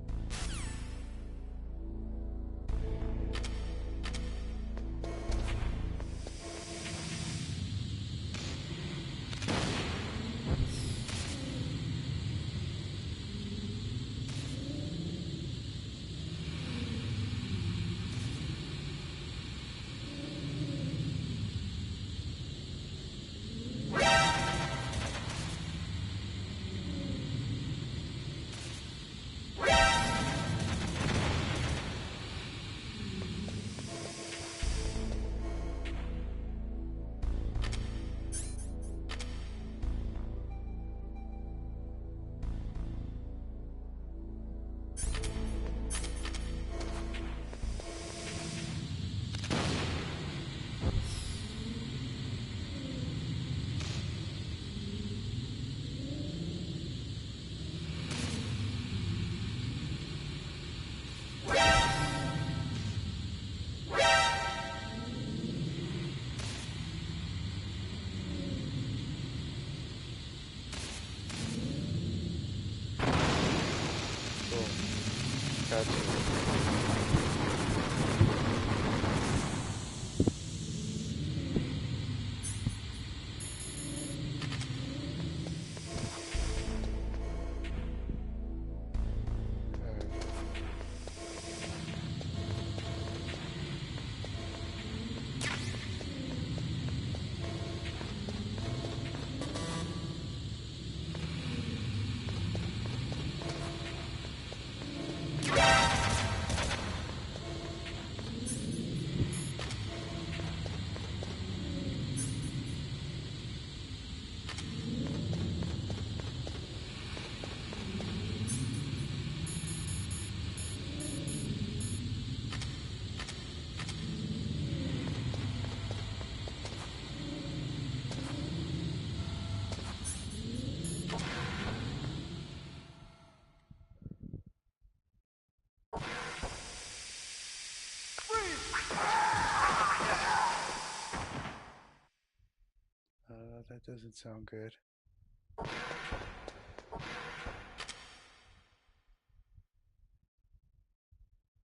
doesn't sound good.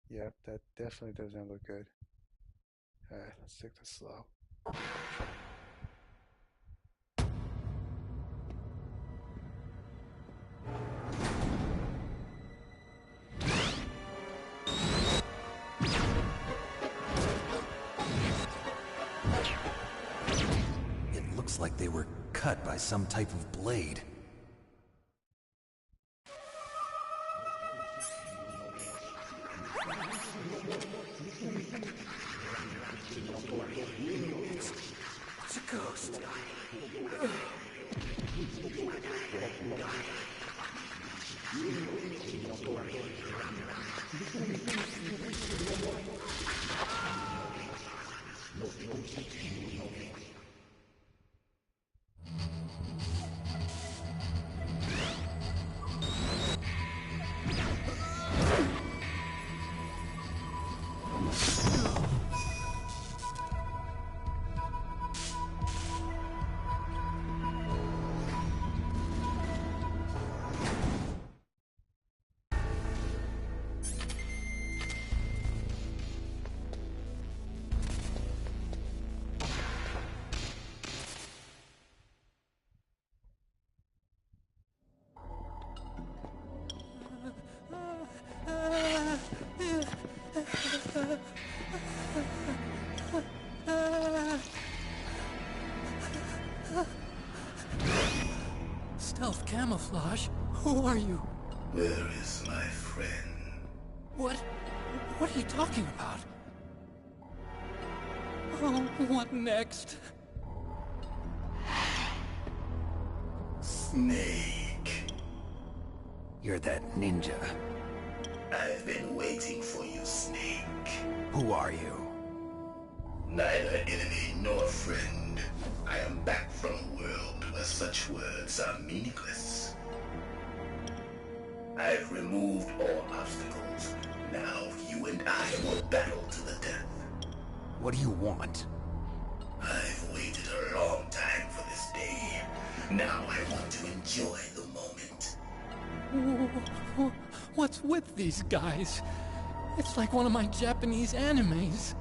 Yep, that definitely doesn't look good. Alright, let's take this slow. It looks like they were cut by some type of blade. It's a ghost. Stealth camouflage? Who are you? Where is my friend? What are you talking about? Oh, what next? Snake. You're that ninja. I've been waiting for you, Snake. Who are you? Neither enemy nor friend. I am back from a world where such words are meaningless. I've removed all obstacles. Now you and I will battle to the death. What do you want? I've waited a long time for this day. Now I want to enjoy the moment. What's with these guys? It's like one of my Japanese animes.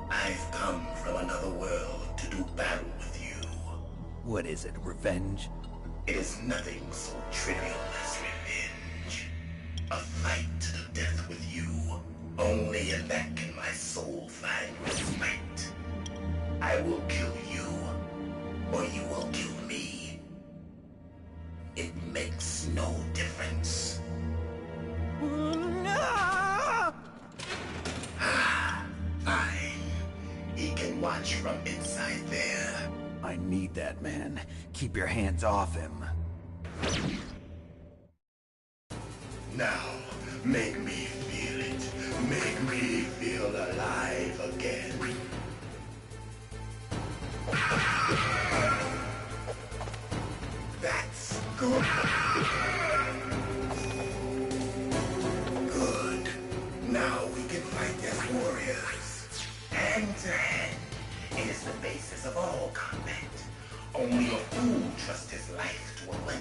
I've come from another world to do battle with you. What is it, revenge? It is nothing so trivial as revenge. A fight to the death with you. Only in that can my soul find respite. I will kill you, or you will kill me. It makes no difference. Fine. He can watch from inside there. I need that man. Keep your hands off him. Now, make me feel it. Make me feel alive again. That's good. Good. Now we can fight as warriors. Hand to hand. It is the basis of all combat. Only a fool trusts his life to a weapon.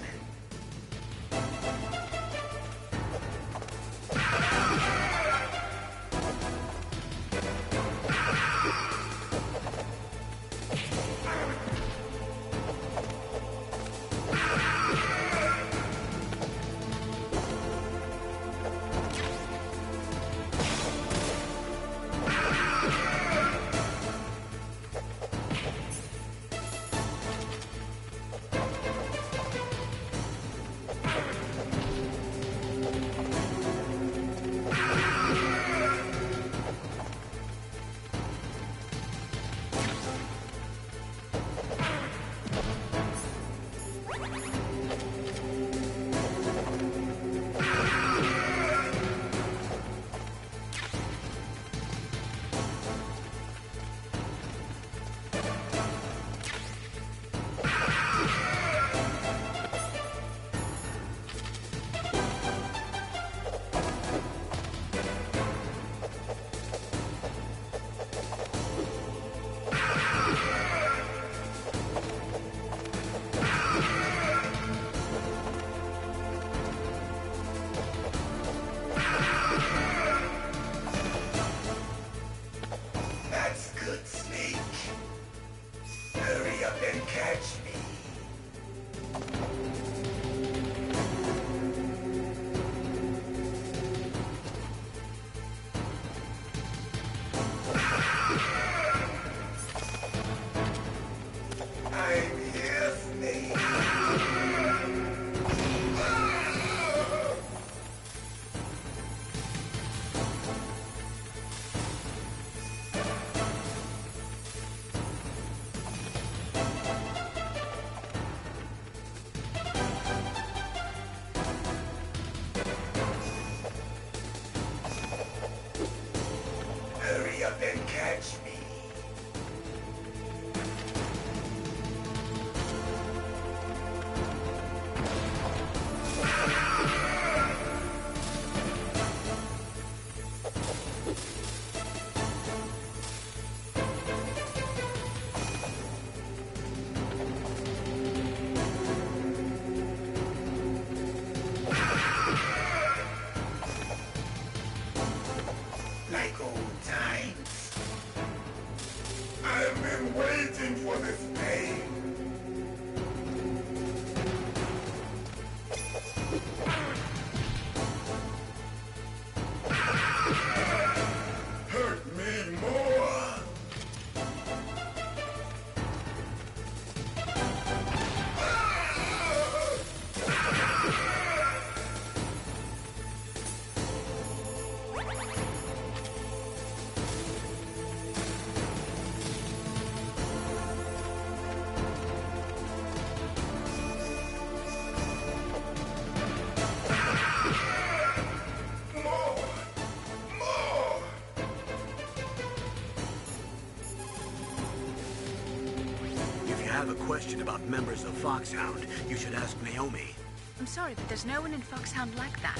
question about members of Foxhound, you should ask Naomi. I'm sorry, but there's no one in Foxhound like that.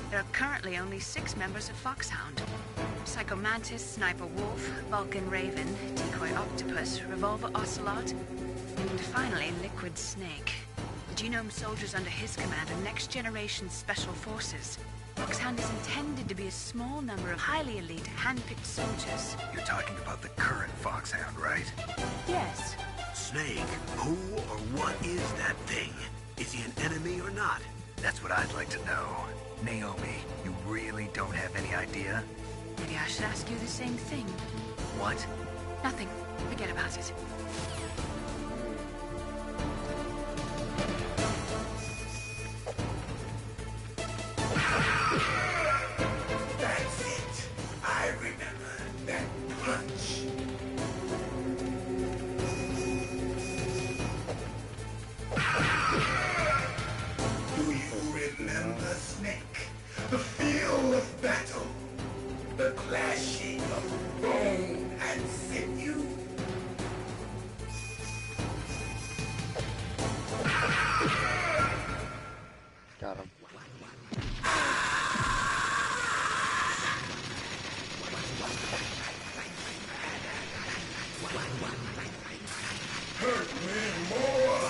There are currently only 6 members of Foxhound. Psycho Mantis, Sniper Wolf, Vulcan Raven, Decoy Octopus, Revolver Ocelot, and finally Liquid Snake. The Genome soldiers under his command are next-generation special forces. Foxhound is intended to be a small number of highly elite, hand-picked soldiers. You're talking about the current Foxhound, right? Yes. Snake, who or what is that thing? Is he an enemy or not? That's what I'd like to know. Naomi, you really don't have any idea? Maybe I should ask you the same thing. What? Nothing. Forget about it. That's it. I remember that punch. Do you remember, Snake? The feel of battle. The clashing of bone and sinew. Got him. Hurt me more.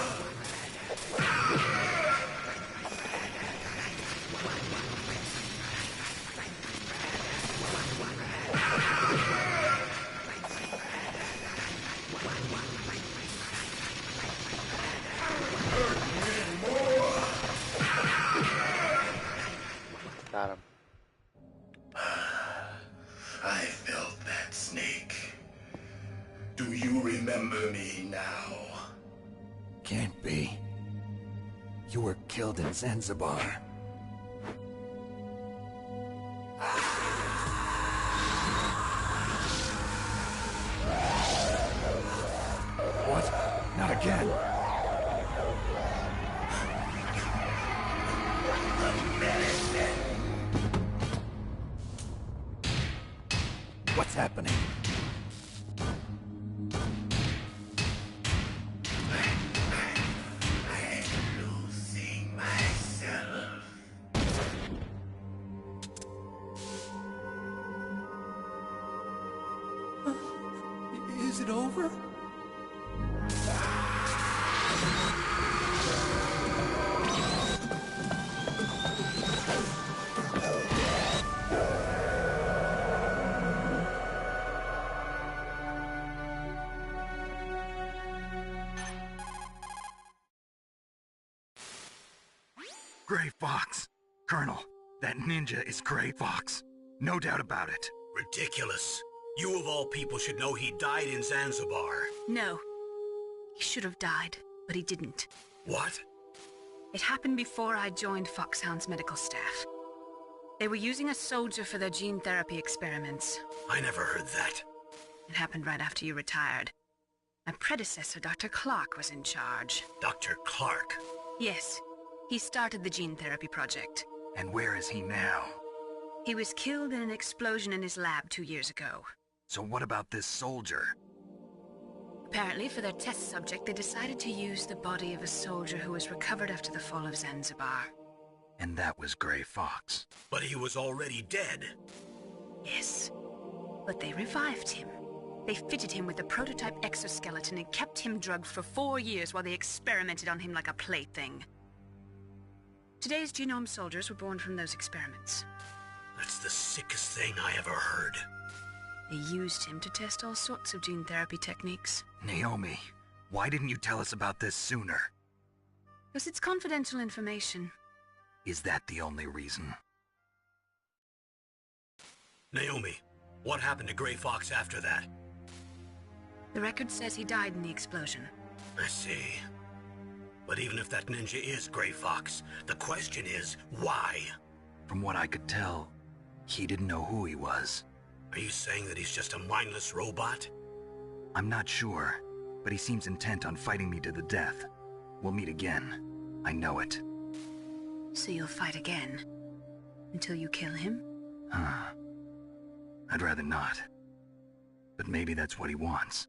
Got him. I felt that, Snake. Do you remember me now? Can't be. You were killed in Zanzibar. What? Not again. What's happening? I'm losing myself. Is it over? Gray Fox. Colonel, that ninja is Gray Fox. No doubt about it. Ridiculous. You of all people should know he died in Zanzibar. No. He should have died, but he didn't. What? It happened before I joined Foxhound's medical staff. They were using a soldier for their gene therapy experiments. I never heard that. It happened right after you retired. My predecessor, Dr. Clark, was in charge. Dr. Clark? Yes. He started the gene therapy project. And where is he now? He was killed in an explosion in his lab 2 years ago. So what about this soldier? Apparently, for their test subject, they decided to use the body of a soldier who was recovered after the fall of Zanzibar. And that was Gray Fox. But he was already dead. Yes. But they revived him. They fitted him with a prototype exoskeleton and kept him drugged for 4 years while they experimented on him like a plaything. Today's genome soldiers were born from those experiments. That's the sickest thing I ever heard. They used him to test all sorts of gene therapy techniques. Naomi, why didn't you tell us about this sooner? Because it's confidential information. Is that the only reason? Naomi, what happened to Gray Fox after that? The record says he died in the explosion. I see. But even if that ninja is Gray Fox, the question is, why? From what I could tell, he didn't know who he was. Are you saying that he's just a mindless robot? I'm not sure, but he seems intent on fighting me to the death. We'll meet again. I know it. So you'll fight again? Until you kill him? I'd rather not. But maybe that's what he wants.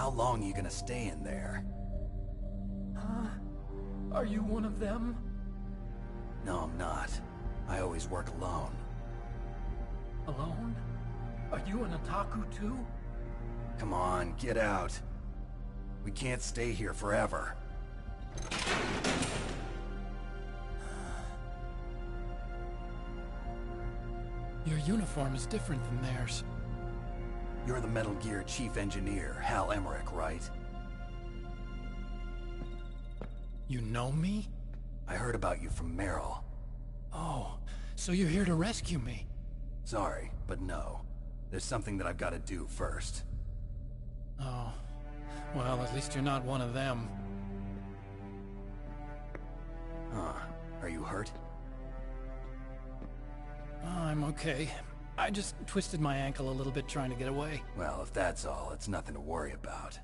How long are you gonna stay in there? Huh? Are you one of them? No, I'm not. I always work alone. Alone? Are you an otaku too? Come on, get out. We can't stay here forever. Your uniform is different than theirs. You're the Metal Gear Chief Engineer, Hal Emmerich, right? You know me? I heard about you from Meryl. Oh, so you're here to rescue me? Sorry, but no. There's something that I've got to do first. Oh. Well, at least you're not one of them. Huh. Are you hurt? I'm okay. I just twisted my ankle a little bit trying to get away. Well, if that's all, it's nothing to worry about.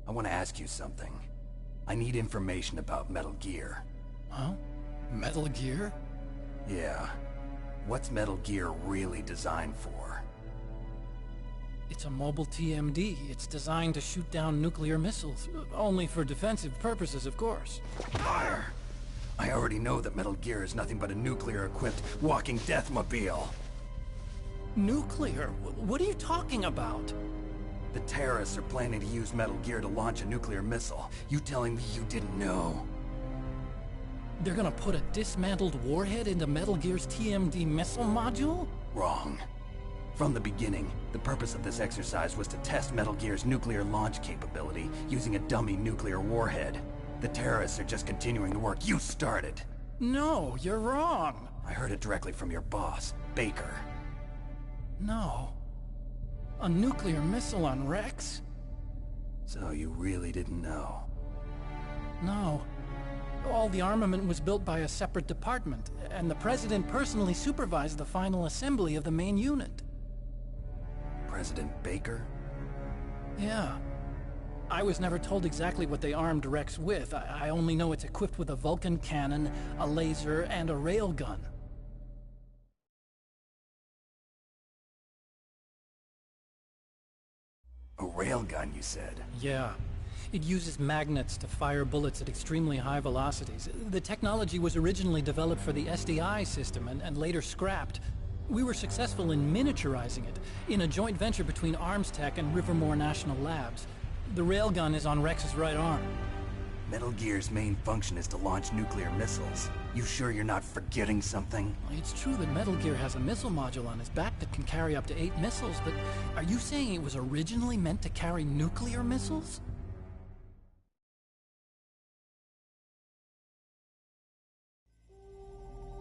I want to ask you something. I need information about Metal Gear. Huh? Metal Gear? Yeah. What's Metal Gear really designed for? It's a mobile TMD. It's designed to shoot down nuclear missiles. Only for defensive purposes, of course. Fire! I already know that Metal Gear is nothing but a nuclear-equipped walking deathmobile. Nuclear? What are you talking about? The terrorists are planning to use Metal Gear to launch a nuclear missile. You telling me you didn't know? They're gonna put a dismantled warhead into Metal Gear's TMD missile module? Wrong. From the beginning, the purpose of this exercise was to test Metal Gear's nuclear launch capability using a dummy nuclear warhead. The terrorists are just continuing the work you started. No, you're wrong. I heard it directly from your boss, Baker. No. A nuclear missile on Rex? So you really didn't know? No. All the armament was built by a separate department, and the President personally supervised the final assembly of the main unit. President Baker? Yeah. I was never told exactly what they armed Rex with. I only know it's equipped with a Vulcan cannon, a laser, and a railgun. A railgun, you said? Yeah. It uses magnets to fire bullets at extremely high velocities. The technology was originally developed for the SDI system and later scrapped. We were successful in miniaturizing it, in a joint venture between ArmsTech and Rivermore National Labs. The railgun is on Rex's right arm. Metal Gear's main function is to launch nuclear missiles. You sure you're not forgetting something? It's true that Metal Gear has a missile module on its back that can carry up to 8 missiles, but are you saying it was originally meant to carry nuclear missiles?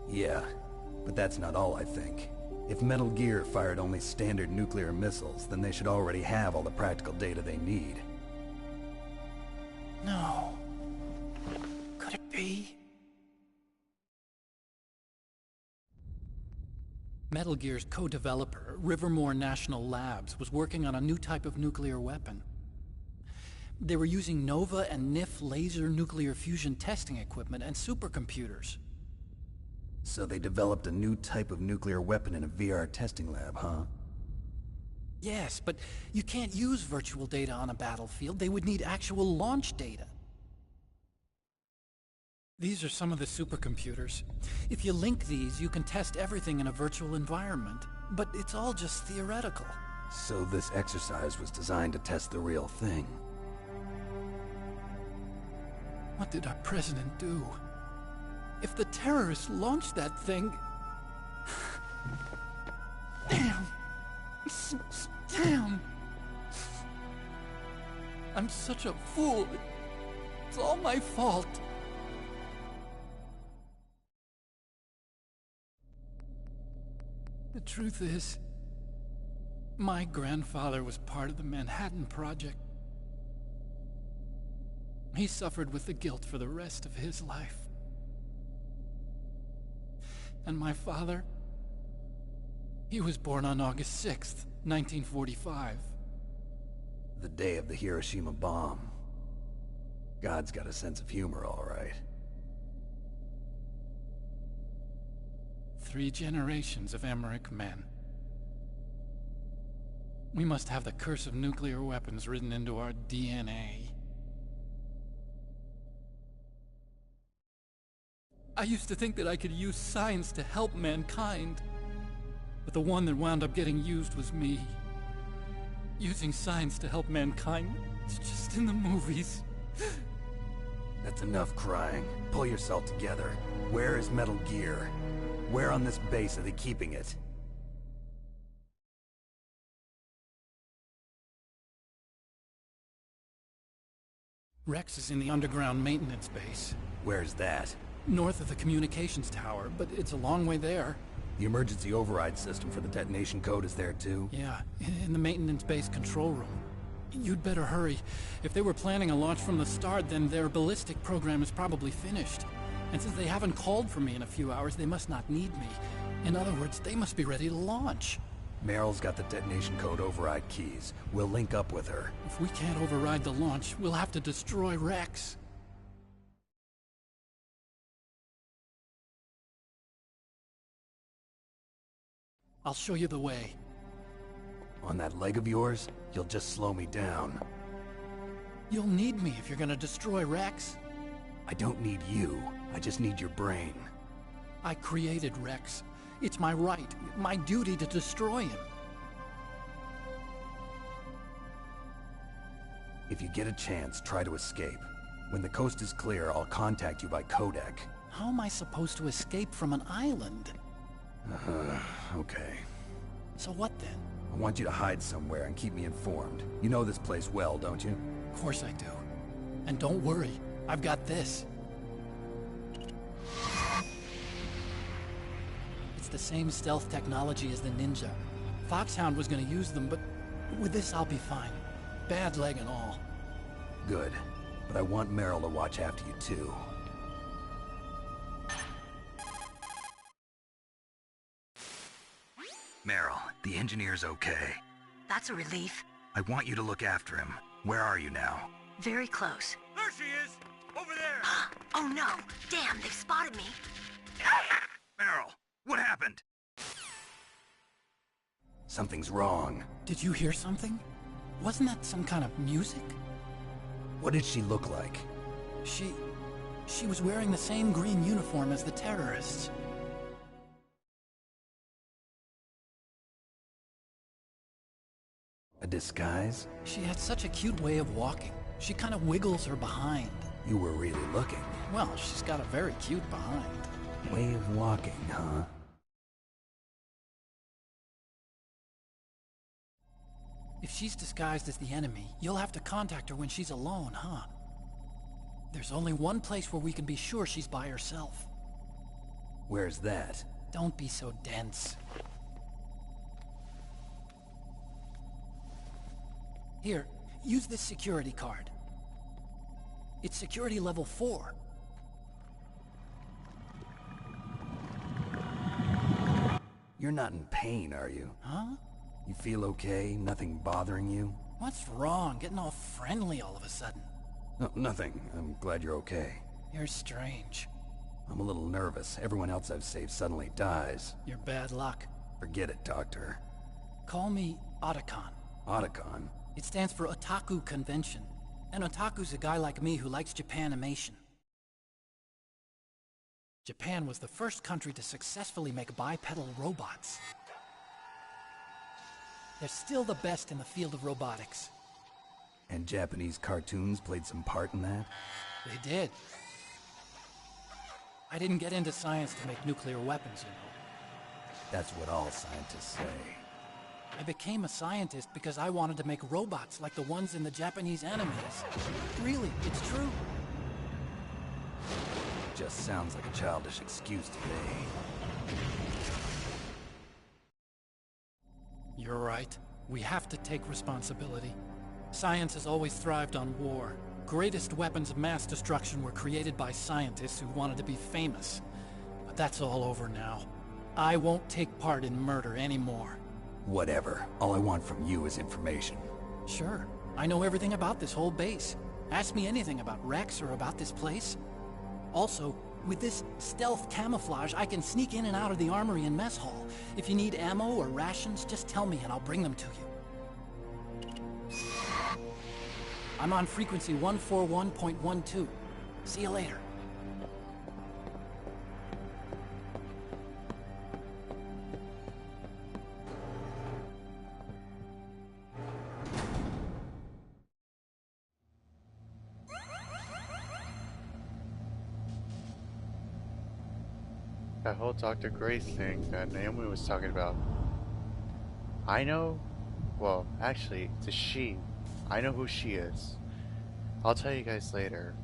Yeah, but that's not all I think. If Metal Gear fired only standard nuclear missiles, then they should already have all the practical data they need. No. Could it be? Metal Gear's co-developer, Rivermore National Labs, was working on a new type of nuclear weapon. They were using NOVA and NIF laser nuclear fusion testing equipment and supercomputers. So they developed a new type of nuclear weapon in a VR testing lab, huh? Yes, but you can't use virtual data on a battlefield. They would need actual launch data. These are some of the supercomputers. If you link these, you can test everything in a virtual environment. But it's all just theoretical. So this exercise was designed to test the real thing. What did our president do? If the terrorists launched that thing... Damn! Damn! I'm such a fool. It's all my fault. The truth is, my grandfather was part of the Manhattan Project. He suffered with the guilt for the rest of his life. And my father, he was born on August 6th, 1945. The day of the Hiroshima bomb. God's got a sense of humor, all right. 3 generations of Emmerich men. We must have the curse of nuclear weapons written into our DNA. I used to think that I could use science to help mankind. But the one that wound up getting used was me. Using science to help mankind, it's just in the movies. That's enough crying. Pull yourself together. Where is Metal Gear? Where on this base are they keeping it? Rex is in the underground maintenance base. Where's that? North of the communications tower, but it's a long way there. The emergency override system for the detonation code is there too? Yeah, in the maintenance base control room. You'd better hurry. If they were planning a launch from the start, then their ballistic program is probably finished. And since they haven't called for me in a few hours, they must not need me. In other words, they must be ready to launch. Meryl's got the detonation code override keys. We'll link up with her. If we can't override the launch, we'll have to destroy Rex. I'll show you the way. On that leg of yours, you'll just slow me down. You'll need me if you're gonna destroy Rex. I don't need you. I just need your brain. I created Rex. It's my right, my duty to destroy him. If you get a chance, try to escape. When the coast is clear, I'll contact you by codec. How am I supposed to escape from an island? Okay. So what then? I want you to hide somewhere and keep me informed. You know this place well, don't you? Of course I do. And don't worry, I've got this. It's the same stealth technology as the Ninja. Foxhound was gonna use them, but with this I'll be fine. Bad leg and all. Good. But I want Meryl to watch after you too. Meryl, the engineer's okay. That's a relief. I want you to look after him. Where are you now? Very close. There she is! Over there! Oh no! Damn, they've spotted me! Meryl, what happened? Something's wrong. Did you hear something? Wasn't that some kind of music? What did she look like? She was wearing the same green uniform as the terrorists. A disguise? She had such a cute way of walking. She kind of wiggles her behind. You were really looking. Well, she's got a very cute behind. Way of walking, huh? If she's disguised as the enemy, you'll have to contact her when she's alone, huh? There's only one place where we can be sure she's by herself. Where's that? Don't be so dense. Here, use this security card. It's security level 4. You're not in pain, are you? Huh? You feel okay? Nothing bothering you? What's wrong? Getting all friendly all of a sudden. No, nothing. I'm glad you're okay. You're strange. I'm a little nervous. Everyone else I've saved suddenly dies. You're bad luck. Forget it, Doctor. Call me Otacon. Otacon? It stands for Otaku Convention. An otaku's a guy like me who likes Japanimation. Japan was the first country to successfully make bipedal robots. They're still the best in the field of robotics. And Japanese cartoons played some part in that? They did. I didn't get into science to make nuclear weapons, you know. That's what all scientists say. I became a scientist because I wanted to make robots like the ones in the Japanese animes. Really, it's true. Just sounds like a childish excuse to me. You're right. We have to take responsibility. Science has always thrived on war. Greatest weapons of mass destruction were created by scientists who wanted to be famous. But that's all over now. I won't take part in murder anymore. Whatever. All I want from you is information. Sure. I know everything about this whole base. Ask me anything about Rex or about this place. Also, with this stealth camouflage, I can sneak in and out of the armory and mess hall. If you need ammo or rations, just tell me and I'll bring them to you. I'm on frequency 141.12. See you later. That whole Dr. Grace thing that Naomi was talking about. I know, well, actually, it's a she. I know who she is. I'll tell you guys later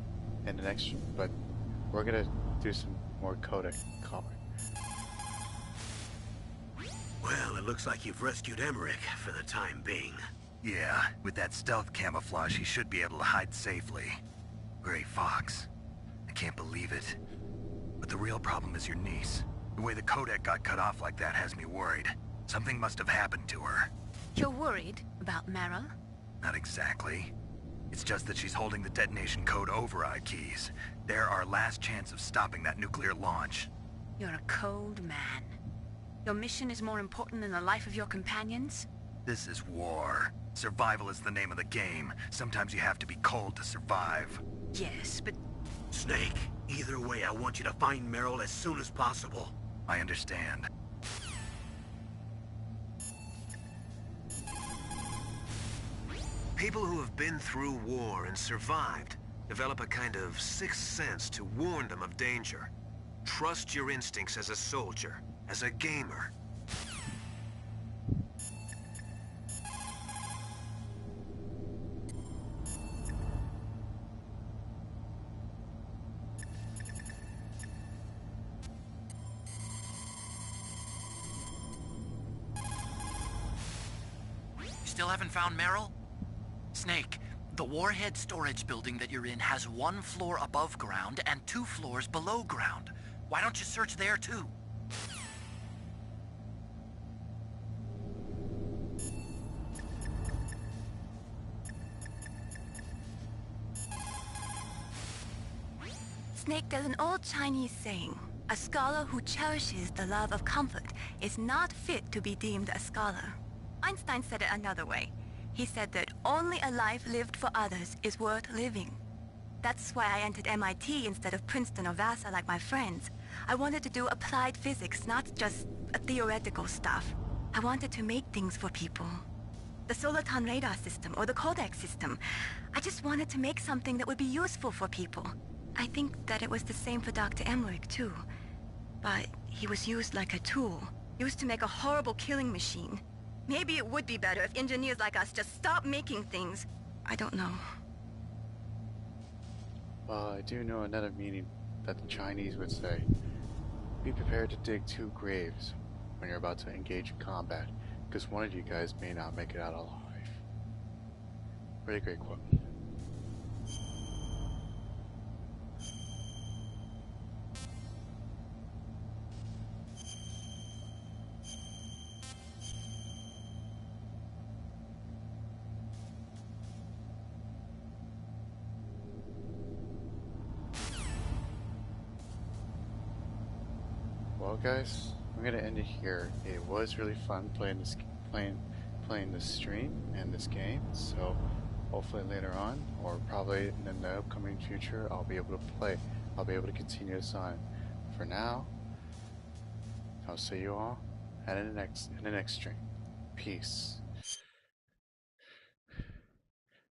in the next, but we're gonna do some more codec comic. Well, it looks like you've rescued Emmerich for the time being. Yeah, with that stealth camouflage, he should be able to hide safely. Gray Fox. I can't believe it. But the real problem is your niece. The way the codec got cut off like that has me worried. Something must have happened to her. You're worried about Meryl? Not exactly. It's just that she's holding the detonation code override keys. They're our last chance of stopping that nuclear launch. You're a cold man. Your mission is more important than the life of your companions? This is war. Survival is the name of the game. Sometimes you have to be cold to survive. Yes, but... Snake, either way, I want you to find Meryl as soon as possible. I understand. People who have been through war and survived develop a kind of sixth sense to warn them of danger. Trust your instincts as a soldier, as a gamer. Still haven't found Meryl? Snake, the warhead storage building that you're in has 1 floor above ground and 2 floors below ground. Why don't you search there too? Snake, there's an old Chinese saying, a scholar who cherishes the love of comfort is not fit to be deemed a scholar. Einstein said it another way. He said that only a life lived for others is worth living. That's why I entered MIT instead of Princeton or Vassar like my friends. I wanted to do applied physics, not just theoretical stuff. I wanted to make things for people. The Soliton radar system or the codec system. I just wanted to make something that would be useful for people. I think that it was the same for Dr. Emmerich too. But he was used like a tool, used to make a horrible killing machine. Maybe it would be better if engineers like us just stopped making things. I don't know. Well, I do know another meaning that the Chinese would say. Be prepared to dig 2 graves when you're about to engage in combat, because one of you guys may not make it out alive. Really great quote. Well, guys, I'm gonna end it here. It was really fun playing this stream and this game. So hopefully later on, or probably in the upcoming future, I'll be able to play. I'll be able to continue this on. For now, I'll see you all in the next stream. Peace.